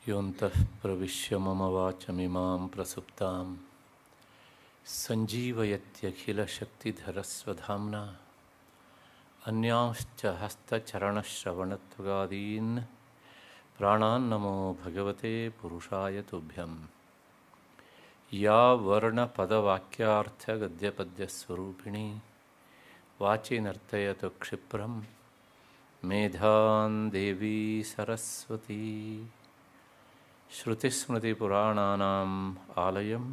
ಯೋಂತಃ ಪ್ರವಿಶ್ಯ ಮಮ ವಾಚಮಿಮಾಂ ಪ್ರಸುಪ್ತಾಂ ಸಂಜೀವಯತ್ಯಖಿಲಶಕ್ತಿಧರಸ್ವಧಾಮ್ನಾ ಅನ್ಯಾಂಶ್ಚ ಹಸ್ತಚರಣಶ್ರವಣತ್ವಗಾದೀನ್ ಪ್ರಾಣಾನ್ನಮೋ ಭಗವತೆ ಪುರುಷಾಯ ತುಭ್ಯಂ. ಯಾ ವರ್ಣಪದವಾಕ್ಯಾರ್ಥಗದ್ಯಪದ್ಯಸ್ವರೂಪಿಣಿ ವಾಚಿ ನರ್ತಯತು ಕ್ಷಿಪ್ರಂ ಮೇಧಾನ್ ದೇವಿ ಸರಸ್ವತಿ. ಶ್ರುತಿಸ್ಮೃತಿಪುರಾಣಾನಾಂ ಆಲಯಂ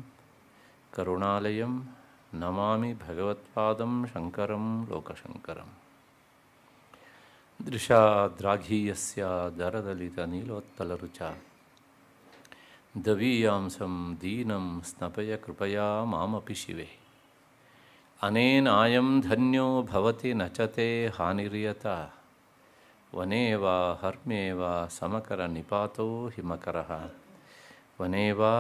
ಕರುಣಾಲಯಂ ನಮಾಮಿ ಭಗವತ್ಪಾದಂ ಶಂಕರಂ ಲೋಕಶಂಕರಂ. ದೃಶಾದ್ರಾಘೀಯಸ್ಯ ದರದಲಿತನೀಲೋತ್ಪಲರುಚ ದವೀಯಾಂಸಂ ದೀನಂ ಸ್ನಪಯ ಕೃಪಯಾ ಮಾಮಪಿ ಶಿವೆ. ಅನೇನಾಯಂ ಧನ್ಯೋ ಭವತಿ ನಚತೆ ಹಾನಿರ್ಯತ ವನೇ ವಾ ಹರ್ಮ್ಯೇ ವಾ ಸಮಕರ ನಿಪಾತೋ ಹಿಮಕರಃ. ವನೇ ವಾ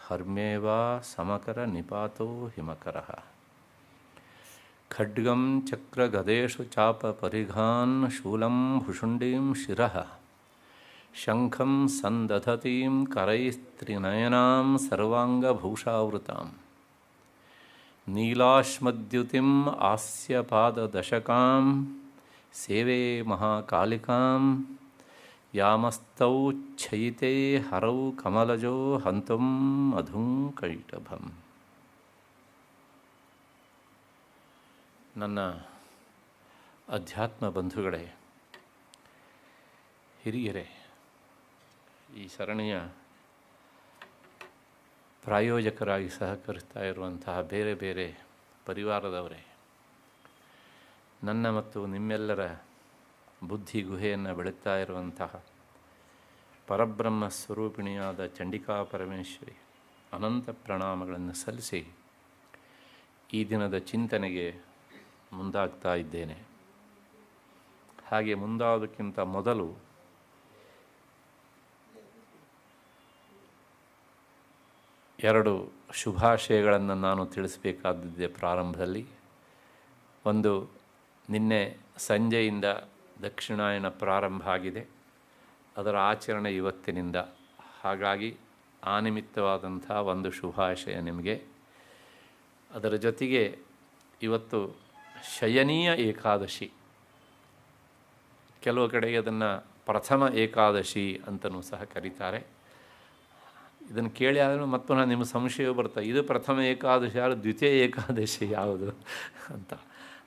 ಹರ್ಮ್ಯೇ ವಾ ಸಮಕರ ನಿಪಾತೋ ಹಿಮಕರಃ. ಖಡ್ಗಂ ಚಕ್ರಗದೇಶು ಚಾಪ ಪರಿಘಾನ್ ಶೂಲಂ ಭುಷುಂಡೀಂ ಶಿರಃ. ಶಂಖಂ ಸಂದಧತೀಂ ಕರೈಸ್ತ್ರಿನಯನಾಂ ಸರ್ವಾಂಗಭೂಷಾವೃತಾಂ. ನೀಲಾಶ್ಮದ್ಯುತಿಂ ಆಸ್ಯಪಾದದಶಕಾಂ ಸೇವೆ ಮಹಾಕಾಲಿಕಾಂ. ಯಾಮಸ್ತೌ ಛಯಿತೆ ಹರೌ ಕಮಲಜೋ ಹಂತುಂ ಮಧುಂಕೈಟಭಂ. ನನ್ನ ಅಧ್ಯಾತ್ಮ ಬಂಧುಗಳೇ, ಹಿರಿಯರೇ, ಈ ಸರಣಿಯ ಪ್ರಾಯೋಜಕರಾಗಿ ಸಹಕರಿಸ್ತಾ ಇರುವಂತಹ ಬೇರೆ ಬೇರೆ ಪರಿವಾರದವರೇ, ನನ್ನ ಮತ್ತು ನಿಮ್ಮೆಲ್ಲರ ಬುದ್ಧಿ ಗುಹೆಯನ್ನು ಬೆಳಗ್ತಾ ಇರುವಂತಹ ಪರಬ್ರಹ್ಮ ಸ್ವರೂಪಿಣಿಯಾದ ಚಂಡಿಕಾ ಪರಮೇಶ್ವರಿ ಅನಂತ ಪ್ರಣಾಮಗಳನ್ನು ಸಲ್ಲಿಸಿ ಈ ದಿನದ ಚಿಂತನೆಗೆ ಮುಂದಾಗ್ತಾ ಇದ್ದೇನೆ. ಹಾಗೆ ಮುಂದಾಗೋದಕ್ಕಿಂತ ಮೊದಲು ಎರಡು ಶುಭಾಶಯಗಳನ್ನು ನಾನು ತಿಳಿಸಬೇಕಾದದ್ದೇ ಪ್ರಾರಂಭದಲ್ಲಿ. ಒಂದು, ನಿನ್ನೆ ಸಂಜೆಯಿಂದ ದಕ್ಷಿಣಾಯನ ಪ್ರಾರಂಭ ಆಗಿದೆ, ಅದರ ಆಚರಣೆ ಇವತ್ತಿನಿಂದ. ಹಾಗಾಗಿ ಆ ನಿಮಿತ್ತವಾದಂಥ ಒಂದು ಶುಭಾಶಯ ನಿಮಗೆ. ಅದರ ಜೊತೆಗೆ ಇವತ್ತು ಶಯನೀಯ ಏಕಾದಶಿ, ಕೆಲವು ಕಡೆಗೆ ಅದನ್ನು ಪ್ರಥಮ ಏಕಾದಶಿ ಅಂತಲೂ ಸಹ ಕರೀತಾರೆ. ಇದನ್ನು ಕೇಳಿ ಆದರೂ ಮತ್ತು ನಿಮ್ಮ ಸಂಶಯ ಬರ್ತದೆ, ಇದು ಪ್ರಥಮ ಏಕಾದಶಿ ಯಾರು, ದ್ವಿತೀಯ ಏಕಾದಶಿ ಯಾವುದು ಅಂತ.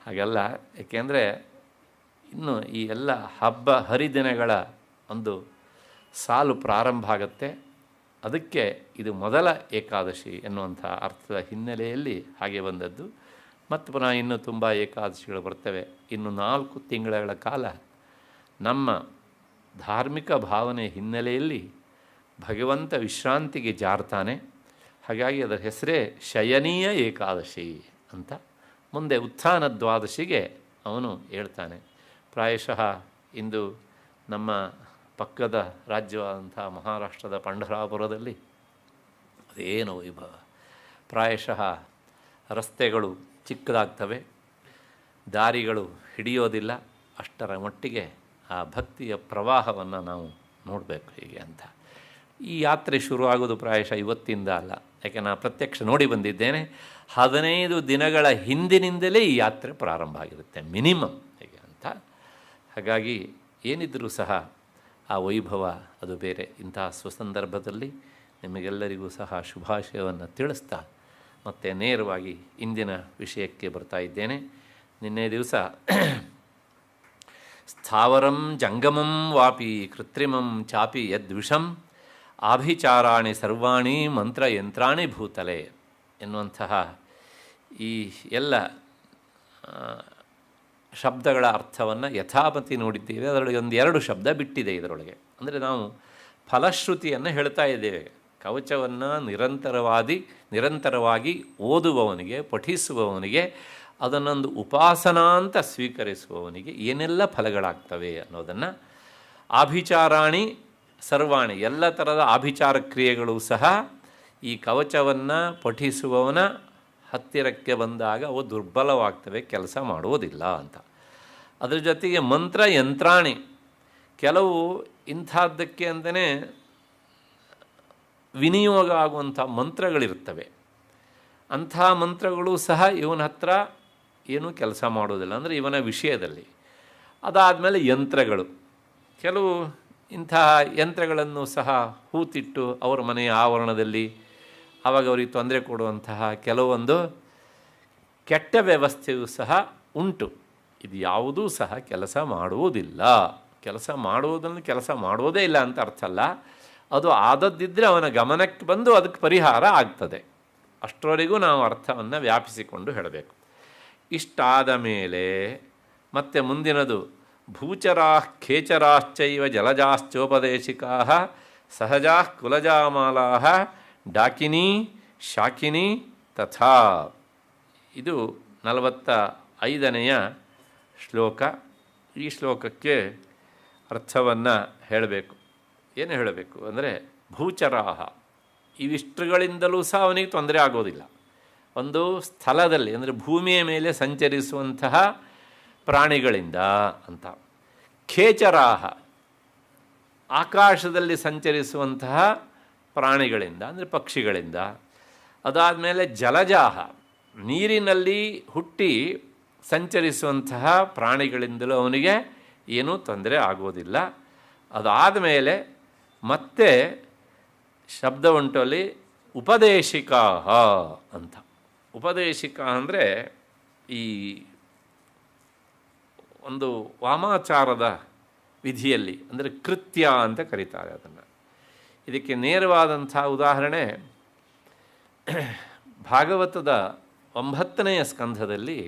ಹಾಗೆಲ್ಲ, ಏಕೆಂದರೆ ಇನ್ನು ಈ ಎಲ್ಲ ಹಬ್ಬ ಹರಿದಿನಗಳ ಒಂದು ಸಾಲು ಪ್ರಾರಂಭ ಆಗುತ್ತೆ. ಅದಕ್ಕೆ ಇದು ಮೊದಲ ಏಕಾದಶಿ ಎನ್ನುವಂಥ ಅರ್ಥದ ಹಿನ್ನೆಲೆಯಲ್ಲಿ ಹಾಗೆ ಬಂದದ್ದು. ಮತ್ತು ಪುನಃ ಇನ್ನೂ ತುಂಬ ಏಕಾದಶಿಗಳು ಬರ್ತವೆ. ಇನ್ನು 4 ತಿಂಗಳ ಕಾಲ ನಮ್ಮ ಧಾರ್ಮಿಕ ಭಾವನೆ ಹಿನ್ನೆಲೆಯಲ್ಲಿ ಭಗವಂತ ವಿಶ್ರಾಂತಿಗೆ ಜಾರ್ತಾನೆ. ಹಾಗಾಗಿ ಅದರ ಹೆಸರೇ ಶಯನೀಯ ಏಕಾದಶಿ ಅಂತ. ಮುಂದೆ ಉತ್ಥಾನ ದ್ವಾದಶಿಗೆ ಅವನು ಹೇಳ್ತಾನೆ. ಪ್ರಾಯಶಃ ಇಂದು ನಮ್ಮ ಪಕ್ಕದ ರಾಜ್ಯವಾದಂಥ ಮಹಾರಾಷ್ಟ್ರದ ಪಂಢರಾಪುರದಲ್ಲಿ ಅದೇನು ವೈಭವ. ಪ್ರಾಯಶಃ ರಸ್ತೆಗಳು ಚಿಕ್ಕದಾಗ್ತವೆ, ದಾರಿಗಳು ಹಿಡಿಯೋದಿಲ್ಲ. ಅಷ್ಟರ ಮಟ್ಟಿಗೆ ಆ ಭಕ್ತಿಯ ಪ್ರವಾಹವನ್ನು ನಾವು ನೋಡಬೇಕು ಹೀಗೆ ಅಂತ. ಈ ಯಾತ್ರೆ ಶುರುವಾಗೋದು ಪ್ರಾಯಶಃ ಇವತ್ತಿಂದ ಅಲ್ಲ, ಯಾಕೆ ನಾನು ಪ್ರತ್ಯಕ್ಷ ನೋಡಿ ಬಂದಿದ್ದೇನೆ. 15 ದಿನಗಳ ಹಿಂದಿನಿಂದಲೇ ಈ ಯಾತ್ರೆ ಪ್ರಾರಂಭ ಆಗಿರುತ್ತೆ ಮಿನಿಮಮ್ ಹೀಗೆ ಅಂತ. ಹಾಗಾಗಿ ಏನಿದ್ರೂ ಸಹ ಆ ವೈಭವ ಅದು ಬೇರೆ. ಇಂತಹ ಸುಸಂದರ್ಭದಲ್ಲಿ ನಿಮಗೆಲ್ಲರಿಗೂ ಸಹ ಶುಭಾಶಯವನ್ನು ತಿಳಿಸ್ತಾ ಮತ್ತು ನೇರವಾಗಿ ಇಂದಿನ ವಿಷಯಕ್ಕೆ ಬರ್ತಾ ಇದ್ದೇನೆ. ನಿನ್ನೆ ದಿವಸ ಸ್ಥಾವರಂ ಜಂಗಮಂ ವಾಪಿ ಕೃತ್ರಿಮಂ ಚಾಪಿ ಯದ್ವಿಷಂ ಆಭಿಚಾರಾಣಿ ಸರ್ವಾಣಿ ಮಂತ್ರಯಂತ್ರಾಣಿ ಭೂತಲೆ ಎನ್ನುವಂತಹ ಈ ಎಲ್ಲ ಶಬ್ದಗಳ ಅರ್ಥವನ್ನು ಯಥಾಮತಿ ನೋಡಿದ್ದೇವೆ. ಅದರೊಳಗೆ 1-2 ಶಬ್ದ ಬಿಟ್ಟಿದೆ ಇದರೊಳಗೆ. ಅಂದರೆ ನಾವು ಫಲಶ್ರುತಿಯನ್ನು ಹೇಳ್ತಾ ಇದ್ದೇವೆ. ಕವಚವನ್ನು ನಿರಂತರವಾಗಿ ಓದುವವನಿಗೆ, ಪಠಿಸುವವನಿಗೆ, ಅದನ್ನೊಂದು ಉಪಾಸನಾ ಅಂತ ಸ್ವೀಕರಿಸುವವನಿಗೆ ಏನೆಲ್ಲ ಫಲಗಳಾಗ್ತವೆ ಅನ್ನೋದನ್ನು, ಆಭಿಚಾರಾಣಿ ಸರ್ವಾಣಿ, ಎಲ್ಲ ಥರದ ಆಭಿಚಾರ ಕ್ರಿಯೆಗಳು ಸಹ ಈ ಕವಚವನ್ನು ಪಠಿಸುವವನ ಹತ್ತಿರಕ್ಕೆ ಬಂದಾಗ ಅವು ದುರ್ಬಲವಾಗ್ತವೆ, ಕೆಲಸ ಮಾಡುವುದಿಲ್ಲ ಅಂತ. ಅದರ ಜೊತೆಗೆ ಮಂತ್ರ ಯಂತ್ರಾಣಿ, ಕೆಲವು ಇಂಥದ್ದಕ್ಕೆ ಅಂತಲೇ ವಿನಿಯೋಗ ಆಗುವಂಥ ಮಂತ್ರಗಳಿರ್ತವೆ. ಅಂಥ ಮಂತ್ರಗಳು ಸಹ ಇವನ ಹತ್ರ ಏನೂ ಕೆಲಸ ಮಾಡೋದಿಲ್ಲ, ಅಂದರೆ ಇವನ ವಿಷಯದಲ್ಲಿ. ಅದಾದಮೇಲೆ ಯಂತ್ರಗಳು, ಕೆಲವು ಇಂಥ ಯಂತ್ರಗಳನ್ನು ಸಹ ಹೂತಿಟ್ಟು ಅವರ ಮನೆಯ ಆವರಣದಲ್ಲಿ ಆವಾಗ ಅವರಿಗೆ ತೊಂದರೆ ಕೊಡುವಂತಹ ಕೆಲವೊಂದು ಕೆಟ್ಟ ವ್ಯವಸ್ಥೆಯೂ ಸಹ ಉಂಟು. ಇದು ಯಾವುದೂ ಸಹ ಕೆಲಸ ಮಾಡುವುದಿಲ್ಲ. ಕೆಲಸ ಮಾಡುವುದನ್ನು ಕೆಲಸ ಮಾಡೋದೇ ಇಲ್ಲ ಅಂತ ಅರ್ಥ ಅಲ್ಲ, ಅದು ಆದದ್ದಿದ್ದರೆ ಅವನ ಗಮನಕ್ಕೆ ಬಂದು ಅದಕ್ಕೆ ಪರಿಹಾರ ಆಗ್ತದೆ. ಅಷ್ಟರವರೆಗೂ ನಾವು ಅರ್ಥವನ್ನು ವ್ಯಾಪಿಸಿಕೊಂಡು ಹೇಳಬೇಕು. ಇಷ್ಟಾದ ಮೇಲೆ ಮತ್ತೆ ಮುಂದಿನದು ಭೂಚರಾ ಖೇಚರಾಶ್ಚೈವ ಜಲಜಾಶ್ಚೋಪದೇಶಿಕಾ ಸಹಜಾ ಕುಲಜಾಮಾಲಾ ಡಾಕಿನಿ ಶಾಕಿನಿ ತಥಾ. ಇದು 45ನೆಯ ಶ್ಲೋಕ. ಈ ಶ್ಲೋಕಕ್ಕೆ ಅರ್ಥವನ್ನು ಹೇಳಬೇಕು. ಏನು ಹೇಳಬೇಕು ಅಂದರೆ, ಭೂಚರಾಹ ಇವಿಷ್ಟುಗಳಿಂದಲೂ ಸಹ ಅವನಿಗೆ ತೊಂದರೆ ಆಗೋದಿಲ್ಲ. ಒಂದು ಸ್ಥಳದಲ್ಲಿ ಅಂದರೆ ಭೂಮಿಯ ಮೇಲೆ ಸಂಚರಿಸುವಂತಹ ಪ್ರಾಣಿಗಳಿಂದ ಅಂತ. ಖೇಚರಾಹ ಆಕಾಶದಲ್ಲಿ ಸಂಚರಿಸುವಂತಹ ಪ್ರಾಣಿಗಳಿಂದ ಅಂದರೆ ಪಕ್ಷಿಗಳಿಂದ. ಅದಾದಮೇಲೆ ಜಲಜಾಹ ನೀರಿನಲ್ಲಿ ಹುಟ್ಟಿ ಸಂಚರಿಸುವಂತಹ ಪ್ರಾಣಿಗಳಿಂದಲೂ ಅವನಿಗೆ ಏನೂ ತೊಂದರೆ ಆಗೋದಿಲ್ಲ. ಅದಾದಮೇಲೆ ಮತ್ತೆ ಶಬ್ದ ಉಂಟು ಅಲ್ಲಿ ಉಪದೇಶಿಕಾ ಅಂತ. ಉಪದೇಶಿಕ ಅಂದರೆ ಈ ಒಂದು ವಾಮಾಚಾರದ ವಿಧಿಯಲ್ಲಿ ಅಂದರೆ ಕೃತ್ಯ ಅಂತ ಕರೀತಾರೆ ಅದನ್ನು. ಇದಕ್ಕೆ ನೇರವಾದಂಥ ಉದಾಹರಣೆ ಭಾಗವತದ 9ನೆಯ ಸ್ಕಂಧದಲ್ಲಿ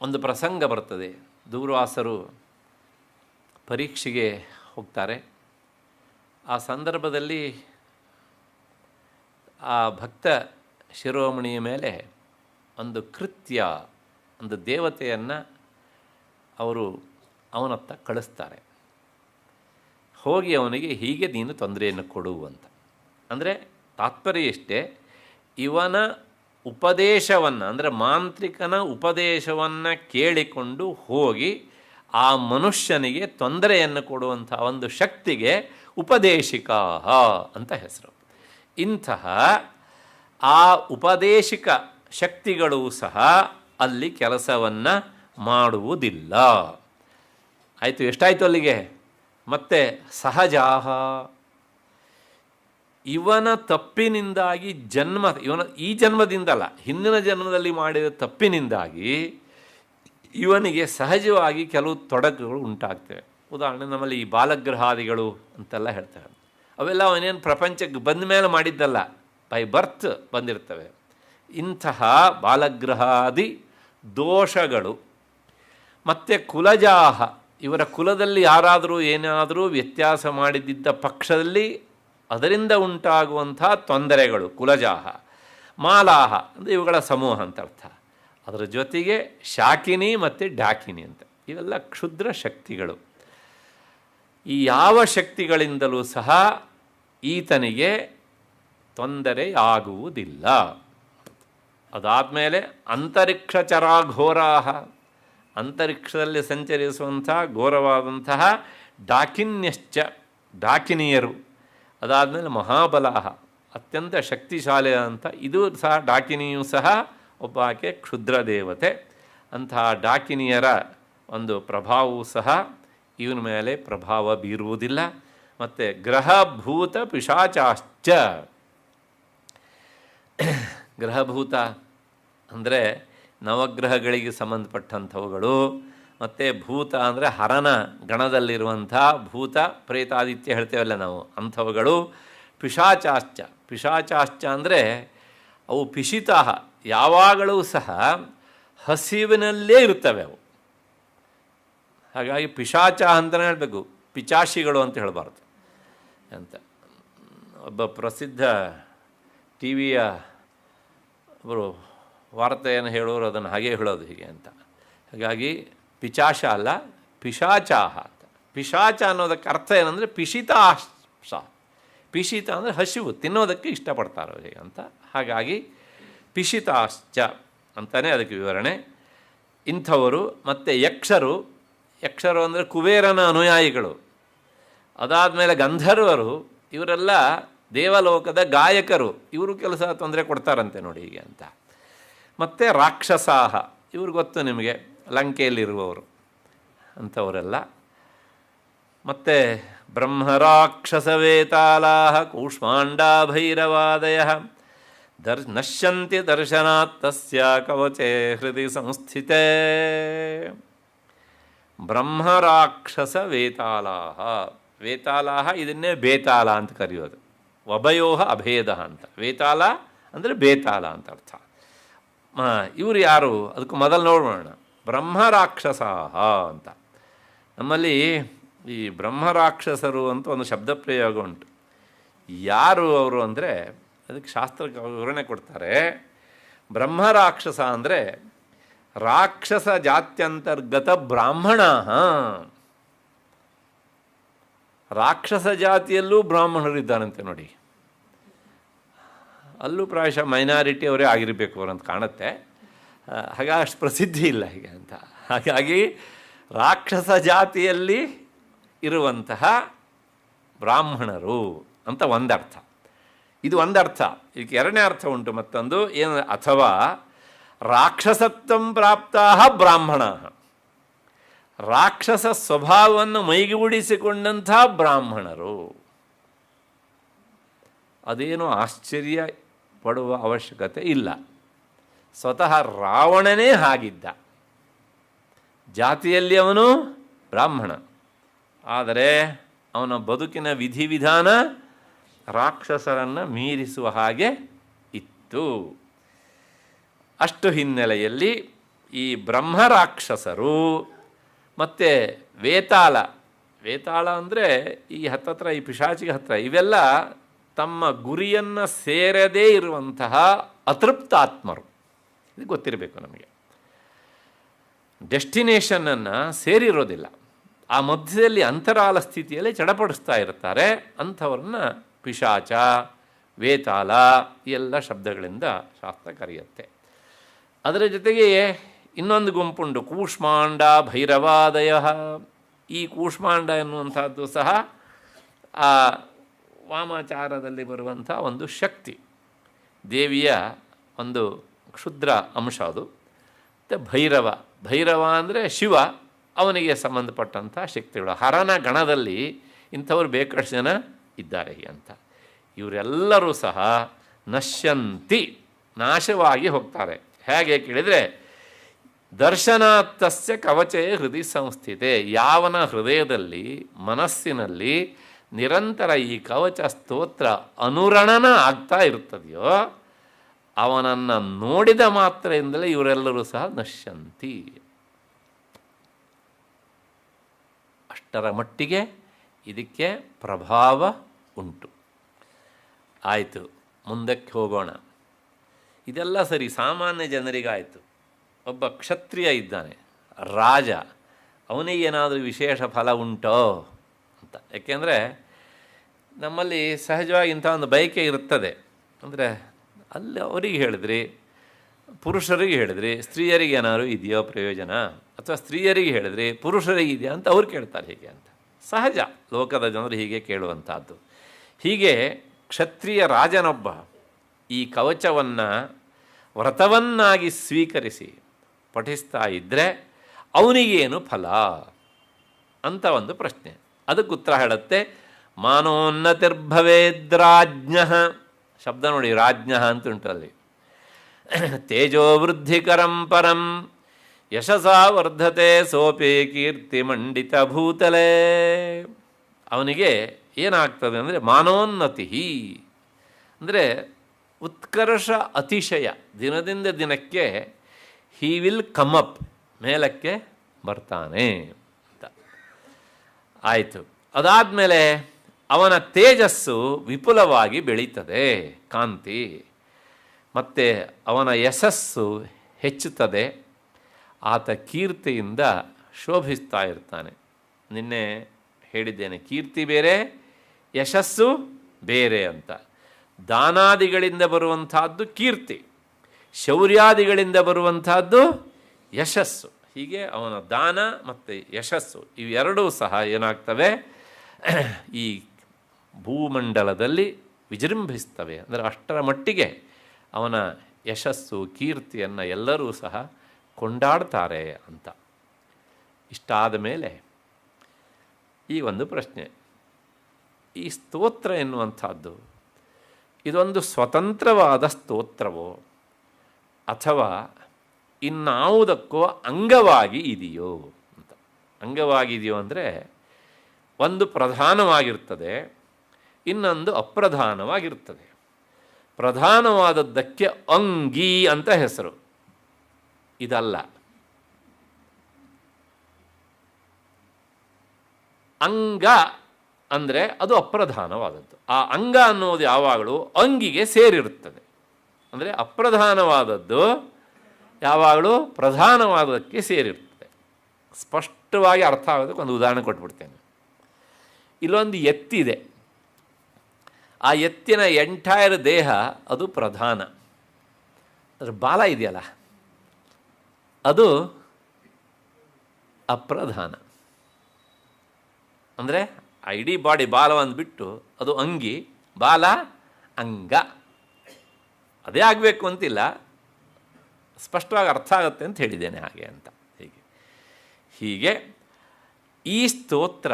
ಒಂದು ಪ್ರಸಂಗ ಬರ್ತದೆ. ದೂರ್ವಾಸರು ಪರೀಕ್ಷೆಗೆ ಹೋಗ್ತಾರೆ. ಆ ಸಂದರ್ಭದಲ್ಲಿ ಆ ಭಕ್ತ ಶಿರೋಮಣಿಯ ಮೇಲೆ ಒಂದು ಕೃತ್ಯ, ಒಂದು ದೇವತೆಯನ್ನು ಅವರು ಅವನತ್ತ ಕಳಿಸ್ತಾರೆ. ಹೋಗಿ ಅವನಿಗೆ ಹೀಗೆ ನೀನು ತೊಂದರೆಯನ್ನು ಕೊಡು ಅಂತ. ಅಂದರೆ ತಾತ್ಪರ್ಯ ಇಷ್ಟೇ, ಇವನ ಉಪದೇಶವನ್ನು ಅಂದರೆ ಮಾಂತ್ರಿಕನ ಉಪದೇಶವನ್ನು ಕೇಳಿಕೊಂಡು ಹೋಗಿ ಆ ಮನುಷ್ಯನಿಗೆ ತೊಂದರೆಯನ್ನು ಕೊಡುವಂಥ ಒಂದು ಶಕ್ತಿಗೆ ಉಪದೇಶಿಕಾ ಅಂತ ಹೆಸರು. ಇಂತಹ ಆ ಉಪದೇಶಿಕ ಶಕ್ತಿಗಳು ಸಹ ಅಲ್ಲಿ ಕೆಲಸವನ್ನು ಮಾಡುವುದಿಲ್ಲ. ಆಯಿತು, ಎಷ್ಟಾಯಿತು ಅಲ್ಲಿಗೆ? ಮತ್ತೆ ಸಹಜಾಹ, ಇವನ ತಪ್ಪಿನಿಂದಾಗಿ ಇವನ ಈ ಜನ್ಮದಿಂದಲ್ಲ, ಹಿಂದಿನ ಜನ್ಮದಲ್ಲಿ ಮಾಡಿದ ತಪ್ಪಿನಿಂದಾಗಿ ಇವನಿಗೆ ಸಹಜವಾಗಿ ಕೆಲವು ತೊಡಕುಗಳು ಉಂಟಾಗ್ತವೆ. ಉದಾಹರಣೆ ನಮ್ಮಲ್ಲಿ ಈ ಬಾಲಗ್ರಹಾದಿಗಳು ಅಂತೆಲ್ಲ ಹೇಳ್ತಾರೆ. ಅವೆಲ್ಲ ಅವನೇನು ಪ್ರಪಂಚಕ್ಕೆ ಬಂದ ಮೇಲೆ ಮಾಡಿದ್ದಲ್ಲ, ಬೈ ಬರ್ತ್ ಬಂದಿರ್ತವೆ. ಇಂತಹ ಬಾಲಗ್ರಹಾದಿ ದೋಷಗಳು ಮತ್ತು ಕುಲಜಾಹ, ಇವರ ಕುಲದಲ್ಲಿ ಯಾರಾದರೂ ಏನಾದರೂ ವ್ಯತ್ಯಾಸ ಮಾಡಿದ್ದ ಪಕ್ಷದಲ್ಲಿ ಅದರಿಂದ ಉಂಟಾಗುವಂಥ ತೊಂದರೆಗಳು ಕುಲಜಾಹ. ಮಾಲಾಹ ಅಂದರೆ ಇವುಗಳ ಸಮೂಹ ಅಂತ ಅರ್ಥ. ಅದರ ಜೊತೆಗೆ ಶಾಕಿನಿ ಮತ್ತು ಡಾಕಿನಿ ಅಂತ, ಇವೆಲ್ಲ ಕ್ಷುದ್ರ ಶಕ್ತಿಗಳು. ಈ ಯಾವ ಶಕ್ತಿಗಳಿಂದಲೂ ಸಹ ಈತನಿಗೆ ತೊಂದರೆಯಾಗುವುದಿಲ್ಲ. ಅದಾದಮೇಲೆ ಅಂತರಿಕ್ಷಚರಾಘೋರಾಹ, ಅಂತರಿಕ್ಷದಲ್ಲಿ ಸಂಚರಿಸುವಂಥ ಘೋರವಾದಂತಹ ಡಾಕಿನ್ಯಶ್ಚ, ಡಾಕಿನಿಯರು. ಅದಾದಮೇಲೆ ಮಹಾಬಲಾಹ, ಅತ್ಯಂತ ಶಕ್ತಿಶಾಲಿ ಅಂತ. ಇದು ಸಹ ಡಾಕಿನಿಯೂ ಸಹ ಒಬ್ಬಾಕೆ ಕ್ಷುದ್ರ ದೇವತೆ. ಅಂತಹ ಡಾಕಿನಿಯರ ಒಂದು ಪ್ರಭಾವವೂ ಸಹ ಇವನ ಮೇಲೆ ಪ್ರಭಾವ ಬೀರುವುದಿಲ್ಲ. ಮತ್ತು ಗ್ರಹಭೂತ ಪಿಶಾಚಾಶ್ಚ, ಗ್ರಹಭೂತ ಅಂದರೆ ನವಗ್ರಹಗಳಿಗೆ ಸಂಬಂಧಪಟ್ಟಂಥವುಗಳು. ಮತ್ತು ಭೂತ ಅಂದರೆ ಹರನ ಗಣದಲ್ಲಿರುವಂಥ ಭೂತ ಪ್ರೇತಾದಿತ್ಯ ಹೇಳ್ತೇವಲ್ಲ ನಾವು, ಅಂಥವುಗಳು. ಪಿಶಾಚಾಶ್ಚ, ಪಿಶಾಚಾಶ್ಚ ಅಂದರೆ ಅವು ಪಿಶಿತಾ, ಯಾವಾಗಲೂ ಸಹ ಹಸಿವಿನಲ್ಲೇ ಇರುತ್ತವೆ ಅವು. ಹಾಗಾಗಿ ಪಿಶಾಚ ಅಂತಲೇ ಹೇಳಬೇಕು, ಪಿಚಾಶಿಗಳು ಅಂತ ಹೇಳಬಾರ್ದು ಅಂತ. ಒಬ್ಬ ಪ್ರಸಿದ್ಧ ಟಿ ವಿಯ ಒಬ್ಬರು ವಾರ್ತೆಯನ್ನು ಹೇಳೋರು ಅದನ್ನು ಹಾಗೆ ಹೇಳೋದು ಹೀಗೆ ಅಂತ. ಹಾಗಾಗಿ ಪಿಚಾಶ ಅಲ್ಲ, ಪಿಶಾಚಾಹ ಅಂತ. ಪಿಶಾಚ ಅನ್ನೋದಕ್ಕೆ ಅರ್ಥ ಏನಂದರೆ ಪಿಶಿತಾಶ. ಪಿಶಿತ ಅಂದರೆ ಹಸಿವು, ತಿನ್ನೋದಕ್ಕೆ ಇಷ್ಟಪಡ್ತಾರೆ ಹೇಗೆ ಅಂತ. ಹಾಗಾಗಿ ಪಿಶಿತಾಶ್ಚ ಅಂತಲೇ ಅದಕ್ಕೆ ವಿವರಣೆ. ಇಂಥವರು ಮತ್ತು ಯಕ್ಷರು, ಯಕ್ಷರು ಅಂದರೆ ಕುಬೇರನ ಅನುಯಾಯಿಗಳು. ಅದಾದಮೇಲೆ ಗಂಧರ್ವರು, ಇವರೆಲ್ಲ ದೇವಲೋಕದ ಗಾಯಕರು, ಇವರು ಕೆಲಸ ತೊಂದರೆ ಕೊಡ್ತಾರಂತೆ ನೋಡಿ ಹೀಗೆ ಅಂತ. ಮತ್ತು ರಾಕ್ಷಸಾಹ, ಇವ್ರು ಗೊತ್ತು ನಿಮಗೆ, ಲಂಕೆಯಲ್ಲಿರುವವರು ಅಂಥವರೆಲ್ಲ. ಮತ್ತು ಬ್ರಹ್ಮರಾಕ್ಷಸವೇತಾಲಾಹ ಕೂಷ್ಮಾಂಡಾ ಭೈರವಾದಯ ನಶ್ಯಂತಿ ದರ್ಶನಾತ್ ತಸ್ಯ ಕವಚೇ ಹೃದಯ ಸಂಸ್ಥಿತೇ. ಬ್ರಹ್ಮರಾಕ್ಷಸ ವೇತಾಲಾಹ, ವೇತಾಲಾಹ ಇದನ್ನೇ ಬೇತಾಲ ಅಂತ ಕರೆಯೋದು, ವಭಯೋಹ ಅಭೇದ ಅಂತ. ವೇತಾಲ ಅಂದರೆ ಬೇತಾಲ ಅಂತ ಅರ್ಥ. ಇವರು ಯಾರು ಅದಕ್ಕೆ ಮೊದಲು ನೋಡೋಣ. ಬ್ರಹ್ಮರಾಕ್ಷಸಾಹ ಅಂತ. ನಮ್ಮಲ್ಲಿ ಈ ಬ್ರಹ್ಮರಾಕ್ಷಸರು ಅಂತ ಒಂದು ಶಬ್ದ ಪ್ರಯೋಗ ಉಂಟು. ಯಾರು ಅವರು ಅಂದರೆ ಅದಕ್ಕೆ ಶಾಸ್ತ್ರಕ್ಕೆ ವಿವರಣೆ ಕೊಡ್ತಾರೆ. ಬ್ರಹ್ಮರಾಕ್ಷಸ ಅಂದರೆ ರಾಕ್ಷಸ ಜಾತ್ಯಂತರ್ಗತ ಬ್ರಾಹ್ಮಣ. ರಾಕ್ಷಸ ಜಾತಿಯಲ್ಲೂ ಬ್ರಾಹ್ಮಣರಿದ್ದಾರಂತೆ ನೋಡಿ. ಅಲ್ಲೂ ಪ್ರಾಯಶಃ ಮೈನಾರಿಟಿ ಅವರೇ ಆಗಿರಬೇಕು ಅವರಂತ ಕಾಣುತ್ತೆ. ಹಾಗಾಗಿ ಅಷ್ಟು ಪ್ರಸಿದ್ಧಿ ಇಲ್ಲ ಹೀಗೆ ಅಂತ. ಹಾಗಾಗಿ ರಾಕ್ಷಸ ಜಾತಿಯಲ್ಲಿ ಇರುವಂತಹ ಬ್ರಾಹ್ಮಣರು ಅಂತ ಒಂದರ್ಥ. ಇದು ಒಂದರ್ಥ. ಇದಕ್ಕೆ ಎರಡನೇ ಅರ್ಥ ಉಂಟು ಮತ್ತೊಂದು ಏನು, ಅಥವಾ ರಾಕ್ಷಸತ್ವಂ ಪ್ರಾಪ್ತಾ ಬ್ರಾಹ್ಮಣ, ರಾಕ್ಷಸ ಸ್ವಭಾವವನ್ನು ಮೈಗೂಡಿಸಿಕೊಂಡಂಥ ಬ್ರಾಹ್ಮಣರು. ಅದೇನು ಆಶ್ಚರ್ಯ ಪಡುವ ಅವಶ್ಯಕತೆ ಇಲ್ಲ. ಸ್ವತಃ ರಾವಣನೇ ಹಾಗಿದ್ದ. ಜಾತಿಯಲ್ಲಿ ಅವನು ಬ್ರಾಹ್ಮಣ, ಆದರೆ ಅವನ ಬದುಕಿನ ವಿಧಿವಿಧಾನ ರಾಕ್ಷಸರನ್ನು ಮೀರಿಸುವ ಹಾಗೆ ಇತ್ತು. ಅಷ್ಟು ಹಿನ್ನೆಲೆಯಲ್ಲಿ ಈ ಬ್ರಹ್ಮರಾಕ್ಷಸರು ಮತ್ತು ವೇತಾಳ, ವೇತಾಳ ಅಂದರೆ ಈ ಹತ್ತತ್ರ ಈ ಪಿಶಾಚಿಗೆ ಹತ್ತಿರ, ಇವೆಲ್ಲ ತಮ್ಮ ಗುರಿಯನ್ನು ಸೇರದೇ ಇರುವಂತಹ ಅತೃಪ್ತಾತ್ಮರು. ಇದು ಗೊತ್ತಿರಬೇಕು ನಮಗೆ. ಡೆಸ್ಟಿನೇಷನನ್ನು ಸೇರಿರೋದಿಲ್ಲ, ಆ ಮಧ್ಯದಲ್ಲಿ ಅಂತರಾಲ ಸ್ಥಿತಿಯಲ್ಲಿ ಚಡಪಡಿಸ್ತಾ ಇರ್ತಾರೆ. ಅಂಥವ್ರನ್ನ ಪಿಶಾಚ, ವೇತಾಳ ಈ ಎಲ್ಲ ಶಬ್ದಗಳಿಂದ ಶಾಸ್ತ್ರ ಕರೆಯುತ್ತೆ. ಅದರ ಜೊತೆಗೆ ಇನ್ನೊಂದು ಗುಂಪುಂಡು, ಕೂಷ್ಮಾಂಡ ಭೈರವಾದಯ. ಈ ಕೂಷ್ಮಾಂಡ ಎನ್ನುವಂಥದ್ದು ಸಹ ಆ ವಾಮಾಚಾರದಲ್ಲಿ ಬರುವಂಥ ಒಂದು ಶಕ್ತಿ, ದೇವಿಯ ಒಂದು ಕ್ಷುದ್ರ ಅಂಶ ಅದು. ಮತ್ತು ಭೈರವ, ಭೈರವ ಅಂದರೆ ಶಿವ, ಅವನಿಗೆ ಸಂಬಂಧಪಟ್ಟಂಥ ಶಕ್ತಿಗಳು. ಹರನ ಗಣದಲ್ಲಿ ಇಂಥವ್ರು ಬೇಕಷ್ಟು ಜನ ಇದ್ದಾರೆ ಅಂತ. ಇವರೆಲ್ಲರೂ ಸಹ ನಶ್ಯಂತಿ, ನಾಶವಾಗಿ ಹೋಗ್ತಾರೆ. ಹೇಗೆ ಕೇಳಿದರೆ, ದರ್ಶನಾತ್ತಸ್ಯ ಕವಚೇ ಹೃದಯ ಸಂಸ್ಥಿತೆ. ಯಾವನ ಹೃದಯದಲ್ಲಿ ಮನಸ್ಸಿನಲ್ಲಿ ನಿರಂತರ ಈ ಕವಚ ಸ್ತೋತ್ರ ಅನುರಣನ ಆಗ್ತಾ ಇರ್ತದೆಯೋ ಅವನನ್ನು ನೋಡಿದ ಮಾತ್ರದಿಂದಲೇ ಇವರೆಲ್ಲರೂ ಸಹ ನಶ್ಯಂತಿ. ಅಷ್ಟರ ಮಟ್ಟಿಗೆ ಇದಕ್ಕೆ ಪ್ರಭಾವ ಉಂಟು. ಆಯಿತು, ಮುಂದಕ್ಕೆ ಹೋಗೋಣ. ಇದೆಲ್ಲ ಸರಿ, ಸಾಮಾನ್ಯ ಜನರಿಗಾಯಿತು. ಒಬ್ಬ ಕ್ಷತ್ರಿಯ ಇದ್ದಾನೆ, ರಾಜ, ಅವನಿಗೇನಾದರೂ ವಿಶೇಷ ಫಲ ಉಂಟೋ ಅಂತ. ಯಾಕೆಂದರೆ ನಮ್ಮಲ್ಲಿ ಸಹಜವಾಗಿ ಇಂಥ ಒಂದು ಬಯಕೆ ಇರ್ತದೆ. ಅಂದರೆ ಅಲ್ಲಿ ಅವರಿಗೆ ಹೇಳಿದ್ರಿ, ಪುರುಷರಿಗೆ ಹೇಳಿದ್ರಿ, ಸ್ತ್ರೀಯರಿಗೆ ಏನಾದ್ರು ಇದೆಯೋ ಪ್ರಯೋಜನ, ಅಥವಾ ಸ್ತ್ರೀಯರಿಗೆ ಹೇಳಿದ್ರಿ ಪುರುಷರಿಗೆ ಇದೆಯಾ ಅಂತ ಅವ್ರು ಕೇಳ್ತಾರೆ. ಹೀಗೆ ಅಂತ ಸಹಜ, ಲೋಕದ ಜನರು ಹೀಗೆ ಕೇಳುವಂಥದ್ದು. ಹೀಗೆ ಕ್ಷತ್ರಿಯ ರಾಜನೊಬ್ಬ ಈ ಕವಚವನ್ನು ವ್ರತವನ್ನಾಗಿ ಸ್ವೀಕರಿಸಿ ಪಠಿಸ್ತಾ ಇದ್ದರೆ ಅವನಿಗೇನು ಫಲ ಅಂತ ಒಂದು ಪ್ರಶ್ನೆ. ಅದಕ್ಕೆ ಉತ್ತರ ಹೇಳುತ್ತೆ, ಮಾನೋನ್ನತಿರ್ಭವೇದ್ರಾಜ್ಞ. ಶಬ್ದ ನೋಡಿ, ರಾಜ್ಞ ಅಂತ ಉಂಟಲ್ಲಿ. ತೇಜೋವೃದ್ಧಿಕರಂ ಪರಂ ಯಶಸಾ ವರ್ಧತೆ ಸೋಪಿ ಕೀರ್ತಿಮಂಡಿತ ಭೂತಲೇ. ಅವನಿಗೆ ಏನಾಗ್ತದೆ ಅಂದರೆ ಮಾನೋನ್ನತಿ, ಅಂದರೆ ಉತ್ಕರ್ಷ ಅತಿಶಯ. ದಿನದಿಂದ ದಿನಕ್ಕೆ ಹಿ ವಿಲ್ ಕಮ್ ಅಪ್, ಮೇಲಕ್ಕೆ ಬರ್ತಾನೆ ಅಂತ ಆಯಿತು. ಅದಾದಮೇಲೆ ಅವನ ತೇಜಸ್ಸು ವಿಪುಲವಾಗಿ ಬೆಳೀತದೆ, ಕಾಂತಿ, ಮತ್ತು ಅವನ ಯಶಸ್ಸು ಹೆಚ್ಚುತ್ತದೆ. ಆತ ಕೀರ್ತಿಯಿಂದ ಶೋಭಿಸ್ತಾ ಇರ್ತಾನೆ. ನಿನ್ನೆ ಹೇಳಿದ್ದೇನೆ, ಕೀರ್ತಿ ಬೇರೆ, ಯಶಸ್ಸು ಬೇರೆ ಅಂತ. ದಾನಾದಿಗಳಿಂದ ಬರುವಂತಹದ್ದು ಕೀರ್ತಿ, ಶೌರ್ಯಾದಿಗಳಿಂದ ಬರುವಂತಹದ್ದು ಯಶಸ್ಸು. ಹೀಗೆ ಅವನ ದಾನ ಮತ್ತು ಯಶಸ್ಸು ಇವೆರಡೂ ಸಹ ಏನಾಗ್ತವೆ, ಈ ಭೂಮಂಡಲದಲ್ಲಿ ವಿಜೃಂಭಿಸ್ತವೆ. ಅಂದರೆ ಅಷ್ಟರ ಮಟ್ಟಿಗೆ ಅವನ ಯಶಸ್ಸು ಕೀರ್ತಿಯನ್ನು ಎಲ್ಲರೂ ಸಹ ಕೊಂಡಾಡ್ತಾರೆ ಅಂತ. ಇಷ್ಟಾದ ಮೇಲೆ ಈ ಒಂದು ಪ್ರಶ್ನೆ, ಈ ಸ್ತೋತ್ರ ಎನ್ನುವಂಥದ್ದು ಇದೊಂದು ಸ್ವತಂತ್ರವಾದ ಸ್ತೋತ್ರವೋ ಅಥವಾ ಇನ್ನಾವುದಕ್ಕೋ ಅಂಗವಾಗಿ ಇದೆಯೋ ಅಂತ. ಅಂಗವಾಗಿದೆಯೋ ಅಂದರೆ ಒಂದು ಪ್ರಧಾನವಾಗಿರ್ತದೆ, ಇನ್ನೊಂದು ಅಪ್ರಧಾನವಾಗಿರ್ತದೆ. ಪ್ರಧಾನವಾದದ್ದಕ್ಕೆ ಅಂಗಿ ಅಂತ ಹೆಸರು, ಇದಲ್ಲ. ಅಂಗ ಅಂದರೆ ಅದು ಅಪ್ರಧಾನವಾದದ್ದು. ಆ ಅಂಗ ಅನ್ನೋದು ಯಾವಾಗಲೂ ಅಂಗಿಗೆ ಸೇರಿರುತ್ತದೆ. ಅಂದರೆ ಅಪ್ರಧಾನವಾದದ್ದು ಯಾವಾಗಲೂ ಪ್ರಧಾನವಾದಕ್ಕೆ ಸೇರಿರ್ತದೆ. ಸ್ಪಷ್ಟವಾಗಿ ಅರ್ಥ ಆಗೋದಕ್ಕೆ ಒಂದು ಉದಾಹರಣೆ ಕೊಟ್ಬಿಡ್ತೇನೆ. ಇಲ್ಲೊಂದು ಎತ್ತಿದೆ, ಆ ಎತ್ತಿನ ಎಂಟೈರ್ ದೇಹ ಅದು ಪ್ರಧಾನ, ಅದರ ಬಾಲ ಇದೆಯಲ್ಲ ಅದು ಅಪ್ರಧಾನ. ಅಂದರೆ ಆ ಇಡೀ ಬಾಡಿ ಬಾಲವನ್ನು ಬಿಟ್ಟು ಅದು ಅಂಗಿ, ಬಾಲ ಅಂಗ. ಅದೇ ಆಗಬೇಕು ಅಂತಿಲ್ಲ, ಸ್ಪಷ್ಟವಾಗಿ ಅರ್ಥ ಆಗುತ್ತೆ ಅಂತ ಹೇಳಿದ್ದೇನೆ ಹಾಗೆ ಅಂತ. ಹೀಗೆ ಈ ಸ್ತೋತ್ರ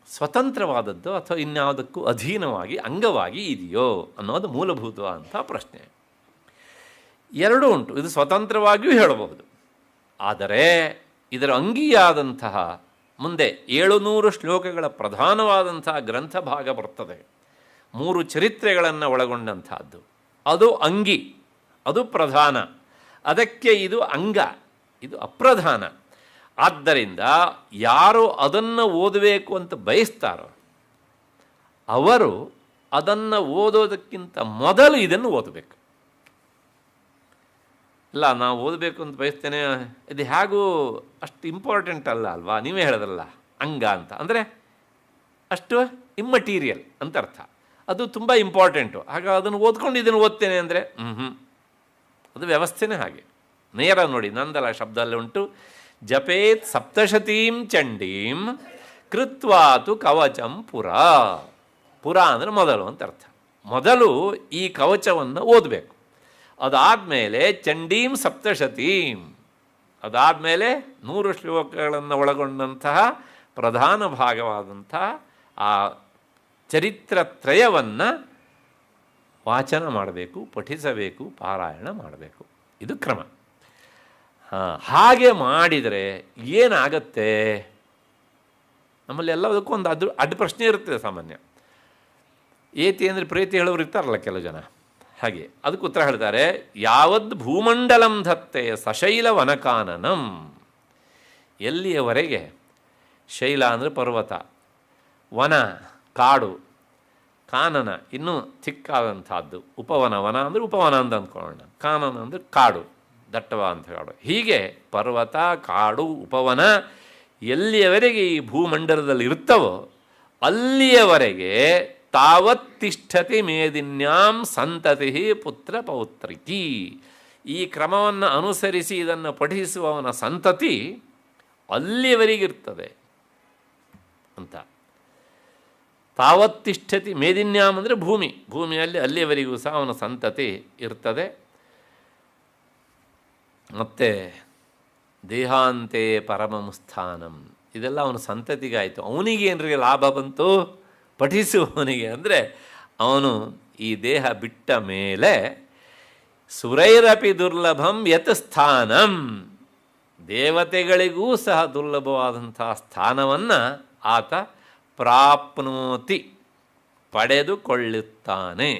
ಸ್ವತಂತ್ರವಾದದ್ದು ಅಥವಾ ಇನ್ಯಾವುದಕ್ಕೂ ಅಧೀನವಾಗಿ ಅಂಗವಾಗಿ ಇದೆಯೋ ಅನ್ನೋದು ಮೂಲಭೂತವಾದಂಥ ಪ್ರಶ್ನೆ. ಎರಡೂ ಉಂಟು. ಇದು ಸ್ವತಂತ್ರವಾಗಿಯೂ ಹೇಳಬಹುದು, ಆದರೆ ಇದರ ಅಂಗಿಯಾದಂತಹ ಮುಂದೆ 700 ಶ್ಲೋಕಗಳ ಪ್ರಧಾನವಾದಂತಹ ಗ್ರಂಥ ಭಾಗ ಬರ್ತದೆ, 3 ಚರಿತ್ರೆಗಳನ್ನು ಒಳಗೊಂಡಂಥದ್ದು. ಅದು ಅಂಗಿ, ಅದು ಪ್ರಧಾನ. ಅದಕ್ಕೆ ಇದು ಅಂಗ, ಇದು ಅಪ್ರಧಾನ. ಆದ್ದರಿಂದ ಯಾರು ಅದನ್ನು ಓದಬೇಕು ಅಂತ ಬಯಸ್ತಾರೋ ಅವರು ಅದನ್ನು ಓದೋದಕ್ಕಿಂತ ಮೊದಲು ಇದನ್ನು ಓದಬೇಕು. ಇಲ್ಲ, ನಾವು ಓದಬೇಕು ಅಂತ ಬಯಸ್ತೇನೆ, ಇದು ಹೇಗೂ ಅಷ್ಟು ಇಂಪಾರ್ಟೆಂಟ್ ಅಲ್ಲ ಅಲ್ವಾ, ನೀವೇ ಹೇಳಿದ್ರಲ್ಲ ಅಂಗ ಅಂತ. ಅಂದರೆ ಅಷ್ಟು ಇಮ್ಮಟೀರಿಯಲ್ ಅಂತ ಅರ್ಥ. ಅದು ತುಂಬ ಇಂಪಾರ್ಟೆಂಟು, ಆಗ ಅದನ್ನು ಓದ್ಕೊಂಡು ಇದನ್ನು ಓದ್ತೇನೆ ಅಂದರೆ ಅದು ವ್ಯವಸ್ಥೆನೇ ಹಾಗೆ. ನೇರ ನೋಡಿ, ನಂದಲ್ಲ ಶಬ್ದದಲ್ಲಿ ಉಂಟು, ಜಪೇತ್ ಸಪ್ತಶತೀಂ ಚಂಡೀಂ ಕೃತ್ವಾತು ಕವಚಂ ಪುರ. ಪುರ ಅಂದರೆ ಮೊದಲು ಅಂತ ಅರ್ಥ. ಮೊದಲು ಈ ಕವಚವನ್ನು ಓದಬೇಕು, ಅದಾದಮೇಲೆ ಚಂಡೀಂ ಸಪ್ತಶತೀಂ, ಅದಾದಮೇಲೆ 100 ಶ್ಲೋಕಗಳನ್ನು ಒಳಗೊಂಡಂತಹ ಪ್ರಧಾನ ಭಾಗವಾದಂಥ ಆ ಚರಿತ್ರತ್ರಯವನ್ನು ವಾಚನ ಮಾಡಬೇಕು, ಪಠಿಸಬೇಕು, ಪಾರಾಯಣ ಮಾಡಬೇಕು. ಇದು ಕ್ರಮ. ಹಾಗೆ ಮಾಡಿದರೆ ಏನಾಗತ್ತೆ? ನಮ್ಮಲ್ಲಿ ಎಲ್ಲದಕ್ಕೂ ಒಂದು ಅಡ್ಡ ಪ್ರಶ್ನೆ ಇರ್ತದೆ ಸಾಮಾನ್ಯ. ಏತಿ ಅಂದರೆ ಪ್ರೀತಿ ಹೇಳೋರು ಇರ್ತಾರಲ್ಲ ಕೆಲವು ಜನ, ಹಾಗೆ ಅದಕ್ಕೆ ಉತ್ತರ ಹೇಳ್ತಾರೆ, ಯಾವದ್ ಭೂಮಂಡಲಂ ಧತ್ತೆ ಸಶೈಲ ವನಕಾನನಂ. ಎಲ್ಲಿಯವರೆಗೆ ಶೈಲ ಅಂದರೆ ಪರ್ವತ, ವನ ಕಾಡು, ಕಾನನ ಇನ್ನೂ ಚಿಕ್ಕಾದಂಥದ್ದು, ಉಪವನ, ವನ ಅಂದರೆ ಉಪವನ ಅಂತ ಅಂದ್ಕೊಳ್ಳೋಣ, ಕಾನನ ಅಂದರೆ ಕಾಡು, ದಟ್ಟವಾದಂಥ ಕಾಡು. ಹೀಗೆ ಪರ್ವತ, ಕಾಡು, ಉಪವನ ಎಲ್ಲಿಯವರೆಗೆ ಈ ಭೂಮಂಡಲದಲ್ಲಿ ಇರ್ತವೋ ಅಲ್ಲಿಯವರೆಗೆ ತಾವತ್ತಿಷ್ಠತಿ ಮೇದಿನ್ಯಾಂ ಸಂತತಿ ಪುತ್ರ ಪೌತ್ರಿಕಿ. ಈ ಕ್ರಮವನ್ನು ಅನುಸರಿಸಿ ಇದನ್ನು ಪಠಿಸುವವನ ಸಂತತಿ ಅಲ್ಲಿಯವರೆಗಿರ್ತದೆ ಅಂತ. ತಾವತ್ತಿಷ್ಠತಿ ಮೇದಿನ್ಯಾಂ ಅಂದರೆ ಭೂಮಿ, ಭೂಮಿಯಲ್ಲಿ ಅಲ್ಲಿಯವರೆಗೂ ಸಹ ಅವನ ಸಂತತಿ ಇರ್ತದೆ. ಮತ್ತು ದೇಹಾಂತೆ ಪರಮಂ ಸ್ಥಾನಂ, ಇದೆಲ್ಲ ಅವನ ಸಂತತಿಗಾಯಿತು. ಅವನಿಗೇನ್ರಿಗೆ ಲಾಭ ಬಂತು? ಪಠಿಸುವವನಿಗೆ. ಅಂದರೆ ಅವನು ಈ ದೇಹ ಬಿಟ್ಟ ಮೇಲೆ ಸುರೈರಪಿ ದುರ್ಲಭಂ ಯತ್ ಸ್ಥಾನಂ, ದೇವತೆಗಳಿಗೂ ಸಹ ದುರ್ಲಭವಾದಂಥ ಸ್ಥಾನವನ್ನು ಆತ ಪ್ರಾಪ್ನೋತಿ, ಪಡೆದುಕೊಳ್ಳುತ್ತಾನೆ.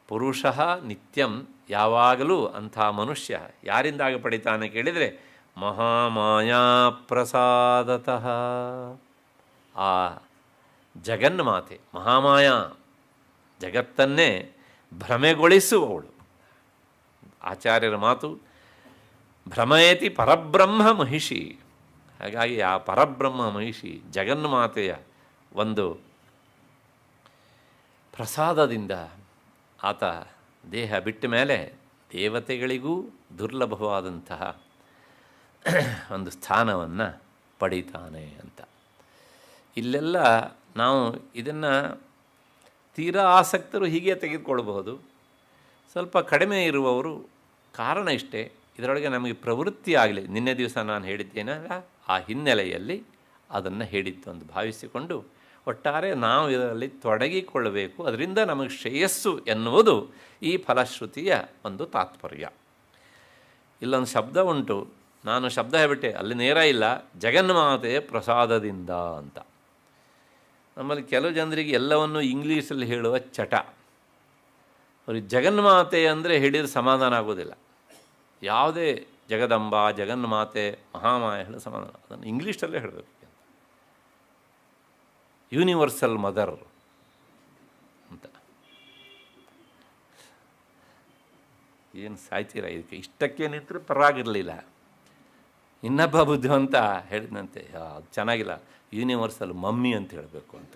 ಪುರುಷ ನಿತ್ಯಂ, ಯಾವಾಗಲೂ ಅಂಥ ಮನುಷ್ಯ ಯಾರಿಂದಾಗ ಪಡಿತಾನೆ ಕೇಳಿದರೆ ಮಹಾಮಾಯಾ ಪ್ರಸಾದತಃ. ಆ ಜಗನ್ಮಾತೆ ಮಹಾಮಾಯಾ, ಜಗತ್ತನ್ನೇ ಭ್ರಮೆಗೊಳಿಸುವವಳು. ಆಚಾರ್ಯರ ಮಾತು, ಭ್ರಮಯತಿ ಪರಬ್ರಹ್ಮ ಮಹಿಷಿ. ಹಾಗಾಗಿ ಆ ಪರಬ್ರಹ್ಮ ಮಹಿಷಿ ಜಗನ್ಮಾತೆಯ ಒಂದು ಪ್ರಸಾದದಿಂದ ಆತ ದೇಹ ಬಿಟ್ಟ ಮೇಲೆ ದೇವತೆಗಳಿಗೂ ದುರ್ಲಭವಾದಂತಹ ಒಂದು ಸ್ಥಾನವನ್ನು ಪಡೀತಾನೆ ಅಂತ. ಇಲ್ಲೆಲ್ಲ ನಾವು ಇದನ್ನು ತೀರಾ ಆಸಕ್ತರು ಹೀಗೆ ತೆಗೆದುಕೊಳ್ಬಹುದು. ಸ್ವಲ್ಪ ಕಡಿಮೆ ಇರುವವರು ಕಾರಣ ಇಷ್ಟೇ, ಇದರೊಳಗೆ ನಮಗೆ ಪ್ರವೃತ್ತಿ ಆಗಲಿ. ನಿನ್ನೆ ದಿವಸ ನಾನು ಹೇಳಿದ್ದೇನಲ್ಲ, ಆ ಹಿನ್ನೆಲೆಯಲ್ಲಿ ಅದನ್ನು ಹೇಳಿದ್ದು ಅಂತ ಭಾವಿಸಿಕೊಂಡು ಒಟ್ಟಾರೆ ನಾವು ಇದರಲ್ಲಿ ತೊಡಗಿಕೊಳ್ಳಬೇಕು, ಅದರಿಂದ ನಮಗೆ ಶ್ರೇಯಸ್ಸು ಎನ್ನುವುದು ಈ ಫಲಶ್ರುತಿಯ ಒಂದು ತಾತ್ಪರ್ಯ. ಇಲ್ಲೊಂದು ಶಬ್ದ ಉಂಟು, ನಾನು ಶಬ್ದ ಹೇಳ್ಬಿಟ್ಟೆ, ಅಲ್ಲಿ ನೇರ ಇಲ್ಲ, ಜಗನ್ಮಾತೆಯ ಪ್ರಸಾದದಿಂದ ಅಂತ. ನಮ್ಮಲ್ಲಿ ಕೆಲವು ಜನರಿಗೆ ಎಲ್ಲವನ್ನು ಇಂಗ್ಲೀಷಲ್ಲಿ ಹೇಳುವ ಚಟ. ಅವ್ರಿಗೆ ಜಗನ್ಮಾತೆ ಅಂದರೆ ಹೇಳಿದ್ರೆ ಸಮಾಧಾನ ಆಗೋದಿಲ್ಲ. ಯಾವುದೇ ಜಗದಂಬ, ಜಗನ್ಮಾತೆ, ಮಹಾಮಾಯ ಹೇಳೋ ಸಮಾಧಾನ, ಅದನ್ನು ಇಂಗ್ಲೀಷಲ್ಲೇ ಹೇಳಬೇಕು. ಯೂನಿವರ್ಸಲ್ ಮದರ್ ಅಂತ. ಏನು ಸಾಯ್ತೀರ ಇದಕ್ಕೆ, ಇಷ್ಟಕ್ಕೆ ನಿಂತರೂ ಪರವಾಗಿರಲಿಲ್ಲ. ಇನ್ನೊಬ್ಬ ಬುದ್ಧಿವಂತ ಹೇಳಿದಂತೆ, ಅದು ಚೆನ್ನಾಗಿಲ್ಲ, ಯೂನಿವರ್ಸಲ್ ಮಮ್ಮಿ ಅಂತ ಹೇಳಬೇಕು ಅಂತ.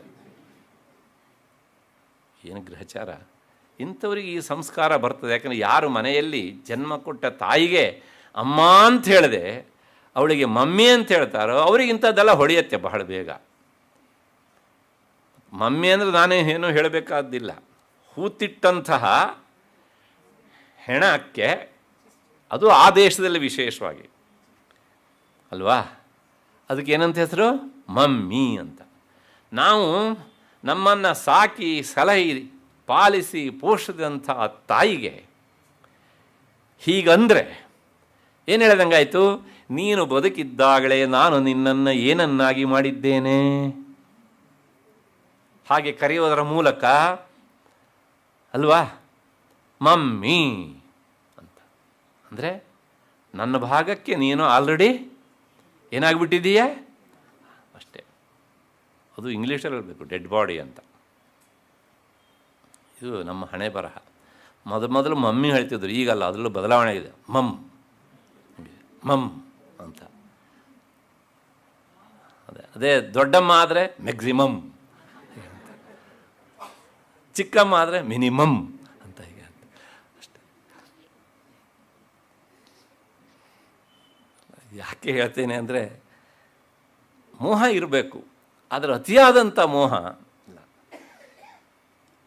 ಏನು ಗ್ರಹಚಾರ! ಇಂಥವ್ರಿಗೆ ಈ ಸಂಸ್ಕಾರ ಬರ್ತದೆ. ಯಾಕಂದರೆ ಯಾರು ಮನೆಯಲ್ಲಿ ಜನ್ಮ ಕೊಟ್ಟ ತಾಯಿಗೆ ಅಮ್ಮ ಅಂತ ಹೇಳಿದೆ ಅವಳಿಗೆ ಮಮ್ಮಿ ಅಂತ ಹೇಳ್ತಾರೋ ಅವ್ರಿಗೆ ಇಂಥದ್ದೆಲ್ಲ ಹೊಡೆಯುತ್ತೆ ಬಹಳ ಬೇಗ. ಮಮ್ಮಿ ಅಂದರೆ ನಾನೇ ಏನೂ ಹೇಳಬೇಕಾದ್ದಿಲ್ಲ. ಹೂತಿಟ್ಟಂತಹ ಹೆಣಕ್ಕೆ ಅದು ಆ ದೇಶದಲ್ಲಿ ವಿಶೇಷವಾಗಿ ಅಲ್ವಾ, ಅದಕ್ಕೆ ಏನಂತ ಹೆಸರು? ಮಮ್ಮಿ ಅಂತ. ನಾವು ನಮ್ಮನ್ನು ಸಾಕಿ ಸಲಹಿ ಪಾಲಿಸಿ ಪೋಷಿಸಿದಂಥ ತಾಯಿಗೆ ಹೀಗಂದರೆ ಏನು ಹೇಳ್ದಂಗಾಯಿತು? ನೀನು ಬದುಕಿದ್ದಾಗಲೇ ನಾನು ನಿನ್ನನ್ನು ಏನನ್ನಾಗಿ ಮಾಡಿದ್ದೇನೆ. ಹಾಗೆ ಕರೆಯೋದರ ಮೂಲಕ ಅಲ್ವಾ, ಮಮ್ಮಿ ಅಂತ. ಅಂದರೆ ನನ್ನ ಭಾಗಕ್ಕೆ ನೀನು ಆಲ್ರೆಡಿ ಏನಾಗ್ಬಿಟ್ಟಿದೀಯ ಅಷ್ಟೇ. ಅದು ಇಂಗ್ಲೀಷಲ್ಲಿ ಹೇಳಬೇಕು, ಡೆಡ್ ಬಾಡಿ ಅಂತ. ಇದು ನಮ್ಮ ಹಣೆ ಬರಹ. ಮೊದಲು ಮಮ್ಮಿ ಹೇಳ್ತಿದ್ರು, ಈಗಲ್ಲ, ಅದರಲ್ಲೂ ಬದಲಾವಣೆ ಇದೆ. ಮಮ್ ಅಂತ. ಅದೇ ದೊಡ್ಡಮ್ಮ ಆದರೆ ಮ್ಯಾಕ್ಸಿಮಮ್, ಚಿಕ್ಕಮ್ಮ ಆದರೆ ಮಿನಿಮಮ್ ಅಂತ. ಹೀಗೆ ಅಂತ ಅಷ್ಟೇ. ಯಾಕೆ ಹೇಳ್ತೇನೆ ಅಂದರೆ, ಮೋಹ ಇರಬೇಕು, ಆದರೆ ಅತಿಯಾದಂಥ ಮೋಹ ಇಲ್ಲ.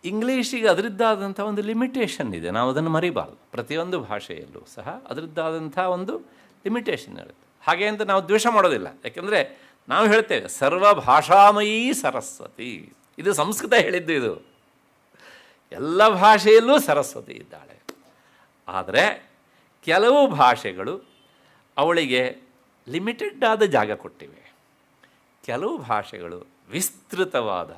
ಇಂಗ್ಲೀಷಿಗೆ ಅದರದ್ದಾದಂಥ ಒಂದು ಲಿಮಿಟೇಷನ್ ಇದೆ, ನಾವು ಅದನ್ನು ಮರಿಬಾರ್ದು. ಪ್ರತಿಯೊಂದು ಭಾಷೆಯಲ್ಲೂ ಸಹ ಅದರದ್ದಾದಂಥ ಒಂದು ಲಿಮಿಟೇಷನ್ ಇರುತ್ತೆ. ಹಾಗೆ ಅಂತ ನಾವು ದ್ವೇಷ ಮಾಡೋದಿಲ್ಲ. ಯಾಕೆಂದರೆ ನಾವು ಹೇಳ್ತೇವೆ ಸರ್ವ ಭಾಷಾಮಯೀ ಸರಸ್ವತಿ, ಇದು ಸಂಸ್ಕೃತ ಹೇಳಿದ್ದು. ಇದು ಎಲ್ಲ ಭಾಷೆಯಲ್ಲೂ ಸರಸ್ವತಿ ಇದ್ದಾಳೆ. ಆದರೆ ಕೆಲವು ಭಾಷೆಗಳು ಅವಳಿಗೆ ಲಿಮಿಟೆಡ್ ಆದ ಜಾಗ ಕೊಟ್ಟಿವೆ, ಕೆಲವು ಭಾಷೆಗಳು ವಿಸ್ತೃತವಾದ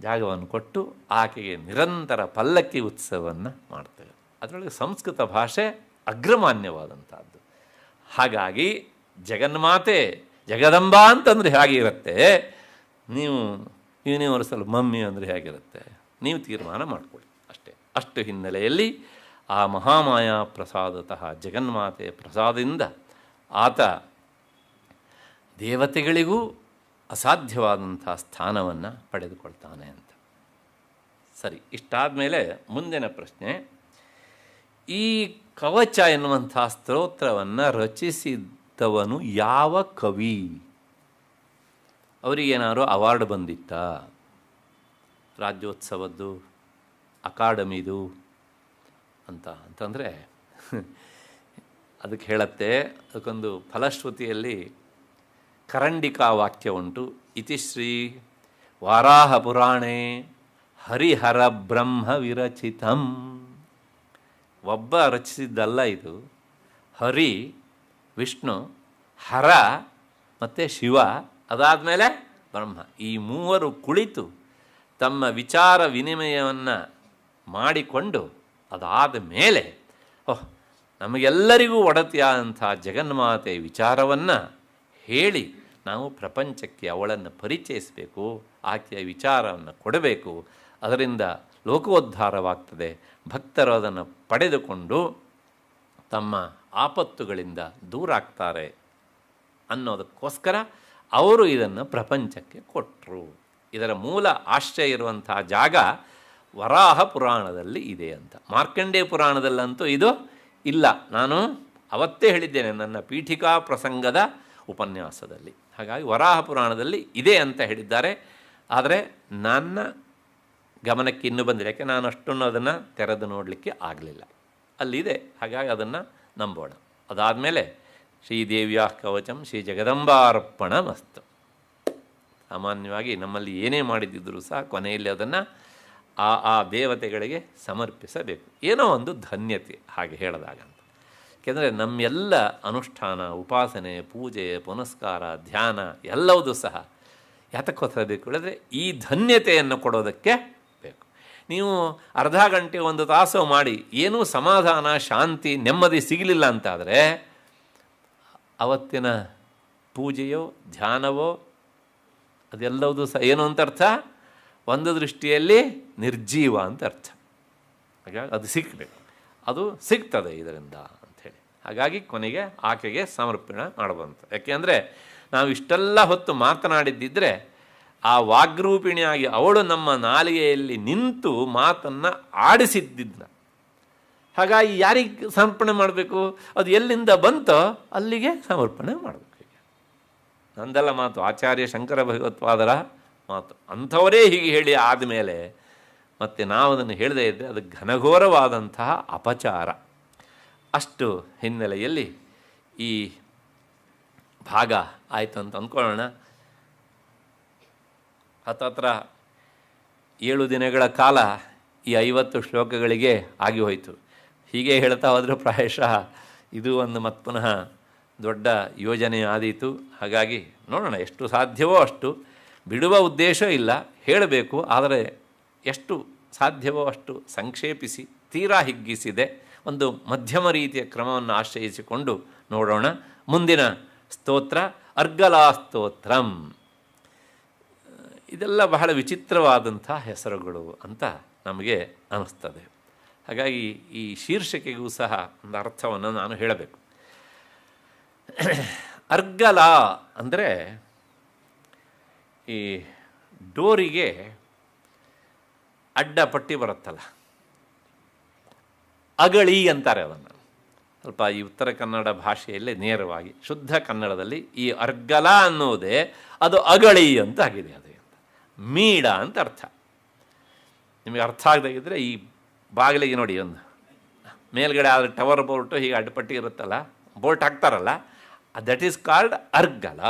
ಜಾಗವನ್ನು ಕೊಟ್ಟು ಆಕೆಗೆ ನಿರಂತರ ಪಲ್ಲಕ್ಕಿ ಉತ್ಸವವನ್ನು ಮಾಡ್ತೇವೆ. ಅದರೊಳಗೆ ಸಂಸ್ಕೃತ ಭಾಷೆ ಅಗ್ರಮಾನ್ಯವಾದಂಥದ್ದು. ಹಾಗಾಗಿ ಜಗನ್ಮಾತೆ ಜಗದಂಬ ಅಂತಂದರೆ ಹೇಗಿರುತ್ತೆ, ನೀವು ಯೂನಿವರ್ಸಲ್ ಮಮ್ಮಿ ಅಂದರೆ ಹೇಗಿರುತ್ತೆ, ನೀವು ತೀರ್ಮಾನ ಮಾಡಿಕೊಳ್ಳಿ ಅಷ್ಟೇ. ಅಷ್ಟು ಹಿನ್ನೆಲೆಯಲ್ಲಿ ಆ ಮಹಾಮಾಯ ಪ್ರಸಾದತಃ ಜಗನ್ಮಾತೆಯ ಪ್ರಸಾದದಿಂದ ಆತ ದೇವತೆಗಳಿಗೂ ಅಸಾಧ್ಯವಾದಂಥ ಸ್ಥಾನವನ್ನು ಪಡೆದುಕೊಳ್ತಾನೆ ಅಂತ. ಸರಿ, ಇಷ್ಟಾದ ಮೇಲೆ ಮುಂದಿನ ಪ್ರಶ್ನೆ, ಈ ಕವಚ ಎನ್ನುವಂಥ ಸ್ತೋತ್ರವನ್ನು ರಚಿಸಿದ್ದವನು ಯಾವ ಕವಿ? ಅವರಿಗೇನಾದ್ರು ಅವಾರ್ಡ್ ಬಂದಿತ್ತಾ? ರಾಜ್ಯೋತ್ಸವದ್ದು, ಅಕಾಡೆಮಿದು ಅಂತಂದರೆ ಅದಕ್ಕೆ ಹೇಳತ್ತೆ. ಅದಕ್ಕೊಂದು ಫಲಶ್ರುತಿಯಲ್ಲಿ ಕರಂಡಿಕಾ ವಾಕ್ಯ ಉಂಟು. ಇತಿಶ್ರೀ ವಾರಾಹ ಪುರಾಣೇ ಹರಿಹರ ಬ್ರಹ್ಮ ವಿರಚಿತಂ. ಒಬ್ಬ ರಚಿಸಿದ್ದಲ್ಲ ಇದು. ಹರಿ, ವಿಷ್ಣು, ಹರ ಮತ್ತು ಶಿವ, ಅದಾದಮೇಲೆ ಬ್ರಹ್ಮ, ಈ ಮೂವರು ಕುಳಿತು ತಮ್ಮ ವಿಚಾರ ವಿನಿಮಯವನ್ನು ಮಾಡಿಕೊಂಡು ಅದಾದ ಮೇಲೆ ನಮಗೆಲ್ಲರಿಗೂ ಒಡತಿಯಾದಂಥ ಜಗನ್ಮಾತೆ ವಿಚಾರವನ್ನು ಹೇಳಿ ನಾವು ಪ್ರಪಂಚಕ್ಕೆ ಅವಳನ್ನು ಪರಿಚಯಿಸಬೇಕು, ಆಕೆಯ ವಿಚಾರವನ್ನು ಕೊಡಬೇಕು. ಅದರಿಂದ ಲೋಕೋದ್ಧಾರವಾಗ್ತದೆ, ಭಕ್ತರು ಅದನ್ನು ಪಡೆದುಕೊಂಡು ತಮ್ಮ ಆಪತ್ತುಗಳಿಂದ ದೂರ ಆಗ್ತಾರೆ ಅನ್ನೋದಕ್ಕೋಸ್ಕರ ಅವರು ಇದನ್ನು ಪ್ರಪಂಚಕ್ಕೆ ಕೊಟ್ಟರು. ಇದರ ಮೂಲ ಆಶ್ರಯ ಇರುವಂಥ ಜಾಗ ವರಾಹ ಪುರಾಣದಲ್ಲಿ ಇದೆ ಅಂತ. ಮಾರ್ಕಂಡೇಯ ಪುರಾಣದಲ್ಲಂತೂ ಇದು ಇಲ್ಲ. ನಾನು ಅವತ್ತೇ ಹೇಳಿದ್ದೇನೆ ನನ್ನ ಪೀಠಿಕಾ ಪ್ರಸಂಗದ ಉಪನ್ಯಾಸದಲ್ಲಿ. ಹಾಗಾಗಿ ವರಾಹ ಪುರಾಣದಲ್ಲಿ ಇದೆ ಅಂತ ಹೇಳಿದ್ದಾರೆ. ಆದರೆ ನನ್ನ ಗಮನಕ್ಕೆ ಇನ್ನೂ ಬಂದಿಲ್ಲ, ಯಾಕೆ ನಾನು ಅಷ್ಟನ್ನು ಅದನ್ನು ತೆರೆದು ನೋಡಲಿಕ್ಕೆ ಆಗಲಿಲ್ಲ. ಅಲ್ಲಿದೆ, ಹಾಗಾಗಿ ಅದನ್ನು ನಂಬೋಣ. ಅದಾದಮೇಲೆ ಶ್ರೀದೇವಿಯ ಕವಚಂ ಶ್ರೀ ಜಗದಂಬಾರ್ಪಣ ಮಸ್ತು. ಸಾಮಾನ್ಯವಾಗಿ ನಮ್ಮಲ್ಲಿ ಏನೇ ಮಾಡಿದ್ದಿದ್ರೂ ಸಹ ಕೊನೆಯಲ್ಲಿ ಅದನ್ನು ಆ ದೇವತೆಗಳಿಗೆ ಸಮರ್ಪಿಸಬೇಕು. ಏನೋ ಒಂದು ಧನ್ಯತೆ ಹಾಗೆ ಹೇಳಿದಾಗ ಅಂತ. ಏಕೆಂದರೆ ನಮ್ಮೆಲ್ಲ ಅನುಷ್ಠಾನ, ಉಪಾಸನೆ, ಪೂಜೆ, ಪುನಸ್ಕಾರ, ಧ್ಯಾನ ಎಲ್ಲವೂ ಸಹ ಯಾತಕ್ಕೋಸ್ಕರ ಬೇಕು ಹೇಳಿದ್ರೆ ಈ ಧನ್ಯತೆಯನ್ನು ಕೊಡೋದಕ್ಕೆ ಬೇಕು. ನೀವು ಅರ್ಧ ಗಂಟೆ 1 ತಾಸು ಮಾಡಿ ಏನೂ ಸಮಾಧಾನ, ಶಾಂತಿ, ನೆಮ್ಮದಿ ಸಿಗಲಿಲ್ಲ ಅಂತಾದರೆ ಅವತ್ತಿನ ಪೂಜೆಯೋ ಧ್ಯಾನವೋ ಅದೆಲ್ಲವೂ ಸಹ ಏನು ಅಂತ ಅರ್ಥ? ಒಂದು ದೃಷ್ಟಿಯಲ್ಲಿ ನಿರ್ಜೀವ ಅಂತ ಅರ್ಥ. ಹಾಗಾಗಿ ಅದು ಸಿಕ್ಕಬೇಕು, ಅದು ಸಿಗ್ತದೆ ಇದರಿಂದ ಅಂಥೇಳಿ. ಹಾಗಾಗಿ ಕೊನೆಗೆ ಆಕೆಗೆ ಸಮರ್ಪಣೆ ಮಾಡಬಂತು. ಯಾಕೆಂದರೆ ನಾವು ಇಷ್ಟೆಲ್ಲ ಹೊತ್ತು ಮಾತನಾಡಿದ್ದಿದ್ರೆ ಆ ವಾಗ್ರೂಪಿಣಿಯಾಗಿ ಅವಳು ನಮ್ಮ ನಾಲಿಗೆಯಲ್ಲಿ ನಿಂತು ಮಾತನ್ನು ಆಡಿಸಿದ್ದಿದ್ದ. ಹಾಗಾಗಿ ಯಾರಿಗೆ ಸಮರ್ಪಣೆ ಮಾಡಬೇಕು? ಅದು ಎಲ್ಲಿಂದ ಬಂತೋ ಅಲ್ಲಿಗೆ ಸಮರ್ಪಣೆ ಮಾಡಬೇಕು. ಈಗ ನಂದಲ್ಲ ಮಾತು, ಆಚಾರ್ಯ ಶಂಕರ ಭಗವತ್ಪಾದರ ಮಾತು. ಅಂಥವರೇ ಹೀಗೆ ಹೇಳಿ ಆದಮೇಲೆ ಮತ್ತು ನಾವು ಅದನ್ನು ಹೇಳದೇ ಇದ್ದರೆ ಅದು ಘನಘೋರವಾದಂತಹ ಅಪಚಾರ. ಅಷ್ಟು ಹಿನ್ನೆಲೆಯಲ್ಲಿ ಈ ಭಾಗ ಆಯಿತು ಅಂತ ಅಂದ್ಕೊಳ್ಳೋಣ. ಹತ್ತತ್ರ 7 ದಿನಗಳ ಕಾಲ ಈ 50 ಶ್ಲೋಕಗಳಿಗೆ ಆಗಿ ಹೋಯಿತು. ಹೀಗೆ ಹೇಳ್ತಾ ಹೋದರೆ ಪ್ರಾಯಶಃ ಇದು ಒಂದು ಮತ್ತೆ ಪುನಃ ದೊಡ್ಡ ಯೋಜನೆ ಆದೀತು. ಹಾಗಾಗಿ ನೋಡೋಣ, ಎಷ್ಟು ಸಾಧ್ಯವೋ ಅಷ್ಟು. ಬಿಡುವ ಉದ್ದೇಶ ಇಲ್ಲ, ಹೇಳಬೇಕು. ಆದರೆ ಎಷ್ಟು ಸಾಧ್ಯವೋ ಅಷ್ಟು ಸಂಕ್ಷೇಪಿಸಿ ತೀರಾ ಹಿಗ್ಗಿಸಿದೆ. ಒಂದು ಮಧ್ಯಮ ರೀತಿಯ ಕ್ರಮವನ್ನು ಆಶ್ರಯಿಸಿಕೊಂಡು ನೋಡೋಣ. ಮುಂದಿನ ಸ್ತೋತ್ರ ಅರ್ಗಲಾ ಸ್ತೋತ್ರಂ. ಇದೆಲ್ಲ ಬಹಳ ವಿಚಿತ್ರವಾದಂಥ ಹೆಸರುಗಳು ಅಂತ ನಮಗೆ ಅನ್ನಿಸ್ತದೆ. ಹಾಗಾಗಿ ಈ ಶೀರ್ಷಿಕೆಗೂ ಸಹ ಒಂದು ಅರ್ಥವನ್ನು ನಾನು ಹೇಳಬೇಕು. ಅರ್ಗಲ ಅಂದರೆ ಈ ಡೋರಿಗೆ ಅಡ್ಡಪಟ್ಟಿ ಬರುತ್ತಲ್ಲ, ಅಗಳಿ ಅಂತಾರೆ ಅದನ್ನು. ಸ್ವಲ್ಪ ಈ ಉತ್ತರ ಕನ್ನಡ ಭಾಷೆಯಲ್ಲೇ ನೇರವಾಗಿ ಶುದ್ಧ ಕನ್ನಡದಲ್ಲಿ ಈ ಅರ್ಗಲ ಅನ್ನೋದೇ ಅದು ಅಗಳಿ ಅಂತ ಆಗಿದೆ. ಅದು ಮೀಡ ಅಂತ ಅರ್ಥ. ನಿಮಗೆ ಅರ್ಥ ಆಗದಾಗಿದ್ದರೆ ಈ ಬಾಗಿಲಿಗೆ ನೋಡಿ, ಒಂದು ಮೇಲ್ಗಡೆ ಆದರೆ ಟವರ್ ಬೋಲ್ಟು ಹೀಗೆ ಅಡ್ಡಪಟ್ಟಿ ಇರುತ್ತಲ್ಲ, ಬೋಲ್ಟ್ ಹಾಕ್ತಾರಲ್ಲ, ದಟ್ ಈಸ್ ಕಾಲ್ಡ್ ಅರ್ಗಲ.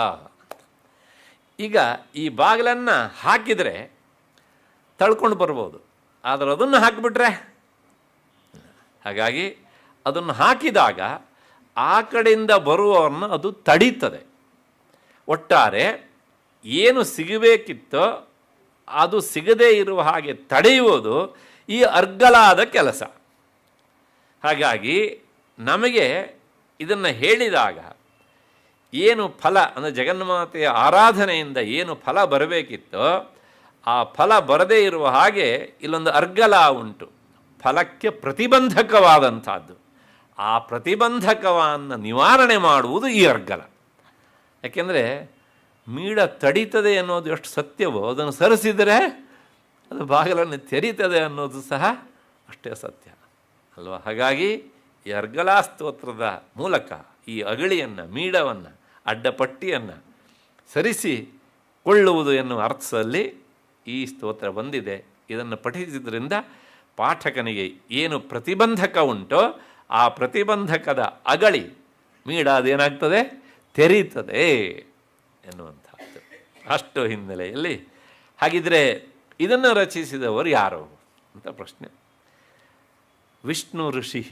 ಈಗ ಈ ಬಾಗಿಲನ್ನು ಹಾಕಿದರೆ ತಳ್ಕೊಂಡು ಬರ್ಬೋದು, ಆದರೆ ಅದನ್ನು ಹಾಕಿಬಿಟ್ರೆ ಹಾಗಾಗಿ ಅದನ್ನು ಹಾಕಿದಾಗ ಆ ಕಡೆಯಿಂದ ಬರುವವರನ್ನು ಅದು ತಡೀತದೆ. ಒಟ್ಟಾರೆ ಏನು ಸಿಗಬೇಕಿತ್ತೋ ಅದು ಸಿಗದೇ ಇರುವ ಹಾಗೆ ತಡೆಯುವುದು ಈ ಅರ್ಗಲಾದ ಕೆಲಸ. ಹಾಗಾಗಿ ನಮಗೆ ಇದನ್ನು ಹೇಳಿದಾಗ ಏನು ಫಲ ಅಂದರೆ ಜಗನ್ಮಾತೆಯ ಆರಾಧನೆಯಿಂದ ಏನು ಫಲ ಬರಬೇಕಿತ್ತೋ ಆ ಫಲ ಬರದೇ ಇರುವ ಹಾಗೆ ಇಲ್ಲೊಂದು ಅರ್ಗಲ ಉಂಟು, ಫಲಕ್ಕೆ ಪ್ರತಿಬಂಧಕವಾದಂಥದ್ದು. ಆ ಪ್ರತಿಬಂಧಕವನ್ನು ನಿವಾರಣೆ ಮಾಡುವುದು ಈ ಅರ್ಗಲ. ಯಾಕೆಂದರೆ ಮೀಡ ತಡೀತದೆ ಅನ್ನೋದು ಎಷ್ಟು ಸತ್ಯವೋ ಅದನ್ನು ಸರಿಸಿದರೆ ಅದು ಬಾಗಿಲನ್ನು ತೆರೀತದೆ ಅನ್ನೋದು ಸಹ ಅಷ್ಟೇ ಸತ್ಯ ಅಲ್ವಾ. ಹಾಗಾಗಿ ಈ ಅರ್ಗಲಾ ಸ್ತೋತ್ರದ ಮೂಲಕ ಈ ಅಗಳಿಯನ್ನು, ಮೀಡವನ್ನು, ಅಡ್ಡಪಟ್ಟಿಯನ್ನು ಸರಿಸಿಕೊಳ್ಳುವುದು ಎನ್ನುವ ಅರ್ಥದಲ್ಲಿ ಈ ಸ್ತೋತ್ರ ಬಂದಿದೆ. ಇದನ್ನು ಪಠಿಸಿದ್ರಿಂದ ಪಾಠಕನಿಗೆ ಏನು ಪ್ರತಿಬಂಧಕ ಉಂಟೋ ಆ ಪ್ರತಿಬಂಧಕದ ಅಗಳಿ ಮೀಡ ಅದೇನಾಗ್ತದೆ, ತೆರೀತದೆ ಎನ್ನುವಂಥದ್ದು. ಅಷ್ಟು ಹಿನ್ನೆಲೆಯಲ್ಲಿ ಹಾಗಿದ್ರೆ ಇದನ್ನು ರಚಿಸಿದವರು ಯಾರು ಅಂತ ಪ್ರಶ್ನೆ. ವಿಷ್ಣು ಋಷಿ,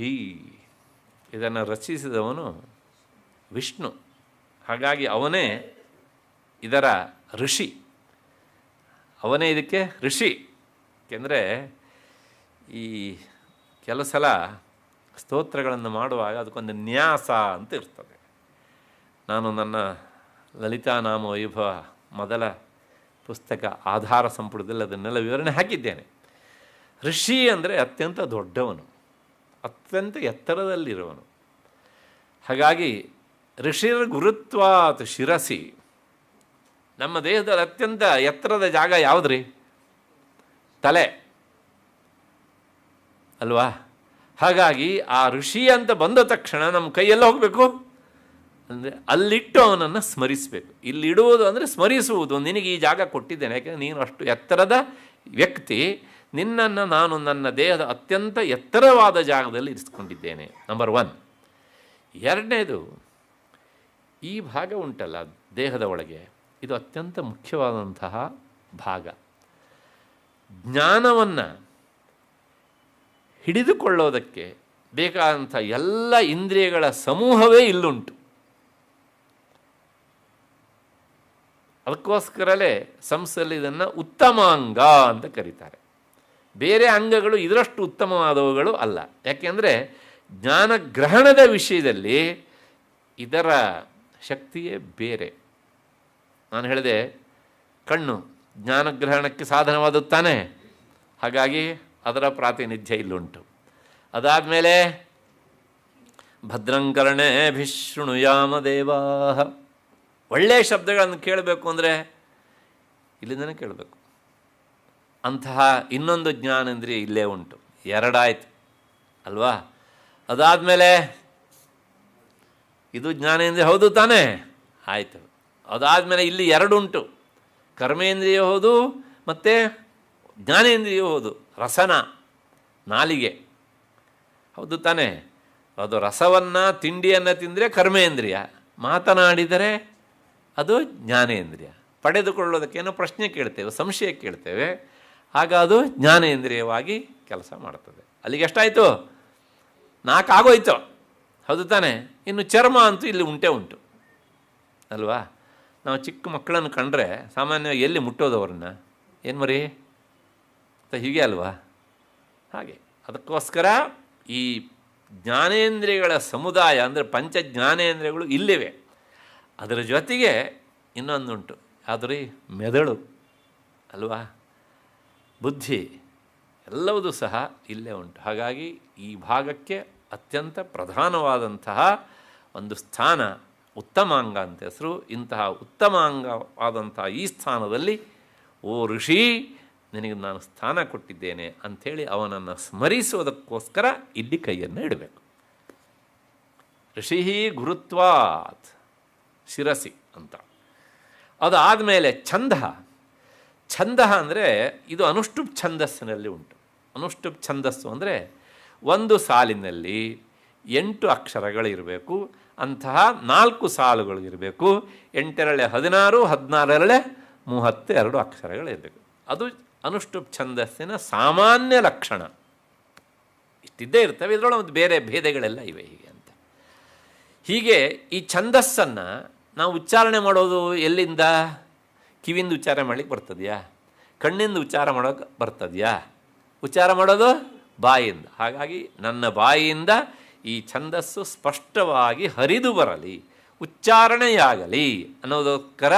ಇದನ್ನು ರಚಿಸಿದವನು ವಿಷ್ಣು. ಹಾಗಾಗಿ ಅವನೇ ಇದರ ಋಷಿ, ಅವನೇ ಇದಕ್ಕೆ ಋಷಿ. ಏಕೆಂದರೆ ಈ ಕೆಲವು ಸಲ ಸ್ತೋತ್ರಗಳನ್ನು ಮಾಡುವಾಗ ಅದಕ್ಕೊಂದು ನ್ಯಾಸ ಅಂತ ಇರ್ತದೆ. ನಾನು ನನ್ನ ಲಲಿತಾ ನಾಮ ವೈಭವ ಮೊದಲ ಪುಸ್ತಕ ಆಧಾರ ಸಂಪುಟದಲ್ಲಿ ಅದನ್ನೆಲ್ಲ ವಿವರಣೆ ಹಾಕಿದ್ದೇನೆ. ಋಷಿ ಅಂದರೆ ಅತ್ಯಂತ ದೊಡ್ಡವನು, ಅತ್ಯಂತ ಎತ್ತರದಲ್ಲಿರುವನು. ಹಾಗಾಗಿ ಋಷಿರ್ ಗುರುತ್ವಾತ್ ಶಿರಸಿ. ನಮ್ಮ ದೇಹದಲ್ಲಿ ಅತ್ಯಂತ ಎತ್ತರದ ಜಾಗ ಯಾವುದ್ರಿ? ತಲೆ ಅಲ್ವಾ. ಹಾಗಾಗಿ ಆ ಋಷಿ ಅಂತ ಬಂದ ತಕ್ಷಣ ನಮ್ಮ ಕೈಯೆಲ್ಲ ಹೋಗಬೇಕು, ಅಂದರೆ ಅಲ್ಲಿಟ್ಟು ಅವನನ್ನು ಸ್ಮರಿಸಬೇಕು. ಇಲ್ಲಿಡುವುದು ಅಂದರೆ ಸ್ಮರಿಸುವುದು. ನಿನಗೆ ಈ ಜಾಗ ಕೊಟ್ಟಿದ್ದೇನೆ, ಯಾಕೆಂದರೆ ನೀನು ಅಷ್ಟು ಎತ್ತರದ ವ್ಯಕ್ತಿ, ನಿನ್ನನ್ನು ನಾನು ನನ್ನ ದೇಹದ ಅತ್ಯಂತ ಎತ್ತರವಾದ ಜಾಗದಲ್ಲಿ ಇರಿಸ್ಕೊಂಡಿದ್ದೇನೆ. ನಂಬರ್ 1. ಎರಡನೇದು, ಈ ಭಾಗ ಉಂಟಲ್ಲ ದೇಹದ ಒಳಗೆ, ಇದು ಅತ್ಯಂತ ಮುಖ್ಯವಾದಂತಹ ಭಾಗ. ಜ್ಞಾನವನ್ನು ಹಿಡಿದುಕೊಳ್ಳೋದಕ್ಕೆ ಬೇಕಾದಂಥ ಎಲ್ಲ ಇಂದ್ರಿಯಗಳ ಸಮೂಹವೇ ಇಲ್ಲುಂಟು. ಅದಕ್ಕೋಸ್ಕರಲೇ ಸಂಸ್ಥೆಯಲ್ಲಿ ಇದನ್ನು ಉತ್ತಮಾಂಗ ಅಂತ ಕರೀತಾರೆ. ಬೇರೆ ಅಂಗಗಳು ಇದರಷ್ಟು ಉತ್ತಮವಾದವುಗಳು ಅಲ್ಲ. ಯಾಕೆಂದರೆ ಜ್ಞಾನಗ್ರಹಣದ ವಿಷಯದಲ್ಲಿ ಇದರ ಶಕ್ತಿಯೇ ಬೇರೆ. ನಾನು ಹೇಳಿದೆ, ಕಣ್ಣು ಜ್ಞಾನಗ್ರಹಣಕ್ಕೆ ಸಾಧನವಾದದ್ದು ತಾನೇ, ಹಾಗಾಗಿ ಅದರ ಪ್ರಾತಿನಿಧ್ಯ ಇಲ್ಲುಂಟು. ಅದಾದಮೇಲೆ ಭದ್ರಂಕರ್ಣೇಭಿಃ ಶೃಣುಯಾಮ ದೇವಾಃ. ಒಳ್ಳೆಯ ಶಬ್ದಗಳನ್ನು ಕೇಳಬೇಕು ಅಂದರೆ ಇಲ್ಲಿಂದನೇ ಕೇಳಬೇಕು. ಅಂತಹ ಇನ್ನೊಂದು ಜ್ಞಾನೇಂದ್ರಿಯ ಇಲ್ಲೇ ಉಂಟು. 2 ಆಯಿತು ಅಲ್ವಾ? ಅದಾದಮೇಲೆ ಇದು ಜ್ಞಾನೇಂದ್ರಿಯ ಹೌದು ತಾನೇ, ಆಯಿತು. ಅದಾದಮೇಲೆ ಇಲ್ಲಿ 2 ಉಂಟು, ಕರ್ಮೇಂದ್ರಿಯ ಹೌದು ಮತ್ತು ಜ್ಞಾನೇಂದ್ರಿಯ ಹೌದು. ರಸನ, ನಾಲಿಗೆ ಹೌದು ತಾನೇ. ಅದು ರಸವನ್ನು ತಿಂಡಿಯನ್ನು ತಿಂದರೆ ಕರ್ಮೇಂದ್ರಿಯ, ಮಾತನಾಡಿದರೆ ಅದು ಜ್ಞಾನೇಂದ್ರಿಯ. ಪಡೆದುಕೊಳ್ಳೋದಕ್ಕೇನೋ ಪ್ರಶ್ನೆ ಕೇಳ್ತೇವೆ, ಸಂಶಯ ಕೇಳ್ತೇವೆ, ಆಗ ಅದು ಜ್ಞಾನೇಂದ್ರಿಯವಾಗಿ ಕೆಲಸ ಮಾಡ್ತದೆ. ಅಲ್ಲಿಗೆ ಎಷ್ಟಾಯಿತು? 4 ಆಗೋಯ್ತು ಹೌದು ತಾನೇ. ಇನ್ನು ಚರ್ಮ ಅಂತೂ ಇಲ್ಲಿ ಉಂಟು ಅಲ್ವಾ? ನಾವು ಚಿಕ್ಕ ಮಕ್ಕಳನ್ನು ಕಂಡ್ರೆ ಸಾಮಾನ್ಯವಾಗಿ ಎಲ್ಲಿ ಮುಟ್ಟೋದು ಅವ್ರನ್ನ? ಏನು ಮರಿ ಹೀಗೆ ಅಲ್ವಾ? ಹಾಗೆ ಅದಕ್ಕೋಸ್ಕರ ಈ ಜ್ಞಾನೇಂದ್ರಿಯಗಳ ಸಮುದಾಯ ಅಂದರೆ ಪಂಚ ಜ್ಞಾನೇಂದ್ರಿಯಗಳು ಇಲ್ಲಿವೆ. ಅದರ ಜೊತೆಗೆ ಇನ್ನೊಂದುಂಟು, ಆದರೆ ಮೆದುಳು ಅಲ್ವಾ, ಬುದ್ಧಿ ಎಲ್ಲವೂ ಸಹ ಇಲ್ಲೇ ಉಂಟು. ಹಾಗಾಗಿ ಈ ಭಾಗಕ್ಕೆ ಅತ್ಯಂತ ಪ್ರಧಾನವಾದಂತಹ ಒಂದು ಸ್ಥಾನ ಉತ್ತಮಾಂಗ ಅಂತ ಹೆಸರು. ಇಂತಹ ಉತ್ತಮಾಂಗವಾದಂಥ ಈ ಸ್ಥಾನದಲ್ಲಿ ಓ ಋಷಿ, ನಿನಗೆ ನಾನು ಸ್ಥಾನ ಕೊಟ್ಟಿದ್ದೇನೆ ಅಂಥೇಳಿ ಅವನನ್ನು ಸ್ಮರಿಸೋದಕ್ಕೋಸ್ಕರ ಇಲ್ಲಿ ಕೈಯನ್ನು ಇಡಬೇಕು. ಋಷಿ ಗುರುತ್ವಾತ್ ಶಿರಸಿ ಅಂತ. ಅದಾದಮೇಲೆ ಛಂದ ಅಂದರೆ ಇದು ಅನುಷ್ಠುಪ್ ಛಂದಸ್ಸಿನಲ್ಲಿ ಉಂಟು. ಅನುಷ್ಠುಪ್ ಛಂದಸ್ಸು ಅಂದರೆ ಒಂದು ಸಾಲಿನಲ್ಲಿ 8 ಅಕ್ಷರಗಳಿರಬೇಕು. ಅಂತಹ 4 ಸಾಲುಗಳು ಇರಬೇಕು. 8 16, 16 32 ಅಕ್ಷರಗಳಿರಬೇಕು. ಅದು ಅನುಷ್ಠುಪ್ ಛಂದಸ್ಸಿನ ಸಾಮಾನ್ಯ ಲಕ್ಷಣ. ಇಷ್ಟಿದ್ದೇ ಇರ್ತವೆ, ಇದರೊಳಗೆ ಒಂದು ಬೇರೆ ಭೇದಗಳೆಲ್ಲ ಇವೆ ಹೀಗೆ ಅಂತ. ಹೀಗೆ ಈ ಛಂದಸ್ಸನ್ನು ನಾವು ಉಚ್ಚಾರಣೆ ಮಾಡೋದು ಎಲ್ಲಿಂದ? ಕಿವಿಯಿಂದ ಉಚ್ಚಾರ ಮಾಡಲಿಕ್ಕೆ ಬರ್ತದೆಯಾ? ಕಣ್ಣಿಂದ ಉಚ್ಚಾರ ಮಾಡೋಕ್ಕೆ ಬರ್ತದೆಯಾ? ಉಚ್ಚಾರ ಮಾಡೋದು ಬಾಯಿಯಿಂದ. ಹಾಗಾಗಿ ನನ್ನ ಬಾಯಿಯಿಂದ ಈ ಛಂದಸ್ಸು ಸ್ಪಷ್ಟವಾಗಿ ಹರಿದು ಬರಲಿ, ಉಚ್ಚಾರಣೆಯಾಗಲಿ ಅನ್ನೋದಕ್ಕೋಸ್ಕರ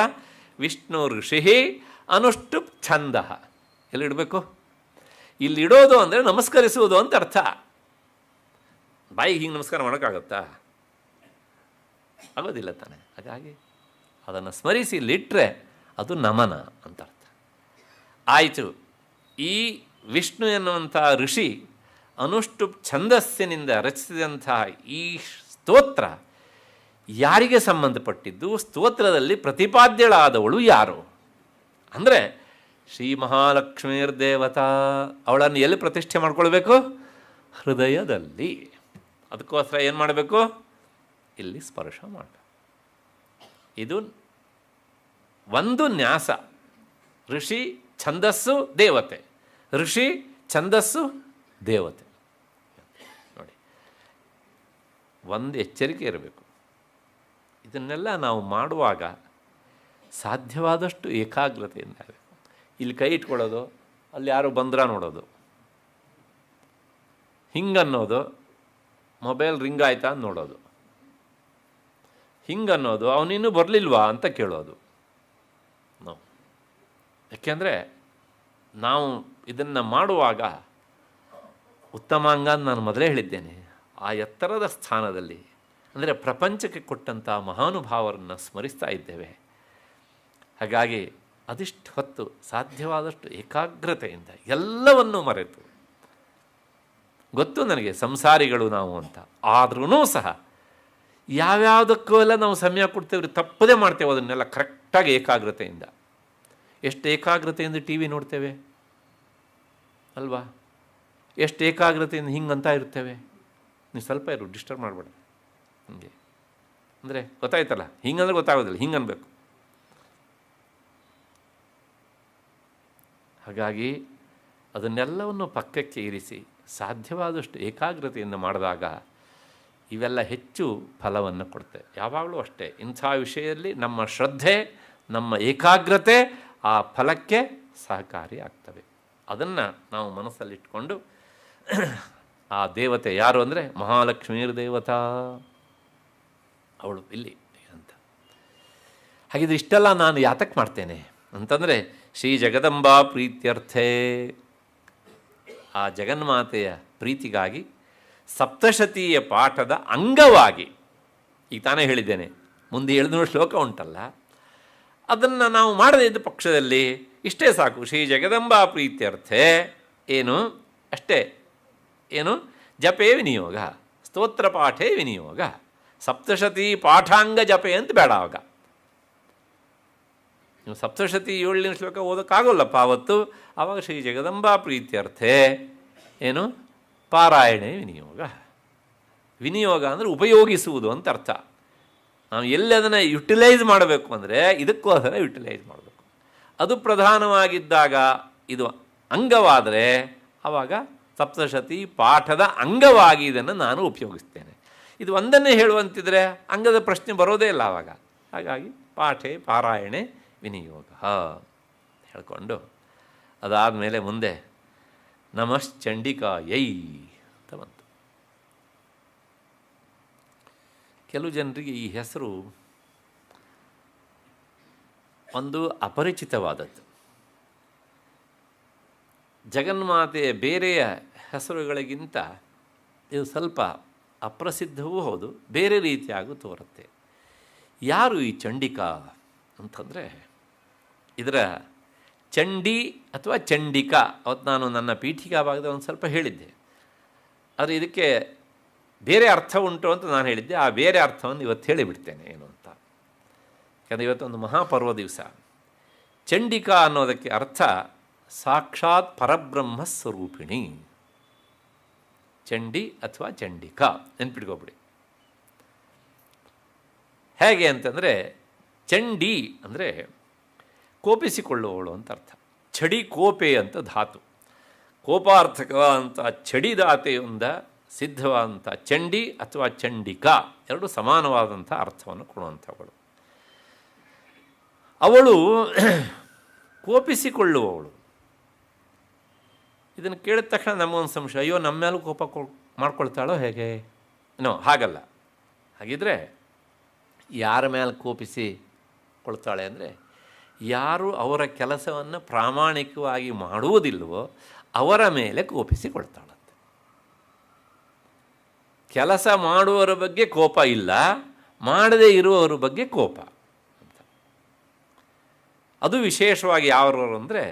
ವಿಷ್ಣು ಋಷಿ ಅನುಷ್ಠುಪ್ ಛಂದ ಎಲ್ಲಿಡಬೇಕು? ಇಲ್ಲಿಡೋದು ಅಂದರೆ ನಮಸ್ಕರಿಸುವುದು ಅಂತ ಅರ್ಥ. ಬಾಯಿಗೆ ಹಿಂಗೆ ನಮಸ್ಕಾರ ಮಾಡೋಕ್ಕಾಗತ್ತಾ? ಆಗೋದಿಲ್ಲ ತಾನೆ. ಹಾಗಾಗಿ ಅದನ್ನು ಸ್ಮರಿಸಿ ಇಲ್ಲಿಟ್ಟರೆ ಅದು ನಮನ ಅಂತ ಅರ್ಥ. ಆಯಿತು. ಈ ವಿಷ್ಣು ಎನ್ನುವಂಥ ಋಷಿ ಅನುಷ್ಠುಪ್ ಛಂದಸ್ಸಿನಿಂದ ರಚಿಸಿದಂತಹ ಈ ಸ್ತೋತ್ರ ಯಾರಿಗೆ ಸಂಬಂಧಪಟ್ಟಿದ್ದು? ಸ್ತೋತ್ರದಲ್ಲಿ ಪ್ರತಿಪಾದ್ಯಳಾದವಳು ಯಾರು ಅಂದರೆ ಶ್ರೀ ಮಹಾಲಕ್ಷ್ಮೀರ್ ದೇವತಾ. ಅವಳನ್ನು ಎಲ್ಲಿ ಪ್ರತಿಷ್ಠೆ ಮಾಡ್ಕೊಳ್ಬೇಕು? ಹೃದಯದಲ್ಲಿ. ಅದಕ್ಕೋಸ್ಕರ ಏನು ಮಾಡಬೇಕು? ಇಲ್ಲಿ ಸ್ಪರ್ಶ ಮಾಡಬೇಕು. ಇದು ಒಂದು ನ್ಯಾಸ. ಋಷಿ ಛಂದಸ್ಸು ದೇವತೆ, ಋಷಿ ಛಂದಸ್ಸು ದೇವತೆ. ನೋಡಿ, ಒಂದು ಎಚ್ಚರಿಕೆ ಇರಬೇಕು. ಇದನ್ನೆಲ್ಲ ನಾವು ಮಾಡುವಾಗ ಸಾಧ್ಯವಾದಷ್ಟು ಏಕಾಗ್ರತೆಯಿಂದ ಆಗಬೇಕು. ಇಲ್ಲಿ ಕೈ ಇಟ್ಕೊಳ್ಳೋದು, ಅಲ್ಲಿ ಯಾರು ಬಂದ್ರ ನೋಡೋದು, ಹಿಂಗನ್ನೋದು, ಮೊಬೈಲ್ ರಿಂಗ್ ಆಯ್ತಾ ಅಂತ ನೋಡೋದು, ಹಿಂಗನ್ನೋದು, ಅವನಿನ್ನೂ ಬರಲಿಲ್ವಾ ಅಂತ ಕೇಳೋದು ನಾವು. ಯಾಕೆಂದರೆ ನಾವು ಇದನ್ನು ಮಾಡುವಾಗ ಉತ್ತಮಾಂಗ ಅಂತ ನಾನು ಮೊದಲೇ ಹೇಳಿದ್ದೇನೆ, ಆ ಎತ್ತರದ ಸ್ಥಾನದಲ್ಲಿ ಅಂದರೆ ಪ್ರಪಂಚಕ್ಕೆ ಕೊಟ್ಟಂಥ ಮಹಾನುಭಾವರನ್ನು ಸ್ಮರಿಸ್ತಾ ಇದ್ದೇವೆ. ಹಾಗಾಗಿ ಅದಿಷ್ಟು ಹೊತ್ತು ಸಾಧ್ಯವಾದಷ್ಟು ಏಕಾಗ್ರತೆಯಿಂದ ಎಲ್ಲವನ್ನೂ ಮರೆತು, ಗೊತ್ತು ನನಗೆ ಸಂಸಾರಿಗಳು ನಾವು ಅಂತ, ಆದ್ರೂ ಸಹ ಯಾವ್ಯಾವುದಕ್ಕೂ ಎಲ್ಲ ನಾವು ಸಮಯ ಕೊಡ್ತೇವ್ರಿ, ತಪ್ಪದೇ ಮಾಡ್ತೇವೆ ಅದನ್ನೆಲ್ಲ ಕರೆಕ್ಟಾಗಿ ಏಕಾಗ್ರತೆಯಿಂದ. ಎಷ್ಟು ಏಕಾಗ್ರತೆಯಿಂದ ಟಿ ವಿ ನೋಡ್ತೇವೆ ಅಲ್ವಾ, ಎಷ್ಟು ಏಕಾಗ್ರತೆಯಿಂದ ಹಿಂಗಂತ ಇರ್ತೇವೆ. ನೀವು ಸ್ವಲ್ಪ ಇರು, ಡಿಸ್ಟರ್ಬ್ ಮಾಡಬೇಡ. ಹೀಗೆ ಅಂದರೆ ಗೊತ್ತಾಯ್ತಲ್ಲ, ಹಿಂಗಂದ್ರೆ ಗೊತ್ತಾಗೋದಿಲ್ಲ, ಹಿಂಗೆ ಅನ್ಬೇಕು. ಹಾಗಾಗಿ ಅದನ್ನೆಲ್ಲವನ್ನು ಪಕ್ಕಕ್ಕೆ ಇರಿಸಿ ಸಾಧ್ಯವಾದಷ್ಟು ಏಕಾಗ್ರತೆಯಿಂದ ಮಾಡಿದಾಗ ಇವೆಲ್ಲ ಹೆಚ್ಚು ಫಲವನ್ನು ಕೊಡ್ತೇವೆ. ಯಾವಾಗಲೂ ಅಷ್ಟೇ, ಇಂಥ ವಿಷಯದಲ್ಲಿ ನಮ್ಮ ಶ್ರದ್ಧೆ, ನಮ್ಮ ಏಕಾಗ್ರತೆ ಆ ಫಲಕ್ಕೆ ಸಹಕಾರಿ ಆಗ್ತವೆ. ಅದನ್ನು ನಾವು ಮನಸ್ಸಲ್ಲಿಟ್ಕೊಂಡು ಆ ದೇವತೆ ಯಾರು ಅಂದರೆ ಮಹಾಲಕ್ಷ್ಮೀರ್ ದೇವತಾ, ಅವಳು ಇಲ್ಲಿ ಅಂತ. ಹಾಗಿದ್ರೆ ಇಷ್ಟೆಲ್ಲ ನಾನು ಯಾತಕ್ಕೆ ಮಾಡ್ತೇನೆ ಅಂತಂದರೆ ಶ್ರೀ ಜಗದಂಬಾ ಪ್ರೀತ್ಯರ್ಥೇ, ಆ ಜಗನ್ಮಾತೆಯ ಪ್ರೀತಿಗಾಗಿ ಸಪ್ತಶತೀಯ ಪಾಠದ ಅಂಗವಾಗಿ, ಈಗ ತಾನೇ ಹೇಳಿದ್ದೇನೆ, ಮುಂದೆ 700 ಶ್ಲೋಕ ಉಂಟಲ್ಲ, ಅದನ್ನು ನಾವು ಮಾಡದೇ ಇದ್ದ ಪಕ್ಷದಲ್ಲಿ ಇಷ್ಟೇ ಸಾಕು. ಶ್ರೀ ಜಗದಂಬಾ ಪ್ರೀತ್ಯರ್ಥೆ ಏನು ಅಷ್ಟೇ, ಏನು ಜಪೇ ವಿನಿಯೋಗ, ಸ್ತೋತ್ರ ಪಾಠೇ ವಿನಿಯೋಗ, ಸಪ್ತಶತಿ ಪಾಠಾಂಗ ಜಪೆ ಅಂತ ಬೇಡ. ಆವಾಗ ನೀವು ಸಪ್ತಶತಿ 7ನೇ ಶ್ಲೋಕ ಓದೋಕ್ಕಾಗೋಲ್ಲಪ್ಪ ಅವತ್ತು. ಆವಾಗ ಶ್ರೀ ಜಗದಂಬಾ ಪ್ರೀತ್ಯರ್ಥೆ ಏನು ಪಾರಾಯಣೆ ವಿನಿಯೋಗ. ವಿನಿಯೋಗ ಅಂದರೆ ಉಪಯೋಗಿಸುವುದು ಅಂತ ಅರ್ಥ. ನಾವು ಎಲ್ಲಿ ಅದನ್ನು ಯುಟಿಲೈಸ್ ಮಾಡಬೇಕು ಅಂದರೆ ಇದಕ್ಕೋಸ್ಕರ ಯುಟಿಲೈಸ್ ಮಾಡಬೇಕು. ಅದು ಪ್ರಧಾನವಾಗಿದ್ದಾಗ ಇದು ಅಂಗವಾದರೆ ಆವಾಗ ಸಪ್ತಶತಿ ಪಾಠದ ಅಂಗವಾಗಿ ಇದನ್ನು ನಾನು ಉಪಯೋಗಿಸ್ತೇನೆ. ಇದು ಒಂದನ್ನೇ ಹೇಳುವಂತಿದ್ರೆ ಅಂಗದ ಪ್ರಶ್ನೆ ಬರೋದೇ ಇಲ್ಲ ಆವಾಗ. ಹಾಗಾಗಿ ಪಾಠೆ ಪಾರಾಯಣೆ ವಿನಿಯೋಗ ಹೇಳ್ಕೊಂಡು ಅದಾದಮೇಲೆ ಮುಂದೆ ನಮಶ್ಚಂಡಿಕಾಯೈ ಅಂತ ಬಂತು. ಕೆಲವು ಜನರಿಗೆ ಈ ಹೆಸರು ಒಂದು ಅಪರಿಚಿತವಾದದ್ದು. ಜಗನ್ಮಾತೆಯ ಬೇರೆಯ ಹೆಸರುಗಳಿಗಿಂತ ಇದು ಸ್ವಲ್ಪ ಅಪ್ರಸಿದ್ಧವೂ ಹೌದು, ಬೇರೆ ರೀತಿಯಾಗೂ ತೋರುತ್ತೆ. ಯಾರು ಈ ಚಂಡಿಕಾ ಅಂತಂದರೆ, ಇದರ ಚಂಡಿ ಅಥವಾ ಚಂಡಿಕಾ ಅವತ್ತು ನಾನು ನನ್ನ ಪೀಠಿಕಾ ಭಾಗದ ಒಂದು ಸ್ವಲ್ಪ ಹೇಳಿದ್ದೆ. ಆದರೆ ಇದಕ್ಕೆ ಬೇರೆ ಅರ್ಥ ಉಂಟು ಅಂತ ನಾನು ಹೇಳಿದ್ದೆ. ಆ ಬೇರೆ ಅರ್ಥವನ್ನು ಇವತ್ತು ಹೇಳಿಬಿಡ್ತೇನೆ ಏನು ಅಂತ. ಯಾಕಂದರೆ ಇವತ್ತೊಂದು ಮಹಾಪರ್ವ ದಿವಸ. ಚಂಡಿಕಾ ಅನ್ನೋದಕ್ಕೆ ಅರ್ಥ ಸಾಕ್ಷಾತ್ ಪರಬ್ರಹ್ಮ ಸ್ವರೂಪಿಣಿ. ಚಂಡಿ ಅಥವಾ ಚಂಡಿಕಾ ನೆನ್ಪಿಟ್ಕೊಬಿಡಿ. ಹೇಗೆ ಅಂತಂದರೆ ಚಂಡಿ ಅಂದರೆ ಕೋಪಿಸಿಕೊಳ್ಳುವವಳು ಅಂತ ಅರ್ಥ. ಛಡಿ ಕೋಪೆ ಅಂತ ಧಾತು. ಕೋಪಾರ್ಥಕವಾದಂಥ ಛಡಿದಾತೆಯಿಂದ ಸಿದ್ಧವಾದಂಥ ಚಂಡಿ ಅಥವಾ ಚಂಡಿಕಾ ಎರಡು ಸಮಾನವಾದಂಥ ಅರ್ಥವನ್ನು ಕೊಡುವಂಥವಳು. ಅವಳು ಕೋಪಿಸಿಕೊಳ್ಳುವವಳು. ಇದನ್ನು ಕೇಳಿದ ತಕ್ಷಣ ನಮಗೊಂದು ಸಂಶಯ, ಅಯ್ಯೋ ನಮ್ಮ ಮೇಲೂ ಕೋಪ ಮಾಡ್ಕೊಳ್ತಾಳೋ ಹೇಗೆ? ಹಾಗಲ್ಲ. ಹಾಗಿದ್ರೆ ಯಾರ ಮೇಲೆ ಕೋಪಿಸಿಕೊಳ್ತಾಳೆ ಅಂದರೆ, ಯಾರು ಅವರ ಕೆಲಸವನ್ನು ಪ್ರಾಮಾಣಿಕವಾಗಿ ಮಾಡುವುದಿಲ್ಲವೋ ಅವರ ಮೇಲೆ ಕೋಪಿಸಿಕೊಳ್ತಾಳಂತೆ. ಕೆಲಸ ಮಾಡುವವರ ಬಗ್ಗೆ ಕೋಪ ಇಲ್ಲ, ಮಾಡದೇ ಇರುವವರ ಬಗ್ಗೆ ಕೋಪ ಅಂತ. ಅದು ವಿಶೇಷವಾಗಿ ಯಾರವರು ಅಂದರೆ,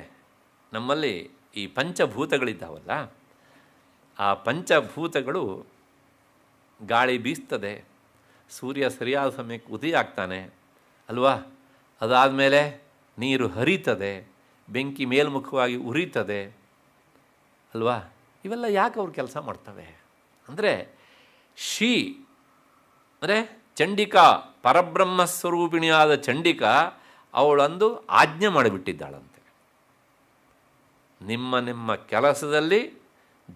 ನಮ್ಮಲ್ಲಿ ಈ ಪಂಚಭೂತಗಳಿದ್ದಾವಲ್ಲ, ಆ ಪಂಚಭೂತಗಳು ಗಾಳಿ ಬೀಸ್ತದೆ, ಸೂರ್ಯ ಸರಿಯಾದ ಸಮಯಕ್ಕೆ ಉದಯ ಆಗ್ತಾನೆ ಅಲ್ವಾ, ಅದಾದಮೇಲೆ ನೀರು ಹರಿತದೆ, ಬೆಂಕಿ ಮೇಲ್ಮುಖವಾಗಿ ಉರಿತದೆ ಅಲ್ವಾ. ಇವೆಲ್ಲ ಯಾಕೆ ಅವ್ರು ಕೆಲಸ ಮಾಡ್ತವೆ ಅಂದರೆ, ಅಂದರೆ ಚಂಡಿಕಾ ಪರಬ್ರಹ್ಮ ಸ್ವರೂಪಿಣಿಯಾದ ಚಂಡಿಕಾ ಅವಳಂದು ಆಜ್ಞೆ ಮಾಡಿಬಿಟ್ಟಿದ್ದಾಳಂತೆ. ನಿಮ್ಮ ನಿಮ್ಮ ಕೆಲಸದಲ್ಲಿ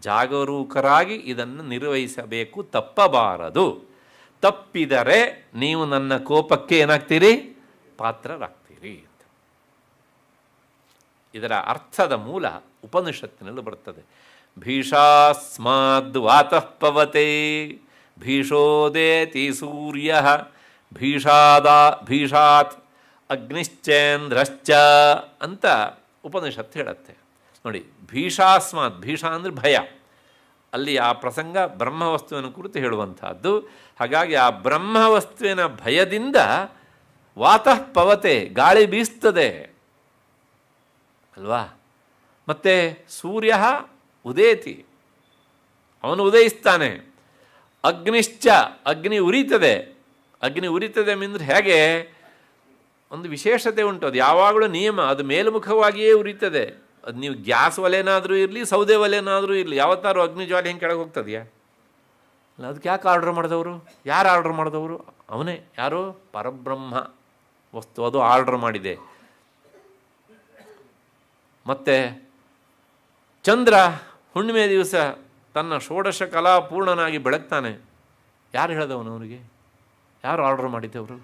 ಜಾಗರೂಕರಾಗಿ ಇದನ್ನು ನಿರ್ವಹಿಸಬೇಕು, ತಪ್ಪಬಾರದು. ತಪ್ಪಿದರೆ ನೀವು ನನ್ನ ಕೋಪಕ್ಕೆ ಏನಾಗ್ತೀರಿ? ಪಾತ್ರರಾಗ್ತೀರಿ ಅಂತ. ಇದರ ಅರ್ಥದ ಮೂಲ ಉಪನಿಷತ್ತಿನಲ್ಲೂ ಬರುತ್ತದೆ. ಭೀಷಾಸ್ಮಾದ್ ವಾತಃ ಪವತೆ ಭೀಷೋದೇತಿ ಸೂರ್ಯ ಭೀಷಾತ್ ಅಗ್ನಿಶ್ಚೇಂದ್ರಶ್ಚ ಅಂತ ಉಪನಿಷತ್ತು ಹೇಳುತ್ತೆ. ನೋಡಿ, ಭೀಷಾಸ್ಮಾತ್, ಭೀಷಾ ಅಂದರೆ ಭಯ. ಅಲ್ಲಿ ಆ ಪ್ರಸಂಗ ಬ್ರಹ್ಮವಸ್ತುವಿನ ಕುರಿತು ಹೇಳುವಂಥದ್ದು. ಹಾಗಾಗಿ ಆ ಬ್ರಹ್ಮವಸ್ತುವಿನ ಭಯದಿಂದ ವಾತಃ ಪವತೆ, ಗಾಳಿ ಬೀಸ್ತದೆ ಅಲ್ವಾ. ಮತ್ತು ಸೂರ್ಯ ಉದೇತಿ, ಅವನು ಉದಯಿಸ್ತಾನೆ. ಅಗ್ನಿಶ್ಚ, ಅಗ್ನಿ ಉರಿತದೆ. ಅಗ್ನಿ ಉರಿತದೆ ಅಂದರೆ ಹೇಗೆ ಒಂದು ವಿಶೇಷತೆ ಉಂಟು. ಅದು ಯಾವಾಗಲೂ ನಿಯಮ, ಅದು ಮೇಲ್ಮುಖವಾಗಿಯೇ ಉರಿತದೆ. ಅದು ನೀವು ಗ್ಯಾಸ್ ಒಲೆನಾದರೂ ಇರಲಿ, ಸೌದೆ ಒಲೆನಾದರೂ ಇರಲಿ, ಯಾವತ್ತಾರು ಅಗ್ನಿ ಜ್ವಾಲೆ ಹೆಂಗೆ ಕೆಳಗೆ ಹೋಗ್ತದೆಯಾ? ಅಲ್ಲ, ಅದಕ್ಕೆ ಯಾಕೆ ಆರ್ಡ್ರ್ ಮಾಡಿದವರು? ಯಾರು ಆರ್ಡ್ರ್ ಮಾಡಿದವರು? ಅವನೇ. ಯಾರು? ಪರಬ್ರಹ್ಮ ವಸ್ತು, ಅದು ಆರ್ಡ್ರ್ ಮಾಡಿದೆ. ಮತ್ತು ಚಂದ್ರ ಹುಣ್ಣಿಮೆ ದಿವಸ ತನ್ನ ಷೋಡಶ ಕಲಾ ಪೂರ್ಣನಾಗಿ ಬೆಳಗ್ತಾನೆ. ಯಾರು ಹೇಳಿದವನು ಅವನಿಗೆ? ಯಾರು ಆರ್ಡ್ರ್ ಮಾಡಿದ್ದವರು?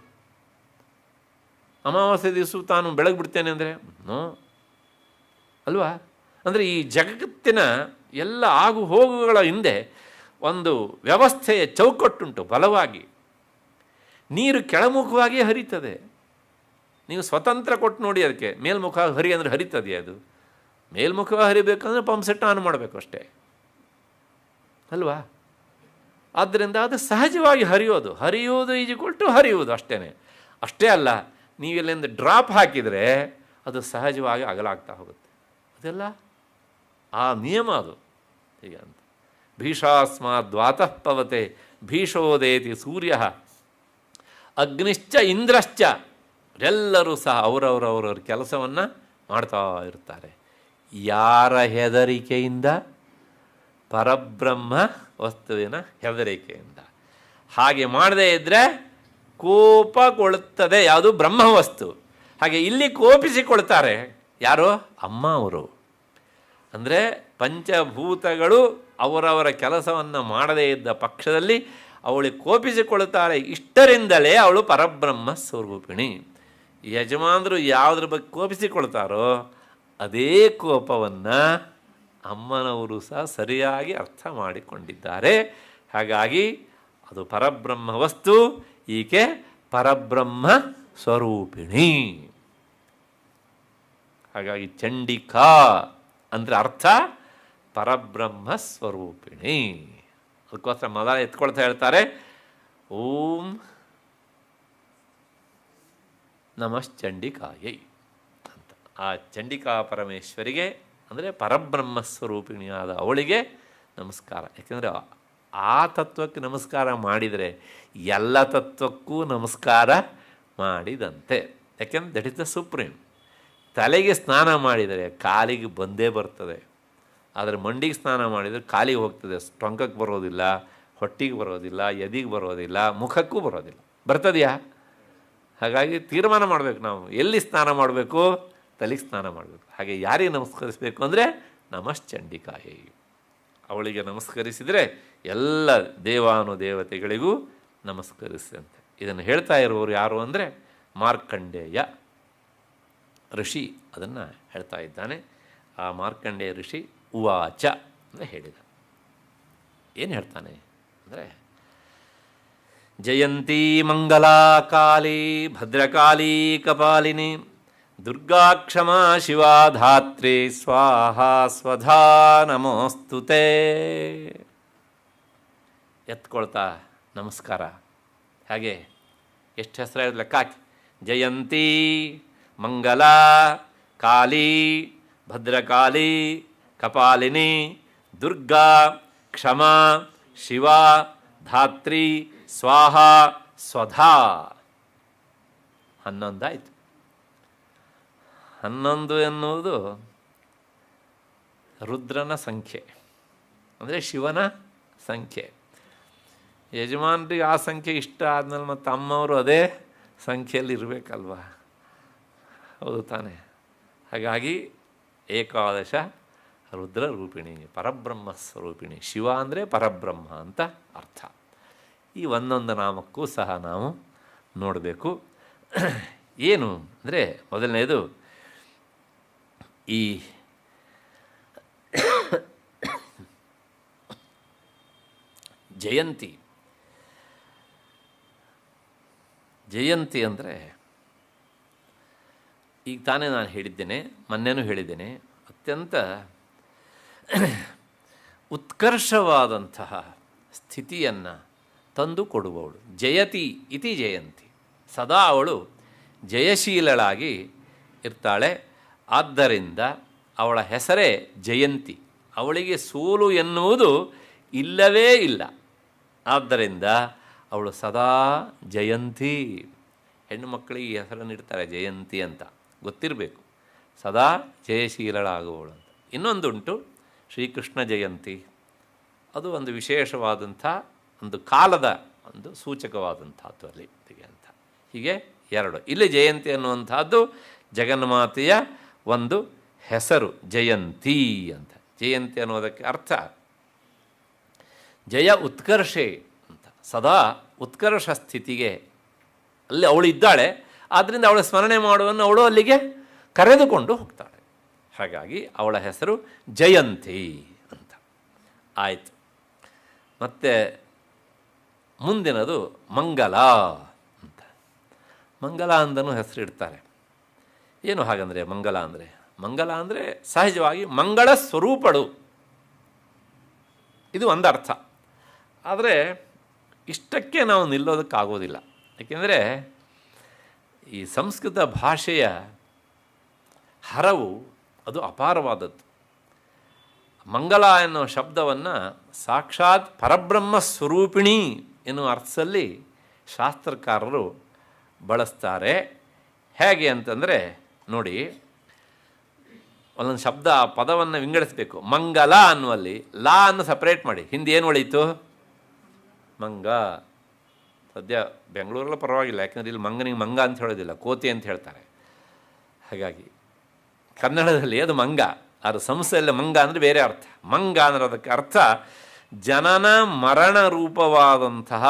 ಅಮಾವಾಸ್ಯೆ ದಿವಸ ತಾನು ಬೆಳಗ್ಬಿಡ್ತೇನೆ ಅಂದರೆ ನೋ ಅಲ್ವಾ? ಅಂದರೆ ಈ ಜಗತ್ತಿನ ಎಲ್ಲ ಆಗು ಹೋಗುಗಳ ಹಿಂದೆ ಒಂದು ವ್ಯವಸ್ಥೆಯ ಚೌಕಟ್ಟುಂಟು ಬಲವಾಗಿ. ನೀರು ಕೆಳಮುಖವಾಗಿ ಹರಿತದೆ. ನೀವು ಸ್ವತಂತ್ರ ಕೊಟ್ಟು ನೋಡಿ, ಅದಕ್ಕೆ ಮೇಲ್ಮುಖ ಹರಿ ಅಂದರೆ ಹರಿತದೆ. ಅದು ಮೇಲ್ಮುಖ ಹರಿಬೇಕಂದ್ರೆ ಪಂಪ್ ಸೆಟ್ ಆನ್ ಮಾಡಬೇಕು ಅಷ್ಟೇ ಅಲ್ವಾ? ಆದ್ದರಿಂದ ಅದು ಸಹಜವಾಗಿ ಹರಿಯೋದು ಈಜಿಕೊಟ್ಟು ಹರಿಯುವುದು ಅಷ್ಟೇ ಅಲ್ಲ. ನೀವೆಲ್ಲಿಂದ ಡ್ರಾಪ್ ಹಾಕಿದರೆ ಅದು ಸಹಜವಾಗಿ ಅಗಲಾಗ್ತಾ ಹೋಗುತ್ತೆ. ಅದೆಲ್ಲ ಆ ನಿಯಮ ಅದು. ಹೀಗೆ ಅಂತ ಭೀಷಾಸ್ಮಾದ್ವಾತಃ ಪವತೆ ಭೀಷೋದೇತಿ ಸೂರ್ಯ ಅಗ್ನಿಶ್ಚ ಇಂದ್ರಶ್ಚ. ಎಲ್ಲರೂ ಸಹ ಅವರವರ ಕೆಲಸವನ್ನು ಮಾಡ್ತಾ ಇರ್ತಾರೆ. ಯಾರ ಹೆದರಿಕೆಯಿಂದ? ಪರಬ್ರಹ್ಮ ವಸ್ತುವಿನ ಹೆದರಿಕೆಯಿಂದ. ಹಾಗೆ ಮಾಡದೇ ಇದ್ದರೆ ಕೋಪಗೊಳ್ಳುತ್ತದೆ ಯಾವುದು? ಬ್ರಹ್ಮವಸ್ತು. ಹಾಗೆ ಇಲ್ಲಿ ಕೋಪಿಸಿಕೊಳ್ತಾರೆ ಯಾರು? ಅಮ್ಮ ಅವರು. ಅಂದರೆ ಪಂಚಭೂತಗಳು ಅವರವರ ಕೆಲಸವನ್ನು ಮಾಡದೇ ಇದ್ದ ಪಕ್ಷದಲ್ಲಿ ಅವಳಿಗೆ ಕೋಪಿಸಿಕೊಳ್ಳುತ್ತಾಳೆ. ಇಷ್ಟರಿಂದಲೇ ಅವಳು ಪರಬ್ರಹ್ಮ ಸ್ವರೂಪಿಣಿ. ಯಜಮಾನರು ಯಾವುದ್ರ ಬಗ್ಗೆ ಕೋಪಿಸಿಕೊಳ್ತಾರೋ ಅದೇ ಕೋಪವನ್ನು ಅಮ್ಮನವರು ಸಹ ಸರಿಯಾಗಿ ಅರ್ಥ ಮಾಡಿಕೊಂಡಿದ್ದಾರೆ. ಹಾಗಾಗಿ ಅದು ಪರಬ್ರಹ್ಮ ವಸ್ತು, ಈಕೆ ಪರಬ್ರಹ್ಮ ಸ್ವರೂಪಿಣಿ. ಹಾಗಾಗಿ ಚಂಡಿಕಾ ಅಂದರೆ ಅರ್ಥ ಪರಬ್ರಹ್ಮ ಸ್ವರೂಪಿಣಿ. ಅದಕ್ಕೋಸ್ಕರ ಮೊದಲ ಎತ್ಕೊಳ್ತಾ ಹೇಳ್ತಾರೆ ಓಂ ನಮಶ್ಚಂಡಿಕಾಯೈ ಅಂತ. ಆ ಚಂಡಿಕಾ ಪರಮೇಶ್ವರಿಗೆ ಅಂದರೆ ಪರಬ್ರಹ್ಮ ಸ್ವರೂಪಿಣಿಯಾದ ಅವಳಿಗೆ ನಮಸ್ಕಾರ. ಯಾಕೆಂದರೆ ಆ ತತ್ವಕ್ಕೆ ನಮಸ್ಕಾರ ಮಾಡಿದರೆ ಎಲ್ಲ ತತ್ವಕ್ಕೂ ನಮಸ್ಕಾರ ಮಾಡಿದಂತೆ. ಯಾಕೆಂದ್ರೆ ದಟ್ ಇಸ್ ದ ಸುಪ್ರೀಂ. ತಲೆಗೆ ಸ್ನಾನ ಮಾಡಿದರೆ ಕಾಲಿಗೆ ಬಂದೇ ಬರ್ತದೆ, ಆದರೆ ಮಂಡಿಗೆ ಸ್ನಾನ ಮಾಡಿದರೆ ಕಾಲಿಗೆ ಹೋಗ್ತದೆ. ಟೊಂಕಕ್ಕೆ ಬರೋದಿಲ್ಲ, ಹೊಟ್ಟಿಗೆ ಬರೋದಿಲ್ಲ, ಎದಿಗೆ ಬರೋದಿಲ್ಲ, ಮುಖಕ್ಕೂ ಬರೋದಿಲ್ಲ. ಬರ್ತದೆಯಾ? ಹಾಗಾಗಿ ತೀರ್ಮಾನ ಮಾಡಬೇಕು ನಾವು ಎಲ್ಲಿ ಸ್ನಾನ ಮಾಡಬೇಕು. ತಲೆಗೆ ಸ್ನಾನ ಮಾಡಬೇಕು. ಹಾಗೆ ಯಾರಿಗೆ ನಮಸ್ಕರಿಸಬೇಕು ಅಂದರೆ ನಮಶ್ಚಂಡಿಕಾಯೈ. ಅವಳಿಗೆ ನಮಸ್ಕರಿಸಿದರೆ ಎಲ್ಲ ದೇವಾನುದೇವತೆಗಳಿಗೂ ನಮಸ್ಕರಿಸಂತೆ. ಇದನ್ನು ಹೇಳ್ತಾ ಇರುವವರು ಯಾರು ಅಂದರೆ ಮಾರ್ಕಂಡೇಯ ಋಷಿ ಅದನ್ನು ಹೇಳ್ತಾ ಇದ್ದಾನೆ. ಆ ಮಾರ್ಕಂಡೇಯ ಋಷಿ ಉವಾಚ ಅಂತ ಹೇಳಿದ. ಏನು ಹೇಳ್ತಾನೆ ಅಂದರೆ ಜಯಂತೀ ಮಂಗಲಾ ಕಾಳಿ ಭದ್ರಕಾಳಿ ಕಪಾಲಿನಿ ದುರ್ಗಾ ಕ್ಷಮಾ ಶಿವಾ ಧಾತ್ರಿ ಸ್ವಾಹಾ ಸ್ವಧಾ ನಮೋಸ್ತುತೇ. ಎತ್ಕೊಳ್ತಾ ನಮಸ್ಕಾರ. ಹಾಗೆ ಎಷ್ಟು ಹೆಸರು ಲೆಕ್ಕ ಹಾಕಿ. ಜಯಂತಿ, ಮಂಗಲ, ಕಾಳಿ, ಭದ್ರಕಾಳಿ, ಕಪಾಲಿನಿ, ದುರ್ಗಾ, ಕ್ಷಮಾ, ಶಿವಾ, ಧಾತ್ರಿ, ಸ್ವಾಹಾ, ಸ್ವಧಾ. 11 ಆಯಿತು. 11 ಎನ್ನುವುದು ರುದ್ರನ ಸಂಖ್ಯೆ, ಅಂದರೆ ಶಿವನ ಸಂಖ್ಯೆ. ಯಜಮಾನ್ರಿಗೆ ಆ ಸಂಖ್ಯೆ ಇಷ್ಟ ಆದಮೇಲೆ ಮತ್ತು ಅಮ್ಮವರು ಅದೇ ಸಂಖ್ಯೆಯಲ್ಲಿ ಇರಬೇಕಲ್ವ, ಹೌದು ತಾನೆ? ಹಾಗಾಗಿ ಏಕಾದಶ ರುದ್ರ ರೂಪಿಣಿ, ಪರಬ್ರಹ್ಮ ಸ್ವರೂಪಿಣಿ. ಶಿವ ಅಂದರೆ ಪರಬ್ರಹ್ಮ ಅಂತ ಅರ್ಥ. ಈ ಒಂದೊಂದು ನಾಮಕ್ಕೂ ಸಹ ನಾವು ನೋಡಬೇಕು. ಏನು ಅಂದರೆ ಮೊದಲನೇದು ಈ ಜಯಂತಿ. ಜಯಂತಿ ಅಂದರೆ ಈಗ ತಾನೇ ನಾನು ಹೇಳಿದ್ದೇನೆ, ಮೊನ್ನೆನೂ ಹೇಳಿದ್ದೇನೆ, ಅತ್ಯಂತ ಉತ್ಕರ್ಷವಾದಂತಹ ಸ್ಥಿತಿಯನ್ನು ತಂದು ಕೊಡುವವಳು. ಜಯತಿ ಇತಿ ಜಯಂತಿ, ಸದಾ ಅವಳು ಜಯಶೀಲಳಾಗಿ ಇರ್ತಾಳೆ. ಆದ್ದರಿಂದ ಅವಳ ಹೆಸರೇ ಜಯಂತಿ. ಅವಳಿಗೆ ಸೋಲು ಎನ್ನುವುದು ಇಲ್ಲವೇ ಇಲ್ಲ. ಆದ್ದರಿಂದ ಅವಳು ಸದಾ ಜಯಂತಿ. ಹೆಣ್ಣು ಮಕ್ಕಳಿಗೆ ಈ ಹೆಸರನ್ನು ಇಡ್ತಾರೆ ಜಯಂತಿ ಅಂತ, ಗೊತ್ತಿರಬೇಕು. ಸದಾ ಜಯಶೀಲಳಾಗುವವಳು ಅಂತ. ಇನ್ನೊಂದುಂಟು ಶ್ರೀಕೃಷ್ಣ ಜಯಂತಿ. ಅದು ಒಂದು ವಿಶೇಷವಾದಂಥ ಒಂದು ಕಾಲದ ಒಂದು ಸೂಚಕವಾದಂಥದ್ದು ಅಲ್ಲಿ ಅಂತ. ಹೀಗೆ ಎರಡು. ಇಲ್ಲಿ ಜಯಂತಿ ಅನ್ನುವಂಥದ್ದು ಜಗನ್ಮಾತೆಯ ಒಂದು ಹೆಸರು, ಜಯಂತಿ ಅಂತ. ಜಯಂತಿ ಅನ್ನೋದಕ್ಕೆ ಅರ್ಥ ಜಯ ಉತ್ಕರ್ಷೆ ಅಂತ. ಸದಾ ಉತ್ಕರ್ಷ ಸ್ಥಿತಿಗೆ ಅಲ್ಲಿ ಅವಳು ಇದ್ದಾಳೆ, ಆದ್ದರಿಂದ ಅವಳ ಸ್ಮರಣೆ ಮಾಡುವನ್ನು ಅವಳು ಅಲ್ಲಿಗೆ ಕರೆದುಕೊಂಡು ಹೋಗ್ತಾಳೆ. ಹಾಗಾಗಿ ಅವಳ ಹೆಸರು ಜಯಂತಿ ಅಂತ ಆಯಿತು. ಮತ್ತು ಮುಂದಿನದು ಮಂಗಲ ಅಂತ. ಮಂಗಲ ಅಂದನೂ ಹೆಸರಿಡ್ತಾರೆ. ಏನು ಹಾಗಂದರೆ ಮಂಗಲ ಅಂದರೆ? ಮಂಗಲ ಅಂದರೆ ಸಹಜವಾಗಿ ಮಂಗಳ ಸ್ವರೂಪಳು, ಇದು ಒಂದು ಅರ್ಥ. ಆದರೆ ಇಷ್ಟಕ್ಕೆ ನಾವು ನಿಲ್ಲೋದಕ್ಕಾಗೋದಿಲ್ಲ. ಏಕೆಂದರೆ ಈ ಸಂಸ್ಕೃತ ಭಾಷೆಯ ಹರವು ಅದು ಅಪಾರವಾದದ್ದು. ಮಂಗಲ ಎನ್ನುವ ಶಬ್ದವನ್ನು ಸಾಕ್ಷಾತ್ ಪರಬ್ರಹ್ಮ ಸ್ವರೂಪಿಣಿ ಎನ್ನುವ ಅರ್ಥದಲ್ಲಿ ಶಾಸ್ತ್ರಕಾರರು ಬಳಸ್ತಾರೆ. ಹೇಗೆ ಅಂತಂದರೆ ನೋಡಿ, ಒಂದೊಂದು ಶಬ್ದ ಪದವನ್ನು ವಿಂಗಡಿಸಬೇಕು. ಮಂಗಲ ಅನ್ನುವಲ್ಲಿ ಲಾ ಅನ್ನು ಸಪ್ರೇಟ್ ಮಾಡಿ, ಹಿಂದೆ ಏನು ಉಳೀತು? ಮಂಗ. ಸದ್ಯ ಬೆಂಗಳೂರಲ್ಲಿ ಪರವಾಗಿಲ್ಲ, ಯಾಕೆಂದರೆ ಇಲ್ಲಿ ಮಂಗನಿಗೆ ಮಂಗ ಅಂತ ಹೇಳೋದಿಲ್ಲ, ಕೋತಿ ಅಂತ ಹೇಳ್ತಾರೆ. ಹಾಗಾಗಿ ಕನ್ನಡದಲ್ಲಿ ಅದು ಮಂಗ, ಅದು ಸಂಸ್ಥೆಯಲ್ಲಿ ಮಂಗ ಅಂದರೆ ಬೇರೆ ಅರ್ಥ. ಮಂಗ ಅನ್ನೋದಕ್ಕೆ ಅರ್ಥ ಜನನ ಮರಣ ರೂಪವಾದಂತಹ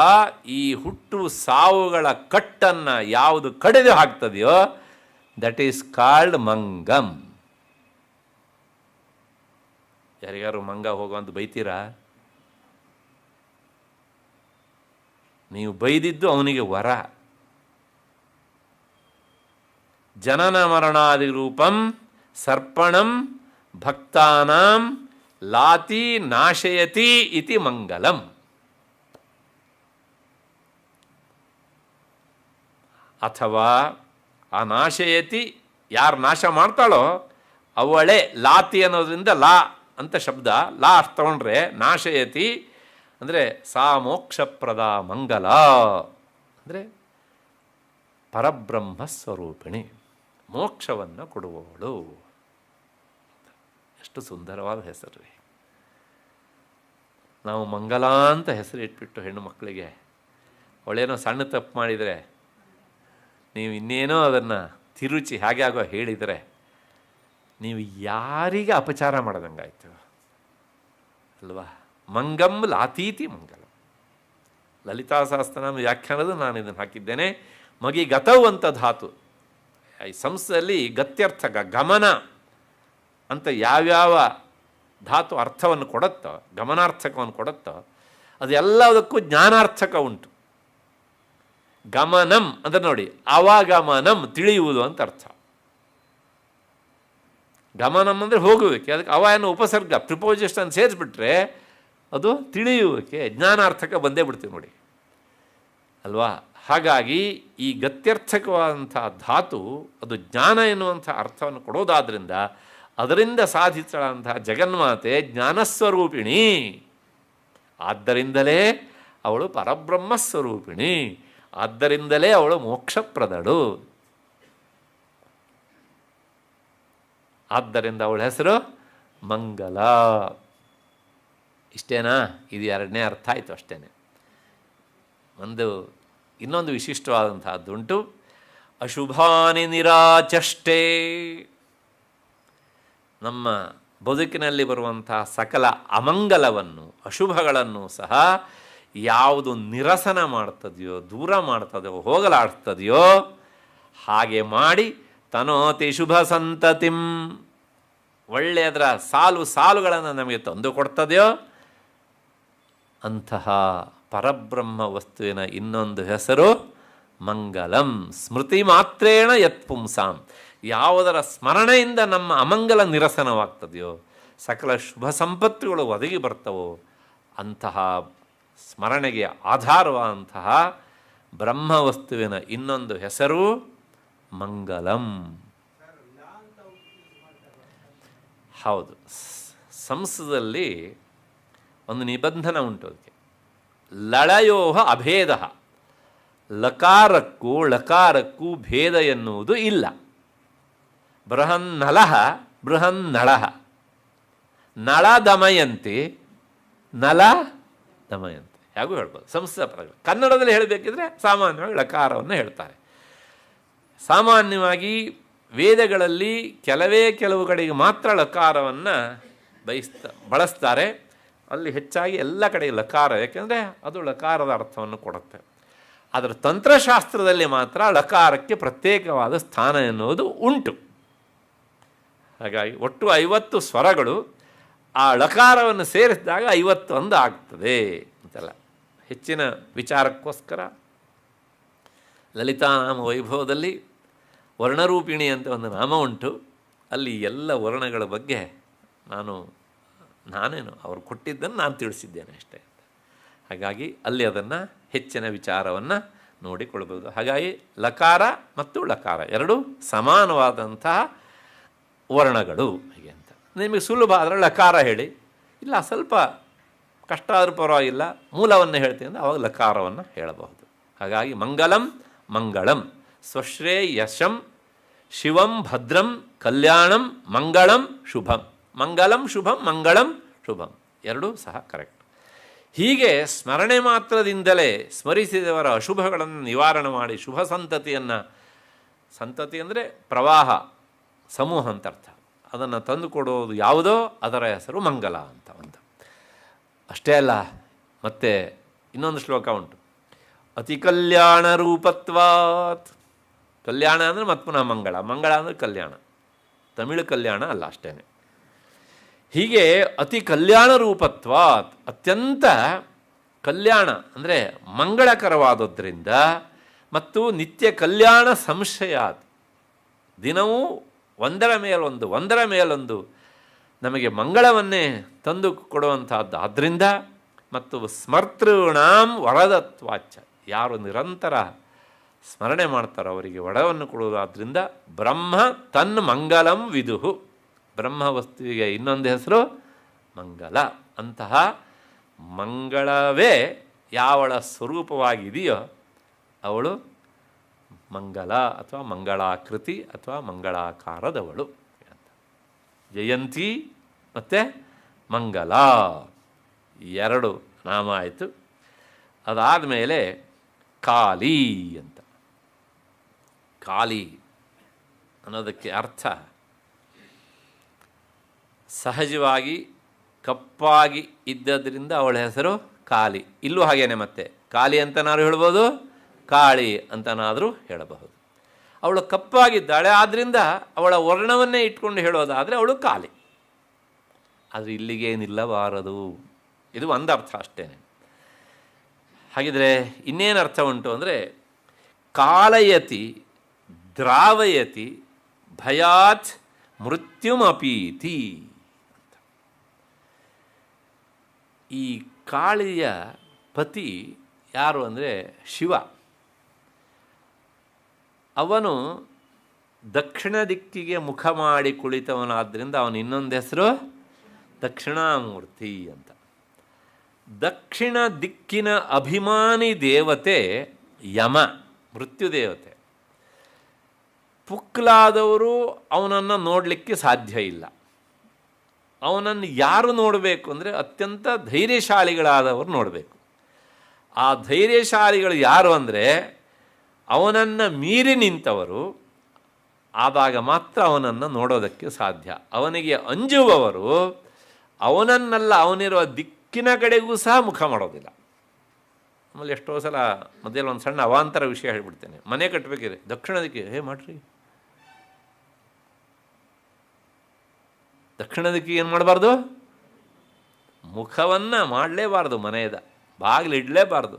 ಈ ಹುಟ್ಟು ಸಾವುಗಳ ಕಟ್ಟನ್ನು ಯಾವುದು ಕಡಿದು ಹಾಕ್ತದೆಯೋ ದಟ್ ಈಸ್ ಕಾಲ್ಡ್ ಮಂಗಂ. ಯಾರಿಗಾರು ಮಂಗ ಹೋಗುವಂತ ಬೈತೀರಾ? ನೀವು ಬೈದಿದ್ದು ಅವನಿಗೆ ವರ. ಜನನ ಮರಣಾದಿ ರೂಪಂ ಸರ್ಪಣಂ ಭಕ್ತಾನಾಂ ಲಾತಿ ನಾಶಯತಿ ಇತಿ ಮಂಗಲಂ. ಅಥವಾ ಆ ನಾಶಯತಿ ಯಾರು ನಾಶ ಮಾಡ್ತಾಳೋ ಅವಳೇ ಲಾತಿ ಅನ್ನೋದ್ರಿಂದ ಲಾ ಅಂತ ಶಬ್ದ, ಲಾ ಅರ್ಥ ತಗೊಂಡ್ರೆ ನಾಶಯತಿ ಅಂದರೆ ಸಾ ಮೋಕ್ಷಪ್ರದ ಮಂಗಲ ಅಂದರೆ ಪರಬ್ರಹ್ಮ ಸ್ವರೂಪಿಣಿ, ಮೋಕ್ಷವನ್ನು ಕೊಡುವವಳು. ಎಷ್ಟು ಸುಂದರವಾದ ಹೆಸರು ರೀ. ನಾವು ಮಂಗಲ ಅಂತ ಹೆಸರು ಇಟ್ಬಿಟ್ಟು ಹೆಣ್ಣು ಮಕ್ಕಳಿಗೆ ಅವಳೇನೋ ಸಣ್ಣ ತಪ್ಪು ಮಾಡಿದರೆ ನೀವು ಇನ್ನೇನೋ ಅದನ್ನು ತಿರುಚಿ ಹಾಗೆ ಆಗೋ ಹೇಳಿದರೆ ನೀವು ಯಾರಿಗೆ ಅಪಚಾರ ಮಾಡೋದಂಗಾಯ್ತು ಅಲ್ವಾ? ಮಂಗಂ ಲಾತೀತಿ ಮಂಗಲಂ. ಲಲಿತಾ ಸಹಸ್ರನಾಮ ವ್ಯಾಖ್ಯಾನದ ನಾನು ಇದನ್ನು ಹಾಕಿದ್ದೇನೆ. ಮಗಿ ಗತವು ಅಂತ ಧಾತು ಈ ಸಂಸ್ಥೆಯಲ್ಲಿ ಗತ್ಯರ್ಥ ಗಮನ ಅಂತ ಯಾವ್ಯಾವ ಧಾತು ಅರ್ಥವನ್ನು ಕೊಡುತ್ತೋ, ಗಮನಾರ್ಥಕವನ್ನು ಕೊಡುತ್ತೋ ಅದೆಲ್ಲದಕ್ಕೂ ಜ್ಞಾನಾರ್ಥಕ ಉಂಟು. ಗಮನಂ ಅಂದರೆ ನೋಡಿ, ಅವಗಮನಂ ತಿಳಿಯುವುದು ಅಂತ ಅರ್ಥ. ಗಮನಂ ಅಂದರೆ ಹೋಗುವಿಕೆ, ಅದಕ್ಕೆ ಅವ ಅನ್ನೋ ಉಪಸರ್ಗ ಪ್ರಿಪೋಸಿಷನ್ ಸೇರಿಸ್ಬಿಟ್ರೆ ಅದು ತಿಳಿಯುವಿಕೆ, ಜ್ಞಾನಾರ್ಥಕ ಬಂದೇ ಬಿಡ್ತೀವಿ ನೋಡಿ ಅಲ್ವಾ? ಹಾಗಾಗಿ ಈ ಗತ್ಯರ್ಥಕವಾದಂಥ ಧಾತು ಅದು ಜ್ಞಾನ ಎನ್ನುವಂಥ ಅರ್ಥವನ್ನು ಕೊಡೋದಾದ್ದರಿಂದ ಅದರಿಂದ ಸಾಧಿಸಳಂಥ ಜಗನ್ಮಾತೆ ಜ್ಞಾನಸ್ವರೂಪಿಣಿ. ಆದ್ದರಿಂದಲೇ ಅವಳು ಪರಬ್ರಹ್ಮಸ್ವರೂಪಿಣಿ, ಆದ್ದರಿಂದಲೇ ಅವಳು ಮೋಕ್ಷಪ್ರದಳು. ಆದ್ದರಿಂದ ಅವಳ ಹೆಸರು ಮಂಗಲ. ಇಷ್ಟೇನಾ? ಇದು ಎರಡನೇ ಅರ್ಥ ಆಯಿತು ಅಷ್ಟೇ. ಇನ್ನೊಂದು ವಿಶಿಷ್ಟವಾದಂಥದ್ದುಂಟು. ಅಶುಭಾನಿ ನಿರಾಚಷ್ಟೇ. ನಮ್ಮ ಬದುಕಿನಲ್ಲಿ ಬರುವಂಥ ಸಕಲ ಅಮಂಗಲವನ್ನು, ಅಶುಭಗಳನ್ನು ಸಹ ಯಾವುದು ನಿರಸನ ಮಾಡ್ತದೆಯೋ, ದೂರ ಮಾಡ್ತದೆಯೋ, ಹೋಗಲಾಡಿಸ್ತದೆಯೋ ಹಾಗೆ ಮಾಡಿ ತನೋತಿ ಶುಭ ಸಂತತಿಂ, ಒಳ್ಳೆಯದರ ಸಾಲುಗಳನ್ನು ನಮಗೆ ತಂದು ಕೊಡ್ತದೆಯೋ ಅಂತಹ ಪರಬ್ರಹ್ಮ ವಸ್ತುವಿನ ಇನ್ನೊಂದು ಹೆಸರು ಮಂಗಲಂ. ಸ್ಮೃತಿ ಮಾತ್ರೇಣ ಯತ್ ಪುಂಸಾಂ, ಯಾವುದರ ಸ್ಮರಣೆಯಿಂದ ನಮ್ಮ ಅಮಂಗಲ ನಿರಸನವಾಗ್ತದೆಯೋ, ಸಕಲ ಶುಭ ಸಂಪತ್ತುಗಳು ಒದಗಿ ಬರ್ತವೋ ಅಂತಹ ಸ್ಮರಣೆಗೆ ಆಧಾರವಾದಂತಹ ಬ್ರಹ್ಮವಸ್ತುವಿನ ಇನ್ನೊಂದು ಹೆಸರು ಮಂಗಲಂ. ಹೌದು, ಸಂಸ್ಕೃತದಲ್ಲಿ ಒಂದು ನಿಬಂಧನ ಉಂಟು ಅದಕ್ಕೆ. ಲಳಯೋ ಅಭೇದ, ಲಕಾರಕ್ಕೂ ಲಕಾರಕ್ಕೂ ಭೇದ ಎನ್ನುವುದು ಇಲ್ಲ. ಬೃಹನ್ನಲ ಬೃಹನ್ನಳ, ನಳ ದಮಯಂತಿ ನಲ ದಮಯಂತಿ ಹೇಗೂ ಹೇಳ್ಬೋದು. ಸಂಸ್ಕೃತ ಪದಗಳು ಕನ್ನಡದಲ್ಲಿ ಹೇಳಬೇಕಿದ್ರೆ ಸಾಮಾನ್ಯವಾಗಿ ಲಕಾರವನ್ನು ಹೇಳ್ತಾರೆ. ಸಾಮಾನ್ಯವಾಗಿ ವೇದಗಳಲ್ಲಿ ಕೆಲವು ಕಡೆಗೆ ಮಾತ್ರ ಲಕಾರವನ್ನು ಬಳಸ್ತಾರೆ. ಅಲ್ಲಿ ಹೆಚ್ಚಾಗಿ ಎಲ್ಲ ಕಡೆಗೆ ಲಕಾರ, ಯಾಕೆಂದರೆ ಅದು ಲಕಾರದ ಅರ್ಥವನ್ನು ಕೊಡುತ್ತೆ. ಆದರೆ ತಂತ್ರಶಾಸ್ತ್ರದಲ್ಲಿ ಮಾತ್ರ ಲಕಾರಕ್ಕೆ ಪ್ರತ್ಯೇಕವಾದ ಸ್ಥಾನ ಎನ್ನುವುದು ಉಂಟು. ಹಾಗಾಗಿ ಒಟ್ಟು 50 ಸ್ವರಗಳು, ಆ ಲಕಾರವನ್ನು ಸೇರಿಸಿದಾಗ 51 ಆಗ್ತದೆ ಅಂತಲ್ಲ. ಹೆಚ್ಚಿನ ವಿಚಾರಕ್ಕೋಸ್ಕರ ಲಲಿತಾನಾಮ ವೈಭವದಲ್ಲಿ ವರ್ಣರೂಪಿಣಿ ಅಂತ ಒಂದು ನಾಮ ಉಂಟು. ಅಲ್ಲಿ ಎಲ್ಲ ವರ್ಣಗಳ ಬಗ್ಗೆ ನಾನೇನು ಅವರು ಕೊಟ್ಟಿದ್ದನ್ನು ನಾನು ತಿಳಿಸಿದ್ದೇನೆ ಅಷ್ಟೇ. ಹಾಗಾಗಿ ಅಲ್ಲಿ ಅದನ್ನು ಹೆಚ್ಚಿನ ವಿಚಾರವನ್ನು ನೋಡಿಕೊಳ್ಬೋದು. ಹಾಗಾಗಿ ಲಕಾರ ಮತ್ತು ಲಕಾರ ಎರಡೂ ಸಮಾನವಾದಂತಹ ವರ್ಣಗಳು ಹೀಗೆ ಅಂತ. ನಿಮಗೆ ಸುಲಭ ಆದರೆ ಲಕಾರ ಹೇಳಿ, ಇಲ್ಲ ಸ್ವಲ್ಪ ಕಷ್ಟ ಆದರೂ ಪರವಾಗಿಲ್ಲ ಮೂಲವನ್ನು ಹೇಳ್ತೀನಿ ಅಂದರೆ ಅವಾಗ ಲಕಾರವನ್ನು ಹೇಳಬಹುದು. ಹಾಗಾಗಿ ಮಂಗಲಂ ಮಂಗಳಂ ಸ್ವಶ್ರೇಯಶಂ ಶಿವಂ ಭದ್ರಂ ಕಲ್ಯಾಣಂ ಮಂಗಳಂ ಶುಭಂ. ಮಂಗಲಂ ಶುಭಂ ಮಂಗಳಂ ಶುಭಂ ಎರಡೂ ಸಹ ಕರೆಕ್ಟ್. ಹೀಗೆ ಸ್ಮರಣೆ ಮಾತ್ರದಿಂದಲೇ ಸ್ಮರಿಸಿದವರ ಅಶುಭಗಳನ್ನು ನಿವಾರಣೆ ಮಾಡಿ ಶುಭ ಸಂತತಿಯನ್ನು, ಸಂತತಿ ಅಂದರೆ ಪ್ರವಾಹ ಸಮೂಹ ಅಂತ ಅರ್ಥ, ಅದನ್ನು ತಂದುಕೊಡೋದು ಯಾವುದೋ ಅದರ ಹೆಸರು ಮಂಗಲ ಅಂತ ಒಂದು. ಅಷ್ಟೇ ಅಲ್ಲ, ಮತ್ತೆ ಇನ್ನೊಂದು ಶ್ಲೋಕ ಉಂಟು, ಅತಿ ಕಲ್ಯಾಣ ರೂಪತ್ವಾತ್. ಕಲ್ಯಾಣ ಅಂದರೆ ಮತ್ತೆ ಪುನಃ ಮಂಗಳ, ಮಂಗಳ ಅಂದರೆ ಕಲ್ಯಾಣ, ತಮಿಳು ಕಲ್ಯಾಣ ಅಲ್ಲ ಅಷ್ಟೇ. ಹೀಗೆ ಅತಿ ಕಲ್ಯಾಣ ರೂಪತ್ವಾತ್, ಅತ್ಯಂತ ಕಲ್ಯಾಣ ಅಂದರೆ ಮಂಗಳಕರವಾದದ್ರಿಂದ, ಮತ್ತು ನಿತ್ಯ ಕಲ್ಯಾಣ ಸಂಶಯಾತ್, ದಿನವೂ ಒಂದರ ಮೇಲೊಂದು ನಮಗೆ ಮಂಗಳವನ್ನೇ ತಂದು ಕೊಡುವಂಥದ್ದು. ಆದ್ದರಿಂದ ಮತ್ತು ಸ್ಮರ್ತೃಣಾಂ ವರದತ್ವಾಚ, ಯಾರು ನಿರಂತರ ಸ್ಮರಣೆ ಮಾಡ್ತಾರೋ ಅವರಿಗೆ ವರವನ್ನು ಕೊಡುವುದಾದ್ದರಿಂದ ಬ್ರಹ್ಮ ತನ್ ಮಂಗಲಂ ವಿದುಹು, ಬ್ರಹ್ಮ ವಸ್ತುವಿಗೆ ಇನ್ನೊಂದು ಹೆಸರು ಮಂಗಲ. ಅಂತಹ ಮಂಗಳವೇ ಯಾವಳ ಸ್ವರೂಪವಾಗಿದೆಯೋ ಅವಳು ಮಂಗಲ ಅಥವಾ ಮಂಗಳಾಕೃತಿ ಅಥವಾ ಮಂಗಳಾಕಾರದವಳು ಅಂತ. ಜಯಂತಿ ಮತ್ತು ಮಂಗಲ ಎರಡು ನಾಮ ಆಯಿತು. ಅದಾದ ಮೇಲೆ ಕಾಳಿ ಅಂತ. ಕಾಳಿ ಅನ್ನೋದಕ್ಕೆ ಅರ್ಥ ಸಹಜವಾಗಿ ಕಪ್ಪಾಗಿ ಇದ್ದದ್ರಿಂದ ಅವಳ ಹೆಸರು ಕಾಳಿ. ಇಲ್ಲೂ ಹಾಗೇನೆ, ಮತ್ತೆ ಕಾಳಿ ಅಂತನಾದ್ರು ಹೇಳ್ಬೋದು, ಕಾಳಿ ಅಂತನಾದರೂ ಹೇಳಬಹುದು. ಅವಳು ಕಪ್ಪಾಗಿದ್ದಾಳೆ, ಆದ್ದರಿಂದ ಅವಳ ವರ್ಣವನ್ನೇ ಇಟ್ಕೊಂಡು ಹೇಳೋದಾದರೆ ಅವಳು ಕಾಳಿ. ಆದರೆ ಇಲ್ಲಿಗೆ ನಿಲ್ಲಬಾರದು, ಇದು ಒಂದು ಅರ್ಥ ಅಷ್ಟೇ. ಹಾಗಿದ್ರೆ ಇನ್ನೇನು ಅರ್ಥ ಉಂಟು ಅಂದರೆ, ಕಾಲಯತಿ ದ್ರಾವಯತಿ ಭಯಾತ್ ಮೃತ್ಯುಮಪೀತಿ. ಈ ಕಾಳಿಯ ಪತಿ ಯಾರು ಅಂದರೆ ಶಿವ. ಅವನು ದಕ್ಷಿಣ ದಿಕ್ಕಿಗೆ ಮುಖ ಮಾಡಿ ಕುಳಿತವನಾದ್ದರಿಂದ ಅವನ ಇನ್ನೊಂದು ಹೆಸರು ದಕ್ಷಿಣಾಮೂರ್ತಿ ಅಂತ. ದಕ್ಷಿಣ ದಿಕ್ಕಿನ ಅಭಿಮಾನಿ ದೇವತೆ ಯಮ, ಮೃತ್ಯುದೇವತೆ. ಪುಕ್ಲಾದವರು ಅವನನ್ನು ನೋಡಲಿಕ್ಕೆ ಸಾಧ್ಯ ಇಲ್ಲ. ಅವನನ್ನು ಯಾರು ನೋಡಬೇಕು ಅಂದರೆ ಅತ್ಯಂತ ಧೈರ್ಯಶಾಲಿಗಳಾದವರು ನೋಡಬೇಕು. ಆ ಧೈರ್ಯಶಾಲಿಗಳು ಯಾರು ಅಂದರೆ ಅವನನ್ನು ಮೀರಿ ನಿಂತವರು. ಆದಾಗ ಮಾತ್ರ ಅವನನ್ನು ನೋಡೋದಕ್ಕೆ ಸಾಧ್ಯ. ಅವನಿಗೆ ಅಂಜುವವರು ಅವನನ್ನೆಲ್ಲ ಅವನಿರುವ ದಿಕ್ಕಿನ ಕಡೆಗೂ ಸಹ ಮುಖ ಮಾಡೋದಿಲ್ಲ. ಆಮೇಲೆ ಎಷ್ಟೋ ಸಲ ಮೊದಲು ಒಂದು ಸಣ್ಣ ಅವಾಂತರ ವಿಷಯ ಹೇಳಿಬಿಡ್ತೇನೆ. ಮನೆ ಕಟ್ಟಬೇಕಿದೆ, ದಕ್ಷಿಣ ದಿಕ್ಕಿಗೆ ಮಾಡಿರಿ. ದಕ್ಷಿಣ ದಿಕ್ಕಿಗೆ ಏನು ಮಾಡಬಾರ್ದು? ಮುಖವನ್ನು ಮಾಡಲೇಬಾರ್ದು, ಮನೆಯದ ಬಾಗಿಲು ಇಡಲೇಬಾರ್ದು.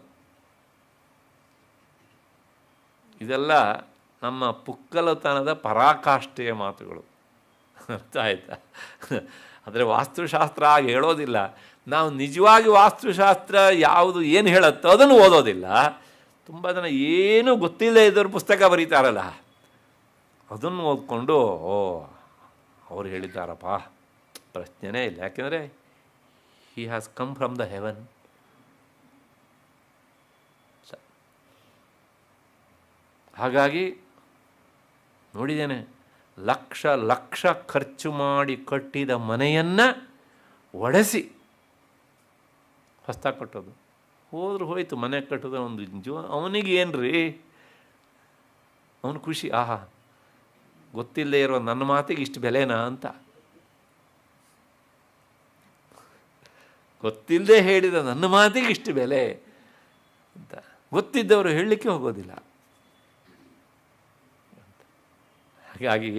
ಇದೆಲ್ಲ ನಮ್ಮ ಪುಕ್ಕಲತನದ ಪರಾಕಾಷ್ಠೆಯ ಮಾತುಗಳು, ಅರ್ಥ ಆಯ್ತಾ? ಆದರೆ ವಾಸ್ತುಶಾಸ್ತ್ರ ಆಗಿ ಹೇಳೋದಿಲ್ಲ. ನಾವು ನಿಜವಾಗಿ ವಾಸ್ತುಶಾಸ್ತ್ರ ಯಾವುದು ಏನು ಹೇಳುತ್ತೋ ಅದನ್ನು ಓದೋದಿಲ್ಲ. ತುಂಬ ಜನ ಏನೂ ಗೊತ್ತಿಲ್ಲದೆ ಇದ್ದವ್ರು ಪುಸ್ತಕ ಬರೀತಾರಲ್ಲ, ಅದನ್ನು ಓದ್ಕೊಂಡು ಅವ್ರು ಹೇಳಿದ್ದಾರಪ್ಪ, ಪ್ರಶ್ನೆನೇ ಇಲ್ಲ. ಯಾಕೆಂದರೆ he has come from the heaven. ಹಾಗಾಗಿ ನೋಡಿದ್ದೇನೆ, ಲಕ್ಷ ಲಕ್ಷ ಖರ್ಚು ಮಾಡಿ ಕಟ್ಟಿದ ಮನೆಯನ್ನು ಒಡೆಸಿ ಹೊಸ್ದಾಗಿ ಕಟ್ಟೋದು. ಹೋದ್ರೆ ಹೋಯ್ತು, ಮನೆ ಕಟ್ಟೋದು ಒಂದು ಅವನಿಗೆ ಏನು ರೀ, ಅವನು ಖುಷಿ, ಆಹಾ ಗೊತ್ತಿಲ್ಲದೆ ಇರೋ ನನ್ನ ಮಾತಿಗೆ ಇಷ್ಟು ಬೆಲೆನಾ ಅಂತ. ಗೊತ್ತಿಲ್ಲದೆ ಹೇಳಿದ ನನ್ನ ಮಾತಿಗೆ ಇಷ್ಟು ಬೆಲೆ ಅಂತ ಗೊತ್ತಿದ್ದವರು ಹೇಳಲಿಕ್ಕೆ ಹೋಗೋದಿಲ್ಲ. ಹಾಗಾಗಿ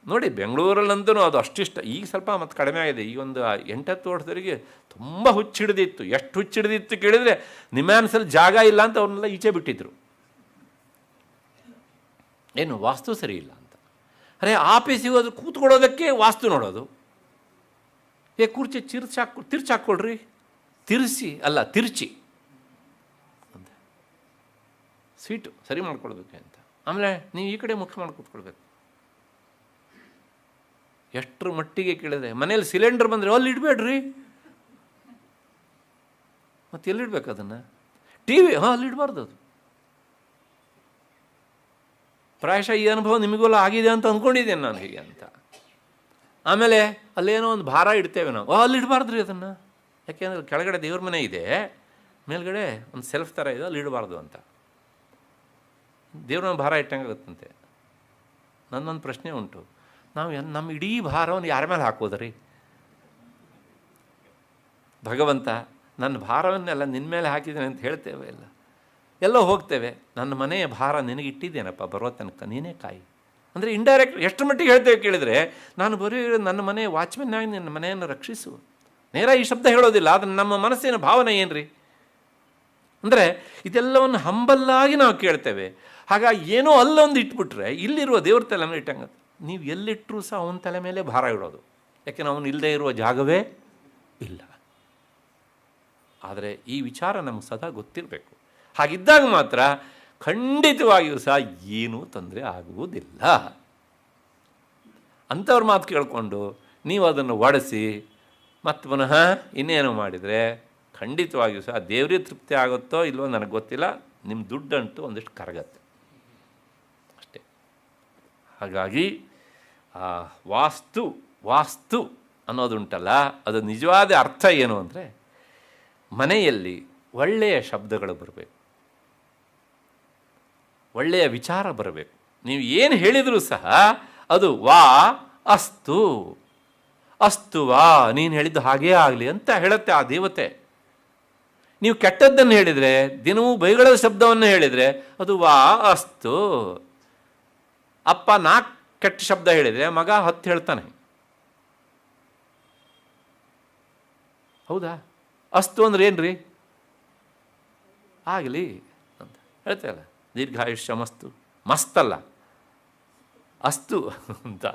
ನೋಡಿ, ಬೆಂಗಳೂರಲ್ಲಂತೂ ಅದು ಅಷ್ಟಿಷ್ಟ, ಈಗ ಸ್ವಲ್ಪ ಮತ್ತು ಕಡಿಮೆ ಆಗಿದೆ. ಈಗ ಒಂದು 8-10 ವರ್ಷದವರೆಗೆ ತುಂಬ ಹುಚ್ಚಿಡ್ದಿತ್ತು. ಎಷ್ಟು ಹುಚ್ಚಿಡ್ದಿತ್ತು ಕೇಳಿದರೆ, ನಿಮ್ಯಾನ್ಸಲ್ಲಿ ಜಾಗ ಇಲ್ಲ ಅಂತ ಅವ್ರನ್ನೆಲ್ಲ ಈಚೆ ಬಿಟ್ಟಿದ್ರು. ಏನು ವಾಸ್ತು ಸರಿ ಇಲ್ಲ ಅಂತ. ಅರೆ ಆಫೀಸಿಗೆ ಹೋದ್ರೆ ಕೂತ್ಕೊಳ್ಳೋದಕ್ಕೆ ವಾಸ್ತು ನೋಡೋದು. ಕುರ್ಚಿ ತಿರ್ಚಾಕ್ಕೊಳ್ರಿ, ತಿರ್ಚಿ ಅಂತ, ಸೀಟು ಸರಿ ಮಾಡ್ಕೊಳ್ಬೇಕು ಅಂತ. ಆಮೇಲೆ ನೀವು ಈ ಕಡೆ ಮುಖ ಮಾಡಿ ಕೂತ್ಕೊಳ್ಬೇಕು. ಎಷ್ಟರ ಮಟ್ಟಿಗೆ ಕೇಳಿದ್ರೆ, ಮನೇಲಿ ಸಿಲಿಂಡರ್ ಬಂದರೆ ಅಲ್ಲಿ ಇಡಬೇಡ್ರಿ, ಮತ್ತೆ ಎಲ್ಲಿಡ್ಬೇಕು ಅದನ್ನು? ಟಿ ವಿ ಅಲ್ಲಿ ಇಡಬಾರ್ದು. ಅದು ಪ್ರಾಯಶಃ ಈ ಅನುಭವ ನಿಮಗೆಲ್ಲ ಆಗಿದೆ ಅಂತ ಅಂದ್ಕೊಂಡಿದ್ದೇನೆ ನಾನು ಹೀಗೆ ಅಂತ. ಆಮೇಲೆ ಅಲ್ಲೇನೋ ಒಂದು ಭಾರ ಇಡ್ತೇವೆ ನಾವು, ಅಲ್ಲಿ ಇಡಬಾರ್ದು ರೀ ಅದನ್ನು. ಯಾಕೆಂದರೆ ಕೆಳಗಡೆ ದೇವ್ರ ಮನೆ ಇದೆ, ಮೇಲ್ಗಡೆ ಒಂದು ಸೆಲ್ಫ್ ಥರ ಇದೆ, ಅಲ್ಲಿ ಇಡಬಾರ್ದು ಅಂತ. ದೇವ್ರ ಭಾರ ಇಟ್ಟಂಗಾಗುತ್ತಂತೆ. ನನ್ನೊಂದು ಪ್ರಶ್ನೆ ಉಂಟು, ನಾವು ನಮ್ಮ ಇಡೀ ಭಾರವನ್ನು ಯಾರ ಮೇಲೆ ಹಾಕೋದ್ರಿ? ಭಗವಂತ ನನ್ನ ಭಾರವನ್ನೆಲ್ಲ ನಿನ್ನ ಮೇಲೆ ಹಾಕಿದ್ದೇನೆ ಅಂತ ಹೇಳ್ತೇವೆ ಇಲ್ಲ, ಎಲ್ಲೋ ಹೋಗ್ತೇವೆ, ನನ್ನ ಮನೆಯ ಭಾರ ನಿನಗಿಟ್ಟಿದ್ದೇನಪ್ಪ, ಬರೋ ತನಕ ನೀನೇ ಕಾಯಿ ಅಂದರೆ ಇಂಡೈರೆಕ್ಟ್ ಎಷ್ಟು ಮಟ್ಟಿಗೆ ಹೇಳ್ತೇವೆ ಕೇಳಿದರೆ, ನಾನು ಬರೀ ನನ್ನ ಮನೆ ವಾಚ್ಮೆನ್ನಾಗಿ ನಿನ್ನ ಮನೆಯನ್ನು ರಕ್ಷಿಸು. ನೇರ ಈ ಶಬ್ದ ಹೇಳೋದಿಲ್ಲ, ಆದರೆ ನಮ್ಮ ಮನಸ್ಸಿನ ಭಾವನೆ ಏನು ರೀ ಅಂದರೆ ಇದೆಲ್ಲವನ್ನು ಹಂಬಲ್ಲಾಗಿ ನಾವು ಕೇಳ್ತೇವೆ. ಹಾಗಾಗಿ ಏನೋ ಅಲ್ಲೊಂದು ಇಟ್ಬಿಟ್ರೆ ಇಲ್ಲಿರುವ ದೇವ್ರ ತಲೆ ಮೇಲೆ ಇಟ್ಟಂಗೆ, ನೀವು ಎಲ್ಲಿಟ್ಟರೂ ಸಹ ಅವನ ತಲೆ ಮೇಲೆ ಭಾರ ಇಡೋದು. ಯಾಕೆಂದ್ರೆ ಅವನು ಇಲ್ಲದೆ ಇರುವ ಜಾಗವೇ ಇಲ್ಲ. ಆದರೆ ಈ ವಿಚಾರ ನಮಗೆ ಸದಾ ಗೊತ್ತಿರಬೇಕು. ಹಾಗಿದ್ದಾಗ ಮಾತ್ರ ಖಂಡಿತವಾಗಿಯೂ ಸಹ ಏನೂ ತೊಂದರೆ ಆಗುವುದಿಲ್ಲ. ಅಂಥವ್ರ ಮಾತು ಕೇಳಿಕೊಂಡು ನೀವು ಅದನ್ನು ಒಡಿಸಿ ಮತ್ತು ಪುನಃ ಇನ್ನೇನು ಮಾಡಿದರೆ ಖಂಡಿತವಾಗಿಯೂ ಸಹ ದೇವರಿಗೆ ತೃಪ್ತಿ ಆಗುತ್ತೋ ಇಲ್ವೋ ನನಗೆ ಗೊತ್ತಿಲ್ಲ, ನಿಮ್ಮ ದುಡ್ಡಂಟು ಒಂದಿಷ್ಟು ಕರಗತ್ತೆ ಅಷ್ಟೇ. ಹಾಗಾಗಿ ವಾಸ್ತು ಅನ್ನೋದುಂಟಲ್ಲ, ಅದು ನಿಜವಾದ ಅರ್ಥ ಏನು ಅಂದರೆ, ಮನೆಯಲ್ಲಿ ಒಳ್ಳೆಯ ಶಬ್ದಗಳು ಬರಬೇಕು, ಒಳ್ಳೆಯ ವಿಚಾರ ಬರಬೇಕು. ನೀವು ಏನು ಹೇಳಿದರೂ ಸಹ ಅದು ವಾ ಅಸ್ತು, ಅಸ್ತು ವಾ, ನೀನು ಹೇಳಿದ್ದು ಹಾಗೇ ಆಗಲಿ ಅಂತ ಹೇಳುತ್ತೆ ಆ ದೇವತೆ. ನೀವು ಕೆಟ್ಟದ್ದನ್ನು ಹೇಳಿದರೆ, ದಿನವೂ ಬೈಗಳದ ಶಬ್ದವನ್ನು ಹೇಳಿದರೆ ಅದು ವಾ ಅಸ್ತು. ಅಪ್ಪ 4 ಕೆಟ್ಟ ಶಬ್ದ ಹೇಳಿದರೆ ಮಗ 10 ಹೇಳ್ತಾನೆ, ಹೌದಾ? ಅಸ್ತು ಅಂದ್ರೆ ಏನು ರೀ? ಆಗಲಿ ಅಂತ ಹೇಳ್ತೇವಲ್ಲ, ದೀರ್ಘಾಯುಷ್ಯ ಮಸ್ತು, ಮಸ್ತಲ್ಲ ಅಸ್ತು ಅಂತ.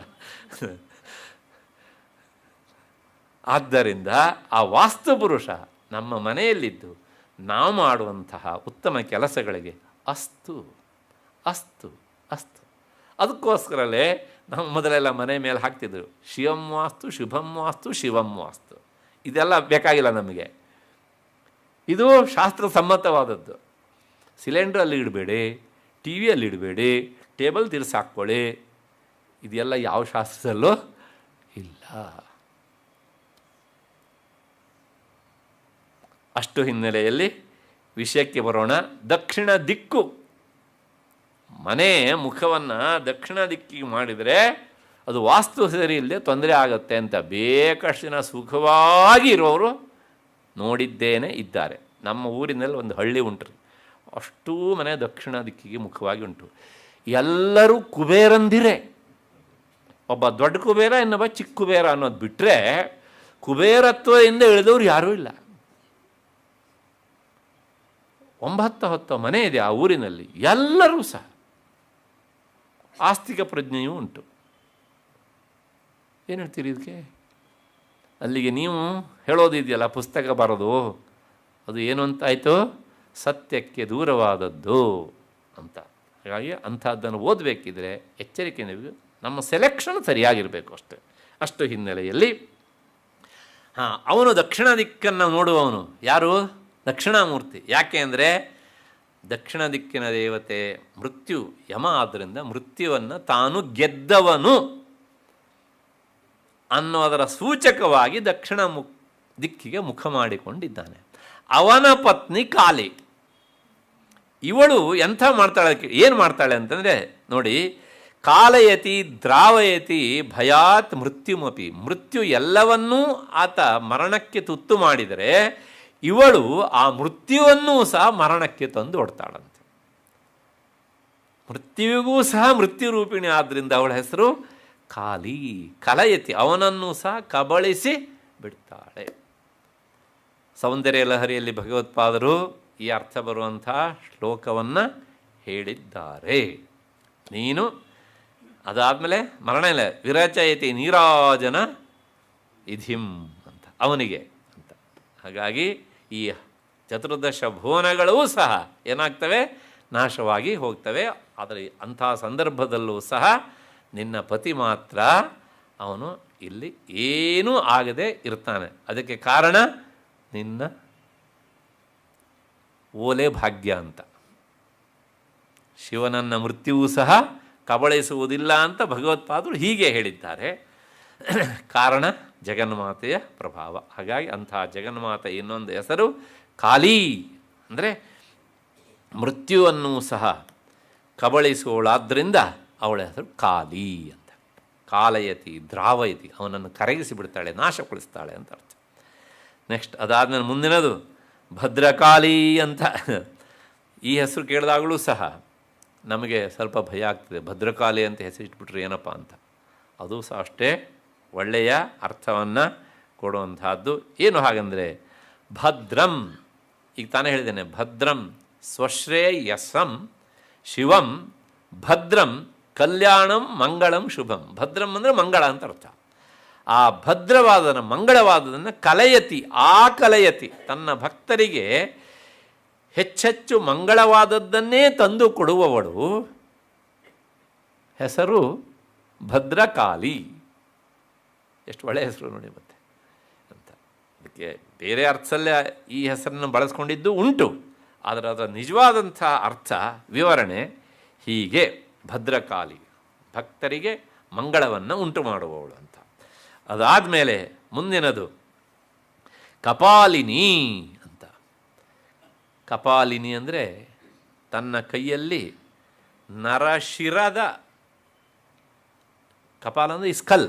ಆದ್ದರಿಂದ ಆ ವಾಸ್ತು ಪುರುಷ ನಮ್ಮ ಮನೆಯಲ್ಲಿದ್ದು ನಾವು ಮಾಡುವಂತಹ ಉತ್ತಮ ಕೆಲಸಗಳಿಗೆ ಅಸ್ತು ಅಸ್ತು ಅಸ್ತು. ಅದಕ್ಕೋಸ್ಕರಲೇ ನಾವು ಮೊದಲೆಲ್ಲ ಮನೆ ಮೇಲೆ ಹಾಕ್ತಿದ್ರು ಶಿವಂ ವಾಸ್ತು ಶುಭಂ ವಾಸ್ತು ಶಿವಂ ವಾಸ್ತು. ಇದೆಲ್ಲ ಬೇಕಾಗಿಲ್ಲ ನಮಗೆ, ಇದು ಶಾಸ್ತ್ರ ಸಮ್ಮತವಾದದ್ದು. ಸಿಲಿಂಡ್ರಲ್ಲಿ ಇಡಬೇಡಿ, ಟಿ ವಿಯಲ್ಲಿ ಇಡಬೇಡಿ, ಟೇಬಲ್ ತಿರ್ಸಾಕ್ಕೊಳ್ಳಿ, ಇದೆಲ್ಲ ಯಾವ ಶಾಸ್ತ್ರದಲ್ಲೂ ಇಲ್ಲ. ಅಷ್ಟು ಹಿನ್ನೆಲೆಯಲ್ಲಿ ವಿಷಯಕ್ಕೆ ಬರೋಣ. ದಕ್ಷಿಣ ದಿಕ್ಕು, ಮನೆ ಮುಖವನ್ನು ದಕ್ಷಿಣ ದಿಕ್ಕಿಗೆ ಮಾಡಿದರೆ ಅದು ವಾಸ್ತು ಸರಿ ಇಲ್ಲದೆ ತೊಂದರೆ ಆಗುತ್ತೆ ಅಂತ ಬೇಕಷ್ಟು ಜನ ಸುಖವಾಗಿ ಇರೋರು ನೋಡಿದ್ದೇನೆ ಇದ್ದಾರೆ. ನಮ್ಮ ಊರಿನಲ್ಲಿ ಒಂದು ಹಳ್ಳಿ ಉಂಟು ರೀ, ಅಷ್ಟೂ ಮನೆ ದಕ್ಷಿಣ ದಿಕ್ಕಿಗೆ ಮುಖವಾಗಿ ಉಂಟು. ಎಲ್ಲರೂ ಕುಬೇರಂದಿರೇ, ಒಬ್ಬ ದೊಡ್ಡ ಕುಬೇರ ಇನ್ನೊಬ್ಬ ಚಿಕ್ಕ ಕುಬೇರ ಅನ್ನೋದು ಬಿಟ್ಟರೆ ಕುಬೇರತ್ವದಿಂದ ಇಳಿದವ್ರು ಯಾರೂ ಇಲ್ಲ. 9-10 ಮನೆ ಇದೆ ಆ ಊರಿನಲ್ಲಿ, ಎಲ್ಲರೂ ಸಹ ಆಸ್ತಿಕ ಪ್ರಜ್ಞೆಯೂ ಉಂಟು. ಏನು ಹೇಳ್ತೀರಿ ಇದಕ್ಕೆ? ಅಲ್ಲಿಗೆ ನೀವು ಹೇಳೋದಿದೆಯಲ್ಲ ಪುಸ್ತಕ ಬರೋದು, ಅದು ಏನು ಅಂತಾಯಿತು? ಸತ್ಯಕ್ಕೆ ದೂರವಾದದ್ದು ಅಂತ. ಹಾಗಾಗಿ ಅಂಥದ್ದನ್ನು ಓದಬೇಕಿದ್ರೆ ಎಚ್ಚರಿಕೆ, ನಮ್ಮ ಸೆಲೆಕ್ಷನ್ ಸರಿಯಾಗಿರಬೇಕು ಅಷ್ಟೇ. ಅಷ್ಟು ಹಿನ್ನೆಲೆಯಲ್ಲಿ ಅವನು ದಕ್ಷಿಣ ದಿಕ್ಕನ್ನು ನೋಡುವವನು ಯಾರು? ದಕ್ಷಿಣಾಮೂರ್ತಿ. ಯಾಕೆ ಅಂದರೆ ದಕ್ಷಿಣ ದಿಕ್ಕಿನ ದೇವತೆ ಮೃತ್ಯು ಯಮ ಆದ್ದರಿಂದ ಮೃತ್ಯುವನ್ನು ತಾನು ಗೆದ್ದವನು ಅನ್ನೋದರ ಸೂಚಕವಾಗಿ ದಕ್ಷಿಣ ದಿಕ್ಕಿಗೆ ಮುಖ ಮಾಡಿಕೊಂಡಿದ್ದಾನೆ. ಅವನ ಪತ್ನಿ ಕಾಲಿ. ಇವಳು ಎಂಥ ಮಾಡ್ತಾಳೆ, ಏನು ಮಾಡ್ತಾಳೆ ಅಂತಂದರೆ ನೋಡಿ, ಕಾಲಯತಿ ದ್ರಾವಯತಿ ಭಯಾತ್ ಮೃತ್ಯುಮಪಿ. ಮೃತ್ಯು ಎಲ್ಲವನ್ನೂ ಆತ ಮರಣಕ್ಕೆ ತುತ್ತು ಮಾಡಿದರೆ ಇವಳು ಆ ಮೃತ್ಯುವನ್ನೂ ಸಹ ಮರಣಕ್ಕೆ ತಂದು ಒಡ್ತಾಳಂತೆ. ಮೃತ್ಯುವಿಗೂ ಸಹ ಮೃತ್ಯು ರೂಪಿಣಿ ಆದ್ದರಿಂದ ಅವಳ ಹೆಸರು ಕಾಲಿ. ಕಲಯತಿ, ಅವನನ್ನು ಸಹ ಕಬಳಿಸಿ ಬಿಡ್ತಾಳೆ. ಸೌಂದರ್ಯ ಲಹರಿಯಲ್ಲಿ ಭಗವತ್ಪಾದರು ಈ ಅರ್ಥ ಬರುವಂಥ ಶ್ಲೋಕವನ್ನು ಹೇಳಿದ್ದಾರೆ. ನೀನು ಅದಾದಮೇಲೆ ಮರಣ ಇಲ್ಲ, ವಿರಚಯತಿ ನೀರಾಜನ ಇಧಿಂ ಅಂತ ಅವನಿಗೆ ಅಂತ. ಹಾಗಾಗಿ ಈ ಚತುರ್ದಶ ಭುವನಗಳೂ ಸಹ ಏನಾಗ್ತವೆ, ನಾಶವಾಗಿ ಹೋಗ್ತವೆ. ಆದರೆ ಅಂಥ ಸಂದರ್ಭದಲ್ಲೂ ಸಹ ನಿನ್ನ ಪತಿ ಮಾತ್ರ ಅವನು ಇಲ್ಲಿ ಏನೂ ಆಗದೆ ಇರ್ತಾನೆ. ಅದಕ್ಕೆ ಕಾರಣ ನಿನ್ನ ಓಲೆ ಭಾಗ್ಯ ಅಂತ. ಶಿವನನ್ನ ಮೃತ್ಯುವು ಸಹ ಕಬಳಿಸುವುದಿಲ್ಲ ಅಂತ ಭಗವತ್ಪಾದರು ಹೀಗೆ ಹೇಳಿದ್ದಾರೆ. ಕಾರಣ ಜಗನ್ಮಾತೆಯ ಪ್ರಭಾವ. ಹಾಗಾಗಿ ಅಂಥ ಜಗನ್ಮಾತೆ ಇನ್ನೊಂದು ಹೆಸರು ಕಾಲಿ, ಅಂದರೆ ಮೃತ್ಯುವನ್ನು ಸಹ ಕಬಳಿಸುವಳಾದ್ದರಿಂದ ಅವಳ ಹೆಸರು ಕಾಲಿ ಅಂತ. ಕಾಲಯತಿ ದ್ರಾವಯತಿ, ಅವನನ್ನು ಕರಗಿಸಿ ಬಿಡ್ತಾಳೆ, ನಾಶಗೊಳಿಸ್ತಾಳೆ ಅಂತ ಅರ್ಥ. ನೆಕ್ಸ್ಟ್ ಅದಾದಮೇಲೆ ಮುಂದಿನದು ಭದ್ರಕಾಳಿ ಅಂತ. ಈ ಹೆಸರು ಕೇಳಿದಾಗಲೂ ಸಹ ನಮಗೆ ಸ್ವಲ್ಪ ಭಯ ಆಗ್ತದೆ. ಭದ್ರಕಾಳಿ ಅಂತ ಹೆಸರಿಟ್ಬಿಟ್ರೆ ಏನಪ್ಪ ಅಂತ. ಅದು ಸಹ ಅಷ್ಟೇ ಒಳ್ಳೆಯ ಅರ್ಥವನ್ನು ಕೊಡುವಂತಹದ್ದು. ಏನು ಹಾಗಂದರೆ ಭದ್ರಂ, ಈಗ ತಾನೇ ಹೇಳಿದ್ದೇನೆ, ಭದ್ರಂ ಸ್ವಶ್ರೇಯಸಂ ಶಿವಂ ಭದ್ರಂ ಕಲ್ಯಾಣಂ ಮಂಗಳಂ ಶುಭಂ. ಭದ್ರಂ ಅಂದರೆ ಮಂಗಳ ಅಂತ ಅರ್ಥ. ಆ ಭದ್ರವಾದನ ಮಂಗಳವಾದದನ್ನು ಕಲಯತಿ, ಆ ಕಲಯತಿ ತನ್ನ ಭಕ್ತರಿಗೆ ಹೆಚ್ಚೆಚ್ಚು ಮಂಗಳವಾದದ್ದನ್ನೇ ತಂದು ಕೊಡುವವಳು ಹೆಸರು ಭದ್ರಕಾಳಿ. ಎಷ್ಟು ಒಳ್ಳೆಯ ಹೆಸರು ನೋಡಿ ಮತ್ತೆ ಅಂತ. ಅದಕ್ಕೆ ಬೇರೆ ಅರ್ಥದಲ್ಲೇ ಈ ಹೆಸರನ್ನು ಬಳಸ್ಕೊಂಡಿದ್ದು ಉಂಟು, ಆದರೆ ಅದರ ನಿಜವಾದಂಥ ಅರ್ಥ ವಿವರಣೆ ಹೀಗೆ: ಭದ್ರಕಾಳಿ, ಭಕ್ತರಿಗೆ ಮಂಗಳವನ್ನು ಉಂಟು ಮಾಡುವವಳು ಅಂತ. ಅದಾದಮೇಲೆ ಮುಂದಿನದು ಕಪಾಲಿನಿ ಅಂತ. ಕಪಾಲಿನಿ ಅಂದರೆ ತನ್ನ ಕೈಯಲ್ಲಿ ನರಶಿರದ, ಕಪಾಲ ಅಂದರೆ ಸ್ಕಲ್,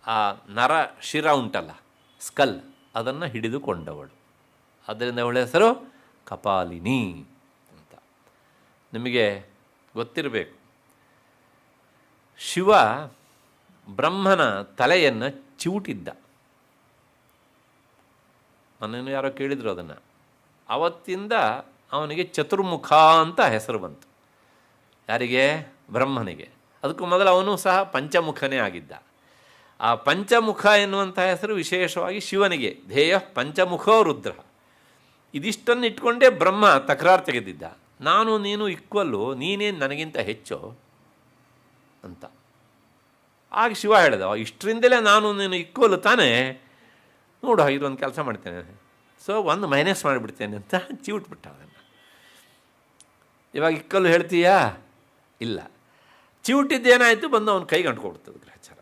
ಆ ನರ ಶಿರ ಉಂಟಲ್ಲ ಸ್ಕಲ್, ಅದನ್ನು ಹಿಡಿದುಕೊಂಡವಳು. ಆದ್ದರಿಂದ ಅವಳ ಹೆಸರು ಕಪಾಲಿನಿ ಅಂತ. ನಿಮಗೆ ಗೊತ್ತಿರಬೇಕು, ಶಿವ ಬ್ರಹ್ಮನ ತಲೆಯನ್ನು ಚಿವುಟಿದ್ದ. ನನ್ನನ್ನು ಯಾರೋ ಕೇಳಿದರು ಅದನ್ನು. ಆವತ್ತಿಂದ ಅವನಿಗೆ ಚತುರ್ಮುಖ ಅಂತ ಹೆಸರು ಬಂತು. ಯಾರಿಗೆ? ಬ್ರಹ್ಮನಿಗೆ. ಅದಕ್ಕೂ ಮೊದಲು ಅವನು ಸಹ ಪಂಚಮುಖನೇ ಆಗಿದ್ದ. ಆ ಪಂಚಮುಖ ಎನ್ನುವಂಥ ಹೆಸರು ವಿಶೇಷವಾಗಿ ಶಿವನಿಗೆ. ಧ್ಯೇಯ ಪಂಚಮುಖೋ ರುದ್ರ. ಇದಿಷ್ಟನ್ನು ಇಟ್ಕೊಂಡೇ ಬ್ರಹ್ಮ ತಕರಾರು ತೆಗೆದಿದ್ದ. ನಾನು ನೀನು ಈಕ್ವಲ್ಲು, ನೀನೇನು ನನಗಿಂತ ಹೆಚ್ಚು ಅಂತ. ಆಗ ಶಿವ ಹೇಳಿದ, ಇಷ್ಟರಿಂದಲೇ ನಾನು ನೀನು ಈಕ್ವಲ್ಲು ತಾನೇ, ನೋಡು ಇದೊಂದು ಕೆಲಸ ಮಾಡ್ತೇನೆ, ಸೊ ಒಂದು ಮೈನಸ್ ಮಾಡಿಬಿಡ್ತೇನೆ ಅಂತ ಚಿವುಟ್ಬಿಟ್ಟ ಅದನ್ನು. ಇವಾಗ ಇಕ್ಕಲ್ಲು ಹೇಳ್ತೀಯಾ? ಇಲ್ಲ. ಚಿವುಟಿದ್ದೇನಾಯಿತು, ಬಂದು ಅವನ ಕೈಗೆ ಅಂಟ್ಕೊಡ್ತದೆ ಗ್ರಹಚಾರ.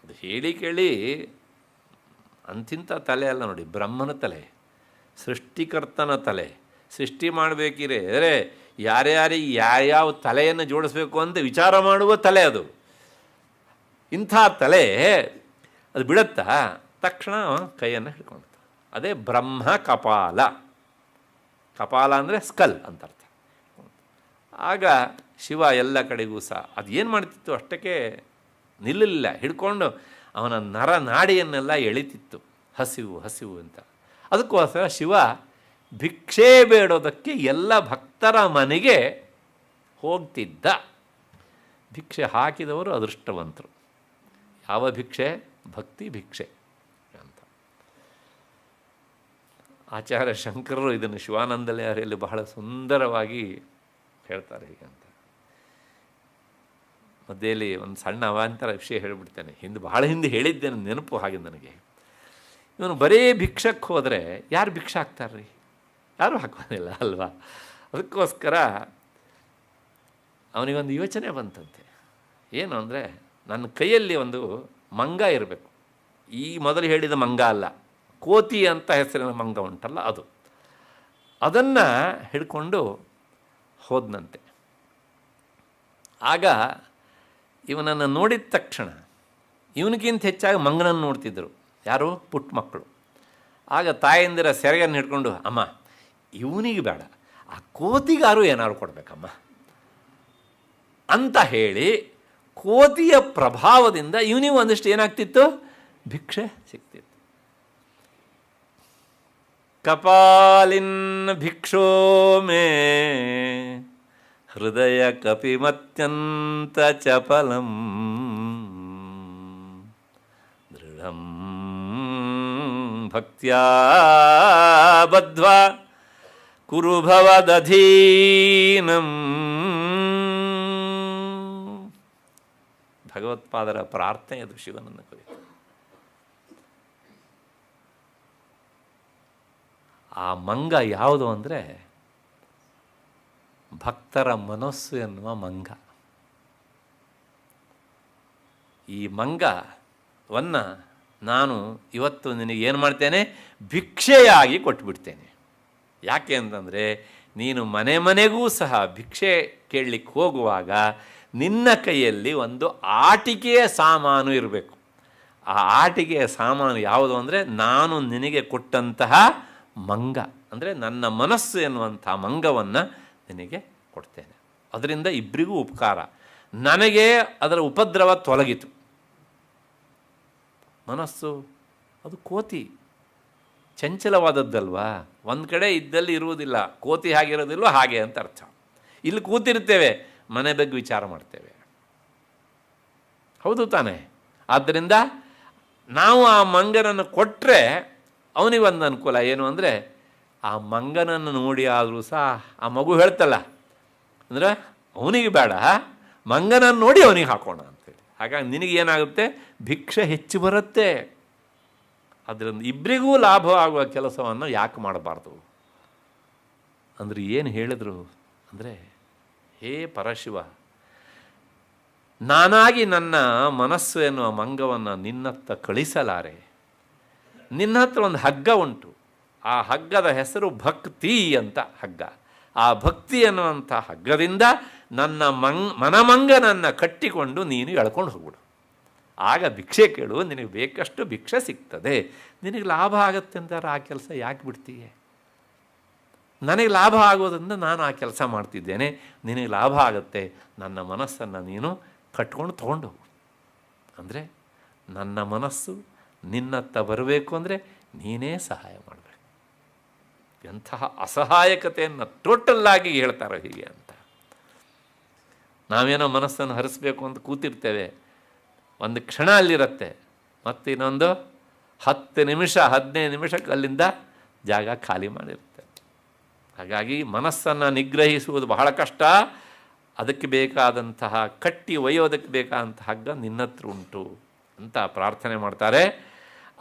ಅದು ಹೇಳಿ ಕೇಳಿ ಅಂತಿಂಥ ತಲೆ ಅಲ್ಲ ನೋಡಿ, ಬ್ರಹ್ಮನ ತಲೆ, ಸೃಷ್ಟಿಕರ್ತನ ತಲೆ. ಸೃಷ್ಟಿ ಮಾಡಬೇಕಿದ್ರೆ ಯಾರ್ಯಾರಿಗೆ ಯಾವ್ಯಾವ ತಲೆಯನ್ನು ಜೋಡಿಸ್ಬೇಕು ಅಂತ ವಿಚಾರ ಮಾಡುವ ತಲೆ ಅದು. ಇಂಥ ತಲೆ ಅದು ಬಿಡುತ್ತಾ ತಕ್ಷಣ ಕೈಯನ್ನು ಹಿಡ್ಕೊಳ್ತ. ಅದೇ ಬ್ರಹ್ಮ ಕಪಾಲ. ಕಪಾಲ ಅಂದರೆ ಸ್ಕಲ್ ಅಂತ ಅರ್ಥ. ಆಗ ಶಿವ ಎಲ್ಲ ಕಡೆಗೂ ಸಹ ಅದು ಏನು ಮಾಡ್ತಿತ್ತು, ಅಷ್ಟಕ್ಕೆ ನಿಲ್ಲಲಿಲ್ಲ, ಹಿಡ್ಕೊಂಡು ಅವನ ನರ ನಾಡಿಯನ್ನೆಲ್ಲ ಎಳಿತಿತ್ತು, ಹಸಿವು ಹಸಿವು ಅಂತ. ಅದಕ್ಕೋಸ್ಕರ ಶಿವ ಭಿಕ್ಷೆ ಬೇಡೋದಕ್ಕೆ ಎಲ್ಲ ಭಕ್ತರ ಮನೆಗೆ ಹೋಗ್ತಿದ್ದ. ಭಿಕ್ಷೆ ಹಾಕಿದವರು ಅದೃಷ್ಟವಂತರು. ಯಾವ ಭಿಕ್ಷೆ? ಭಕ್ತಿ ಭಿಕ್ಷೆ ಅಂತ. ಆಚಾರ್ಯ ಶಂಕರರು ಇದನ್ನು ಶಿವಾನಂದ ಲಹರಿಯಲ್ಲಿ ಬಹಳ ಸುಂದರವಾಗಿ ಹೇಳ್ತಾರೆ ಹೀಗಂತ. ಮಧ್ಯೆಯಲ್ಲಿ ಒಂದು ಸಣ್ಣ ಅವಾಂತರ ವಿಷಯ ಹೇಳಿಬಿಡ್ತೇನೆ. ಬಹಳ ಹಿಂದೆ ಹೇಳಿದ್ದೇನೆ, ನೆನಪು ಹಾಗೆ ನನಗೆ. ಇವನು ಬರೀ ಭಿಕ್ಷಕ್ಕೆ ಹೋದರೆ ಯಾರು ಭಿಕ್ಷೆ ಹಾಕ್ತಾರ್ರಿ? ಯಾರೂ ಹಾಕೋದಿಲ್ಲ ಅಲ್ವಾ? ಅದಕ್ಕೋಸ್ಕರ ಅವನಿಗೊಂದು ಯೋಚನೆ ಬಂತಂತೆ. ಏನು ಅಂದರೆ, ನನ್ನ ಕೈಯಲ್ಲಿ ಒಂದು ಮಂಗ ಇರಬೇಕು. ಈ ಮೊದಲು ಹೇಳಿದ ಮಂಗ ಅಲ್ಲ, ಕೋತಿ ಅಂತ ಹೆಸರಿನ ಮಂಗ ಉಂಟಲ್ಲ ಅದು. ಅದನ್ನು ಹಿಡ್ಕೊಂಡು ಹೋದನಂತೆ. ಆಗ ಇವನನ್ನು ನೋಡಿದ ತಕ್ಷಣ ಇವನಿಗಿಂತ ಹೆಚ್ಚಾಗಿ ಮಂಗನನ್ನು ನೋಡ್ತಿದ್ದರು ಯಾರು, ಪುಟ್ಟ ಮಕ್ಕಳು. ಆಗ ತಾಯಂದಿರ ಸೆರಗನ್ನು ಹಿಡ್ಕೊಂಡು, ಅಮ್ಮ ಇವನಿಗೆ ಬೇಡ, ಆ ಕೋತಿಗಾರು ಏನಾದ್ರು ಕೊಡಬೇಕಮ್ಮ ಅಂತ ಹೇಳಿ, ಕೋತಿಯ ಪ್ರಭಾವದಿಂದ ಇವನಿಗೆ ಒಂದಿಷ್ಟು ಏನಾಗ್ತಿತ್ತು, ಭಿಕ್ಷೆ ಸಿಗ್ತಿತ್ತು. ಕಪಾಲಿನ್ ಭಿಕ್ಷೋ ಮೇ ಹೃದಯ ಕಪಿಮತ್ಯಂತ ಚಪಲಂ ದೃಢಂ ಭಕ್ತ್ಯಾ ಬದ್ಧ್ವಾ ಕುರು ಭವದಧೀನಂ. ಭಗವತ್ಪಾದರ ಪ್ರಾರ್ಥನೆ ಅದು ಶಿವನನ್ನು ಕುರಿತು. ಆ ಮಂಗ ಯಾವುದು ಅಂದರೆ ಭಕ್ತರ ಮನಸ್ಸು ಎನ್ನುವ ಮಂಗ. ಈ ಮಂಗವನ್ನು ನಾನು ಇವತ್ತು ನಿನಗೇನು ಮಾಡ್ತೇನೆ, ಭಿಕ್ಷೆಯಾಗಿ ಕೊಟ್ಟುಬಿಡ್ತೇನೆ. ಯಾಕೆ ಅಂತಂದರೆ, ನೀನು ಮನೆ ಮನೆಗೂ ಸಹ ಭಿಕ್ಷೆ ಕೇಳಲಿಕ್ಕೆ ಹೋಗುವಾಗ ನಿನ್ನ ಕೈಯಲ್ಲಿ ಒಂದು ಆಟಿಕೆಯ ಸಾಮಾನು ಇರಬೇಕು. ಆ ಆಟಿಕೆಯ ಸಾಮಾನು ಯಾವುದು ಅಂದರೆ, ನಾನು ನಿನಗೆ ಕೊಟ್ಟಂತಹ ಮಂಗ, ಅಂದರೆ ನನ್ನ ಮನಸ್ಸು ಎನ್ನುವಂಥ ಮಂಗವನ್ನು ನಿನಗೆ ಕೊಡ್ತೇನೆ. ಅದರಿಂದ ಇಬ್ಬರಿಗೂ ಉಪಕಾರ. ನನಗೆ ಅದರ ಉಪದ್ರವ ತೊಲಗಿತು. ಮನಸ್ಸು ಅದು ಕೋತಿ, ಚಂಚಲವಾದದ್ದಲ್ವಾ, ಒಂದು ಕಡೆ ಇದ್ದಲ್ಲಿ ಇರುವುದಿಲ್ಲ. ಕೋತಿ ಹಾಗಿರೋದಿಲ್ವ ಹಾಗೆ ಅಂತ ಅರ್ಥ. ಇಲ್ಲಿ ಕೂತಿರ್ತೇವೆ, ಮನೆ ಬಗ್ಗೆ ವಿಚಾರ ಮಾಡ್ತೇವೆ, ಹೌದು ತಾನೇ? ಆದ್ದರಿಂದ ನಾವು ಆ ಮಂಗನನ್ನು ಕೊಟ್ಟರೆ ಅವನಿಗೊಂದು ಅನುಕೂಲ. ಏನು ಅಂದರೆ, ಆ ಮಂಗನನ್ನು ನೋಡಿ ಆದರೂ ಸಹ ಆ ಮಗು ಹೇಳ್ತಲ್ಲ, ಅಂದರೆ ಅವನಿಗೆ ಬೇಡ, ಮಂಗನನ್ನು ನೋಡಿ ಅವನಿಗೆ ಹಾಕೋಣ ಅಂತೇಳಿ. ಹಾಗಾಗಿ ನಿನಗೇನಾಗುತ್ತೆ, ಭಿಕ್ಷೆ ಹೆಚ್ಚು ಬರುತ್ತೆ. ಅದರಿಂದ ಇಬ್ಬರಿಗೂ ಲಾಭ ಆಗುವ ಕೆಲಸವನ್ನು ಯಾಕೆ ಮಾಡಬಾರ್ದು ಅಂದರೆ ಏನು ಹೇಳಿದ್ರು ಅಂದರೆ, ಹೇ ಪರಶಿವ, ನಾನಾಗಿ ನನ್ನ ಮನಸ್ಸು ಎನ್ನುವ ಮಂಗವನ್ನು ನಿನ್ನತ್ತ ಕಳಿಸಲಾರೆ. ನಿನ್ನ ಹತ್ರ ಒಂದು ಹಗ್ಗ ಉಂಟು, ಆ ಹಗ್ಗದ ಹೆಸರು ಭಕ್ತಿ ಅಂತ ಹಗ್ಗ. ಆ ಭಕ್ತಿ ಎನ್ನುವಂಥ ಹಗ್ಗದಿಂದ ನನ್ನ ಮನಮಂಗನನ್ನು ಕಟ್ಟಿಕೊಂಡು ನೀನು ಎಳ್ಕೊಂಡು ಹೋಗ್ಬಿಡು. ಆಗ ಭಿಕ್ಷೆ ಕೇಳು, ನಿನಗೆ ಬೇಕಷ್ಟು ಭಿಕ್ಷೆ ಸಿಗ್ತದೆ. ನಿನಗೆ ಲಾಭ ಆಗುತ್ತೆ ಅಂತಾರೆ, ಆ ಕೆಲಸ ಯಾಕೆ ಬಿಡ್ತೀಯೆ? ನನಗೆ ಲಾಭ ಆಗೋದ್ರಿಂದ ನಾನು ಆ ಕೆಲಸ ಮಾಡ್ತಿದ್ದೇನೆ, ನಿನಗೆ ಲಾಭ ಆಗುತ್ತೆ, ನನ್ನ ಮನಸ್ಸನ್ನು ನೀನು ಕಟ್ಕೊಂಡು ತೊಗೊಂಡು ಹೋಗು. ಅಂದರೆ ನನ್ನ ಮನಸ್ಸು ನಿನ್ನತ್ತ ಬರಬೇಕು ಅಂದರೆ ನೀನೇ ಸಹಾಯ ಮಾಡಬೇಕು. ಎಂತಹ ಅಸಹಾಯಕತೆಯನ್ನು ಟೋಟಲ್ಲಾಗಿ ಹೇಳ್ತಾರೆ ಹೀಗೆ ಅಂತ. ನಾವೇನೋ ಮನಸ್ಸನ್ನು ಹರಿಸ್ಬೇಕು ಅಂತ ಕೂತಿರ್ತೇವೆ, ಒಂದು ಕ್ಷಣ ಅಲ್ಲಿರುತ್ತೆ, ಮತ್ತು ಇನ್ನೊಂದು 10 ನಿಮಿಷ 15 ನಿಮಿಷಕ್ಕೆ ಅಲ್ಲಿಂದ ಜಾಗ ಖಾಲಿ ಮಾಡಿರುತ್ತೆ. ಹಾಗಾಗಿ ಮನಸ್ಸನ್ನು ನಿಗ್ರಹಿಸುವುದು ಬಹಳ ಕಷ್ಟ. ಅದಕ್ಕೆ ಬೇಕಾದಂತಹ ಕಟ್ಟಿ ಒಯ್ಯೋದಕ್ಕೆ ಬೇಕಾದಂತಹ ಹಗ್ಗ ನಿನ್ನತ್ರ ಉಂಟು ಅಂತ ಪ್ರಾರ್ಥನೆ ಮಾಡ್ತಾರೆ.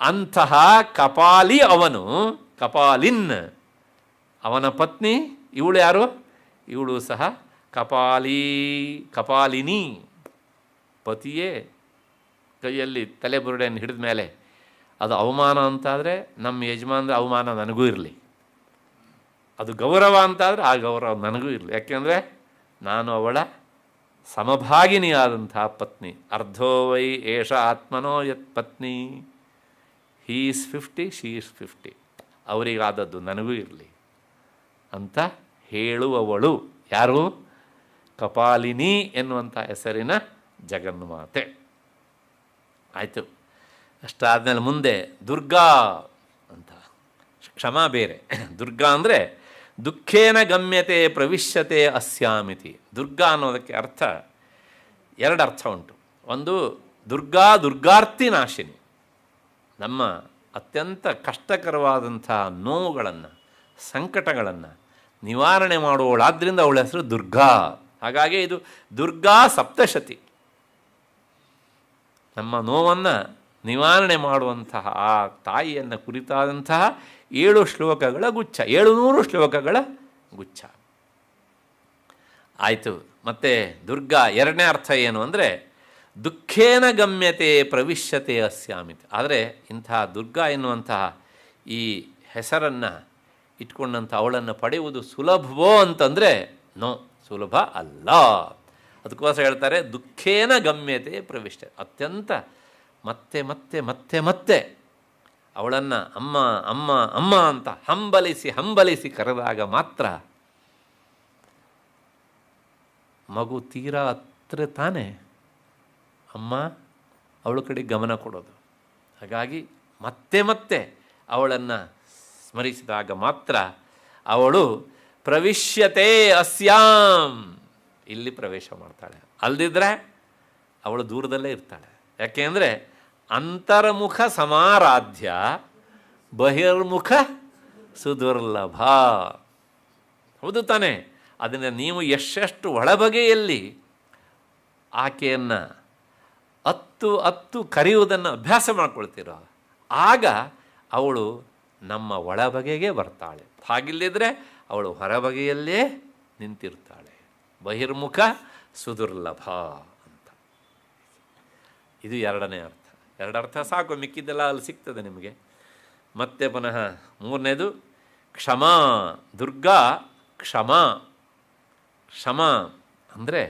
ಅಂತಹ ಕಪಾಲಿ ಅವನು, ಕಪಾಲಿನ್ ಅವನ ಪತ್ನಿ. ಇವಳು ಯಾರು? ಇವಳು ಸಹ ಕಪಾಲಿನಿ, ಪತಿಯೇ ಕೈಯಲ್ಲಿ ತಲೆಬುರುಡೆಯನ್ನು ಹಿಡಿದ ಮೇಲೆ ಅದು ಅವಮಾನ ಅಂತಾದರೆ ನಮ್ಮ ಯಜಮಾನ್ರ ಅವಮಾನ ನನಗೂ ಇರಲಿ, ಅದು ಗೌರವ ಅಂತಾದರೆ ಆ ಗೌರವ ನನಗೂ ಇರಲಿ. ಯಾಕೆಂದರೆ ನಾನು ಅವಳ ಸಮಭಾಗಿನಿಯಾದಂತಹ ಪತ್ನಿ. ಅರ್ಧೋ ವೈ ಏಷ ಆತ್ಮನೋ ಯತ್ ಪತ್ನಿ, ಹೀ ಈಸ್ 50 ಶೀ ಈಸ್ 50, ಅವರಿಗಾದದ್ದು ನನಗೂ ಇರಲಿ ಅಂತ ಹೇಳುವವಳು ಯಾರು? ಕಪಾಲಿನಿ ಎನ್ನುವಂಥ ಹೆಸರಿನ ಜಗನ್ಮಾತೆ. ಆಯಿತು. ಅಷ್ಟಾದಮೇಲೆ ಮುಂದೆ ದುರ್ಗಾ ಅಂತ, ಕ್ಷಮ ಬೇರೆ. ದುರ್ಗಾ ಅಂದರೆ ದುಃಖೇನ ಗಮ್ಯತೆ ಪ್ರವಿಶ್ಯತೆ ಅಸ್ಯಾಮಿತಿ. ದುರ್ಗಾ ಅನ್ನೋದಕ್ಕೆ ಅರ್ಥ 2 ಅರ್ಥ ಉಂಟು. ಒಂದು ದುರ್ಗಾ, ದುರ್ಗಾರ್ತಿ ನಾಶಿನಿ, ನಮ್ಮ ಅತ್ಯಂತ ಕಷ್ಟಕರವಾದಂಥ ನೋವುಗಳನ್ನು ಸಂಕಟಗಳನ್ನು ನಿವಾರಣೆ ಮಾಡುವವಳಾದ್ದರಿಂದ ಅವಳ ಹೆಸರು ದುರ್ಗಾ. ಹಾಗಾಗಿ ಇದು ದುರ್ಗಾ ಸಪ್ತಶತಿ, ನಮ್ಮ ನೋವನ್ನು ನಿವಾರಣೆ ಮಾಡುವಂತಹ ಆ ತಾಯಿಯನ್ನು ಕುರಿತಾದಂತಹ 7 ಶ್ಲೋಕಗಳ ಗುಚ್ಛ, 700 ಶ್ಲೋಕಗಳ ಗುಚ್ಛ. ಆಯಿತು. ಮತ್ತು ದುರ್ಗಾ ಎರಡನೇ ಅರ್ಥ ಏನು ಅಂದರೆ ದುಃಖೇನ ಗಮ್ಯತೆ ಪ್ರವಿಶ್ಯತೆ ಅಸ್ಯಾಮಿತ್. ಆದರೆ ಇಂತಹ ದುರ್ಗಾ ಎನ್ನುವಂತಹ ಈ ಹೆಸರನ್ನು ಇಟ್ಕೊಂಡಂಥ ಅವಳನ್ನು ಪಡೆಯುವುದು ಸುಲಭವೋ ಅಂತಂದರೆ ನೋ, ಸುಲಭ ಅಲ್ಲ. ಅದಕ್ಕೋಸ್ಕರ ಹೇಳ್ತಾರೆ ದುಃಖೇನ ಗಮ್ಯತೆ ಪ್ರವಿಶ್ಯ. ಅತ್ಯಂತ ಮತ್ತೆ ಮತ್ತೆ ಮತ್ತೆ ಮತ್ತೆ ಅವಳನ್ನು ಅಮ್ಮ ಅಮ್ಮ ಅಮ್ಮ ಅಂತ ಹಂಬಲಿಸಿ ಹಂಬಲಿಸಿ ಕರೆದಾಗ ಮಾತ್ರ ಮಗು ತೀರಾ ಹತ್ರ ತಾನೇ ಅಮ್ಮ ಅವಳ ಕಡೆ ಗಮನ ಕೊಡೋದು. ಹಾಗಾಗಿ ಮತ್ತೆ ಮತ್ತೆ ಅವಳನ್ನು ಸ್ಮರಿಸಿದಾಗ ಮಾತ್ರ ಅವಳು ಪ್ರವಿಶ್ಯತೆ ಅಸ್ಯಾಂ, ಇಲ್ಲಿ ಪ್ರವೇಶ ಮಾಡ್ತಾಳೆ. ಅಲ್ಲದಿದ್ದರೆ ಅವಳು ದೂರದಲ್ಲೇ ಇರ್ತಾಳೆ. ಯಾಕೆಂದರೆ ಅಂತರ್ಮುಖ ಸಮಾರಾಧ್ಯ ಬಹಿರ್ಮುಖ ಸುದುರ್ಲಭ. ಹೌದು ತಾನೇ? ಅದನ್ನು ನೀವು ಎಷ್ಟೆಷ್ಟು ಒಳಬಗೆಯಲ್ಲಿ ಆಕೆಯನ್ನು ಹತ್ತು ಕರೆಯುವುದನ್ನು ಅಭ್ಯಾಸ ಮಾಡ್ಕೊಳ್ತೀರೋ ಆಗ ಅವಳು ನಮ್ಮ ಒಳಬಗೆಗೆ ಬರ್ತಾಳೆ. ಹಾಗಿಲ್ಲದಿದ್ದರೆ ಅವಳು ಹೊರಬಗೆಯಲ್ಲೇ ನಿಂತಿರ್ತಾಳೆ. ಬಹಿರ್ಮುಖ ಸುದುರ್ಲಭ ಅಂತ. ಇದು ಎರಡನೇ ಅರ್ಥ. ಎರಡು ಅರ್ಥ ಸಾಕು, ಮಿಕ್ಕಿದ್ದೆಲ್ಲ ಅಲ್ಲಿ ಸಿಗ್ತದೆ ನಿಮಗೆ. ಮತ್ತೆ ಪುನಃ ಮೂರನೇದು ಕ್ಷಮಾ. ದುರ್ಗಾ ಕ್ಷಮಾ. ಕ್ಷಮಾ ಅಂದರೆ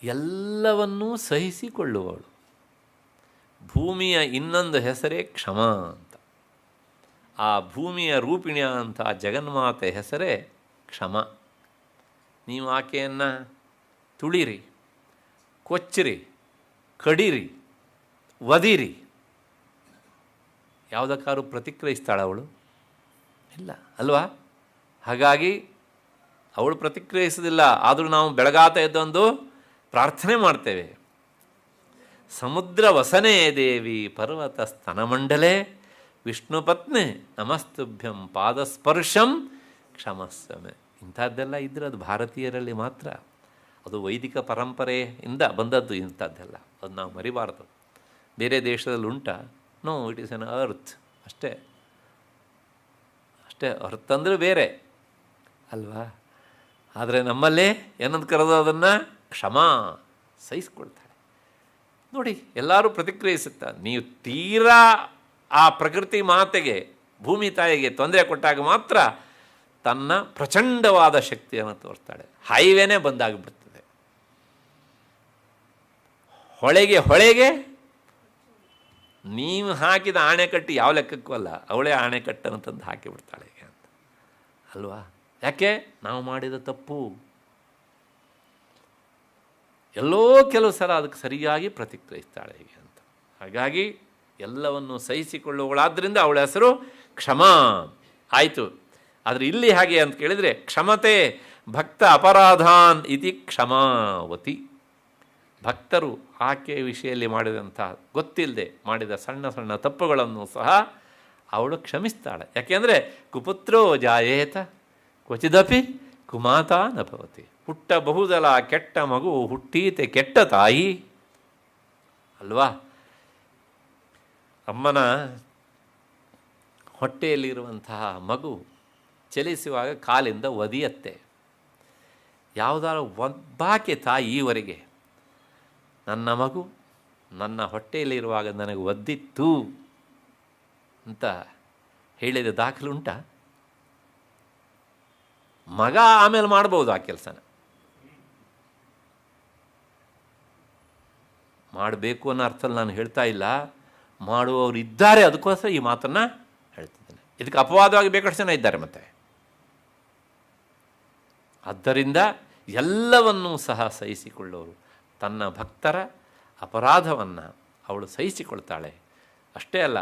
ಎಲ್ಲವನ್ನೂ ಸಹಿಸಿಕೊಳ್ಳುವವಳು. ಭೂಮಿಯ ಇನ್ನೊಂದು ಹೆಸರೇ ಕ್ಷಮಾ ಅಂತ. ಆ ಭೂಮಿಯ ರೂಪಿಣಿಯ ಅಂತ ಜಗನ್ಮಾತೆ ಹೆಸರೇ ಕ್ಷಮ. ನೀವು ಆಕೆಯನ್ನು ತುಳಿರಿ, ಕೊಚ್ಚಿರಿ, ಕಡಿರಿ, ಒದಿರಿ, ಯಾವುದಕ್ಕಾದ್ರೂ ಪ್ರತಿಕ್ರಿಯಿಸ್ತಾಳೆ ಅವಳು? ಇಲ್ಲ ಅಲ್ವಾ? ಹಾಗಾಗಿ ಅವಳು ಪ್ರತಿಕ್ರಿಯಿಸೋದಿಲ್ಲ. ಆದರೂ ನಾವು ಬೆಳಗಾತ ಎದ್ದೊಂದು ಪ್ರಾರ್ಥನೆ ಮಾಡ್ತೇವೆ. ಸಮುದ್ರ ವಸನೇ ದೇವಿ ಪರ್ವತ ಸ್ತನಮಂಡಲೇ ವಿಷ್ಣು ಪತ್ನಿ ನಮಸ್ತುಭ್ಯಂ ಪಾದಸ್ಪರ್ಶಂ ಕ್ಷಮಸ್ವಮೆ. ಇಂಥದ್ದೆಲ್ಲ ಇದ್ದರೆ ಅದು ಭಾರತೀಯರಲ್ಲಿ ಮಾತ್ರ. ಅದು ವೈದಿಕ ಪರಂಪರೆಯಿಂದ ಬಂದದ್ದು ಇಂಥದ್ದೆಲ್ಲ. ಅದು ನಾವು ಮರಿಬಾರ್ದು. ಬೇರೆ ದೇಶದಲ್ಲಿ ಉಂಟಾ? No, it is an earth ಅಷ್ಟೇ. ಅಷ್ಟೇ, ಅರ್ತ್ ಅಂದರೆ ಬೇರೆ ಅಲ್ವಾ? ಆದರೆ ನಮ್ಮಲ್ಲೇ ಏನಂತ ಕರೆದು ಅದನ್ನು ಕ್ಷಮಾ, ಸಹಿಸ್ಕೊಳ್ತಾಳೆ. ನೋಡಿ, ಎಲ್ಲರೂ ಪ್ರತಿಕ್ರಿಯಿಸುತ್ತಾರೆ. ನೀವು ತೀರಾ ಆ ಪ್ರಕೃತಿ ಮಾತೆಗೆ, ಭೂಮಿ ತಾಯಿಗೆ ತೊಂದರೆ ಕೊಟ್ಟಾಗ ಮಾತ್ರ ತನ್ನ ಪ್ರಚಂಡವಾದ ಶಕ್ತಿಯನ್ನು ತೋರಿಸ್ತಾಳೆ. ಹೈವೇನೇ ಬಂದಾಗಿಬಿಡ್ತದೆ. ಹೊಳೆಗೆ ನೀವು ಹಾಕಿದ ಆಣೆಕಟ್ಟು ಯಾವ ಲೆಕ್ಕಕ್ಕೂ ಅಲ್ಲ, ಅವಳೇ ಆಣೆಕಟ್ಟನ್ನು ತಂದು ಹಾಕಿಬಿಡ್ತಾಳೆ ಅಂತ ಅಲ್ವಾ? ಯಾಕೆ? ನಾವು ಮಾಡಿದ ತಪ್ಪು. ಎಲ್ಲೋ ಕೆಲವು ಸಲ ಅದಕ್ಕೆ ಸರಿಯಾಗಿ ಪ್ರತಿಕ್ರಿಯಿಸ್ತಾಳೆ ಹೀಗೆ ಅಂತ. ಹಾಗಾಗಿ ಎಲ್ಲವನ್ನು ಸಹಿಸಿಕೊಳ್ಳುವಳಾದ್ದರಿಂದ ಅವಳ ಹೆಸರು ಕ್ಷಮಾ. ಆಯಿತು. ಆದರೆ ಇಲ್ಲಿ ಹಾಗೆ ಅಂತ ಕೇಳಿದರೆ ಕ್ಷಮತೆ ಭಕ್ತ ಅಪರಾಧಾನ್ ಇತಿ ಕ್ಷಮಾವತಿ. ಭಕ್ತರು ಆಕೆ ವಿಷಯದಲ್ಲಿ ಮಾಡಿದಂಥ ಗೊತ್ತಿಲ್ಲದೆ ಮಾಡಿದ ಸಣ್ಣ ಸಣ್ಣ ತಪ್ಪುಗಳನ್ನು ಸಹ ಅವಳು ಕ್ಷಮಿಸ್ತಾಳೆ. ಯಾಕೆಂದರೆ ಕುಪುತ್ರೋ ಜಾಯೇತ ಕ್ವಚಿದಪಿ ಕುಮಾತಾ ನ ಭವತಿ. ಹುಟ್ಟಬಹುದಲ್ಲ ಕೆಟ್ಟ ಮಗು, ಹುಟ್ಟೀತೆ ಕೆಟ್ಟ ತಾಯಿ ಅಲ್ವಾ? ಅಮ್ಮನ ಹೊಟ್ಟೆಯಲ್ಲಿರುವಂತಹ ಮಗು ಚಲಿಸುವಾಗ ಕಾಲಿಂದ ಒದಿಯತ್ತೆ. ಯಾವುದಾದ್ರು ಒಬ್ಬಾಕೆ ತಾಯಿ ಈವರೆಗೆ ನನ್ನ ಮಗು ನನ್ನ ಹೊಟ್ಟೆಯಲ್ಲಿರುವಾಗ ನನಗೆ ಒದ್ದಿತ್ತು ಅಂತ ಹೇಳಿದ ದಾಖಲುಂಟ? ಮಗ ಆಮೇಲೆ ಮಾಡ್ಬೋದು ಆ ಕೆಲಸನ, ಮಾಡಬೇಕು ಅನ್ನೋ ಅರ್ಥದಲ್ಲಿ ನಾನು ಹೇಳ್ತಾ ಇಲ್ಲ. ಮಾಡುವವರು ಇದ್ದಾರೆ, ಅದಕ್ಕೋಸ್ಕರ ಈ ಮಾತನ್ನು ಹೇಳ್ತಿದ್ದೇನೆ. ಇದಕ್ಕೆ ಅಪವಾದವಾಗಿ ಬೇಕಷ್ಟು ಜನ ಇದ್ದಾರೆ ಮತ್ತೆ. ಆದ್ದರಿಂದ ಎಲ್ಲವನ್ನೂ ಸಹ ಸಹಿಸಿಕೊಳ್ಳೋರು. ತನ್ನ ಭಕ್ತರ ಅಪರಾಧವನ್ನು ಅವಳು ಸಹಿಸಿಕೊಳ್ತಾಳೆ. ಅಷ್ಟೇ ಅಲ್ಲ,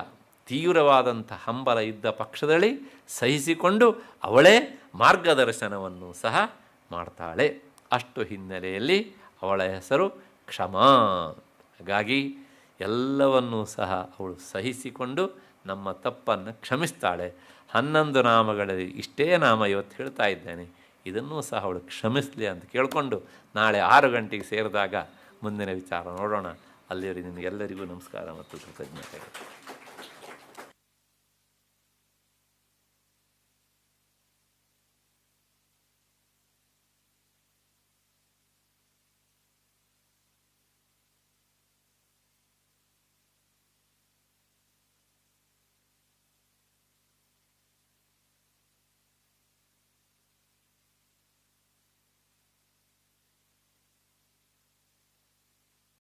ತೀವ್ರವಾದಂಥ ಹಂಬಲ ಇದ್ದ ಪಕ್ಷದಲ್ಲಿ ಸಹಿಸಿಕೊಂಡು ಅವಳೇ ಮಾರ್ಗದರ್ಶನವನ್ನು ಸಹ ಮಾಡ್ತಾಳೆ. ಅಷ್ಟು ಹಿನ್ನೆಲೆಯಲ್ಲಿ ಅವಳ ಹೆಸರು ಕ್ಷಮಾ. ಹಾಗಾಗಿ ಎಲ್ಲವನ್ನೂ ಸಹ ಅವಳು ಸಹಿಸಿಕೊಂಡು ನಮ್ಮ ತಪ್ಪನ್ನು ಕ್ಷಮಿಸ್ತಾಳೆ. 11 ನಾಮಗಳಲ್ಲಿ ಇಷ್ಟೇ ನಾಮ ಇವತ್ತು ಹೇಳ್ತಾ ಇದ್ದೇನೆ. ಇದನ್ನೂ ಸಹ ಅವಳು ಕ್ಷಮಿಸಲಿ ಅಂತ ಕೇಳಿಕೊಂಡು ನಾಳೆ 6 ಗಂಟೆಗೆ ಸೇರಿದಾಗ ಮುಂದಿನ ವಿಚಾರ ನೋಡೋಣ. ಅಲ್ಲಿಯವರೆಗೆ ನಿಮಗೆಲ್ಲರಿಗೂ ನಮಸ್ಕಾರ ಮತ್ತು ಕೃತಜ್ಞತೆಗಳು.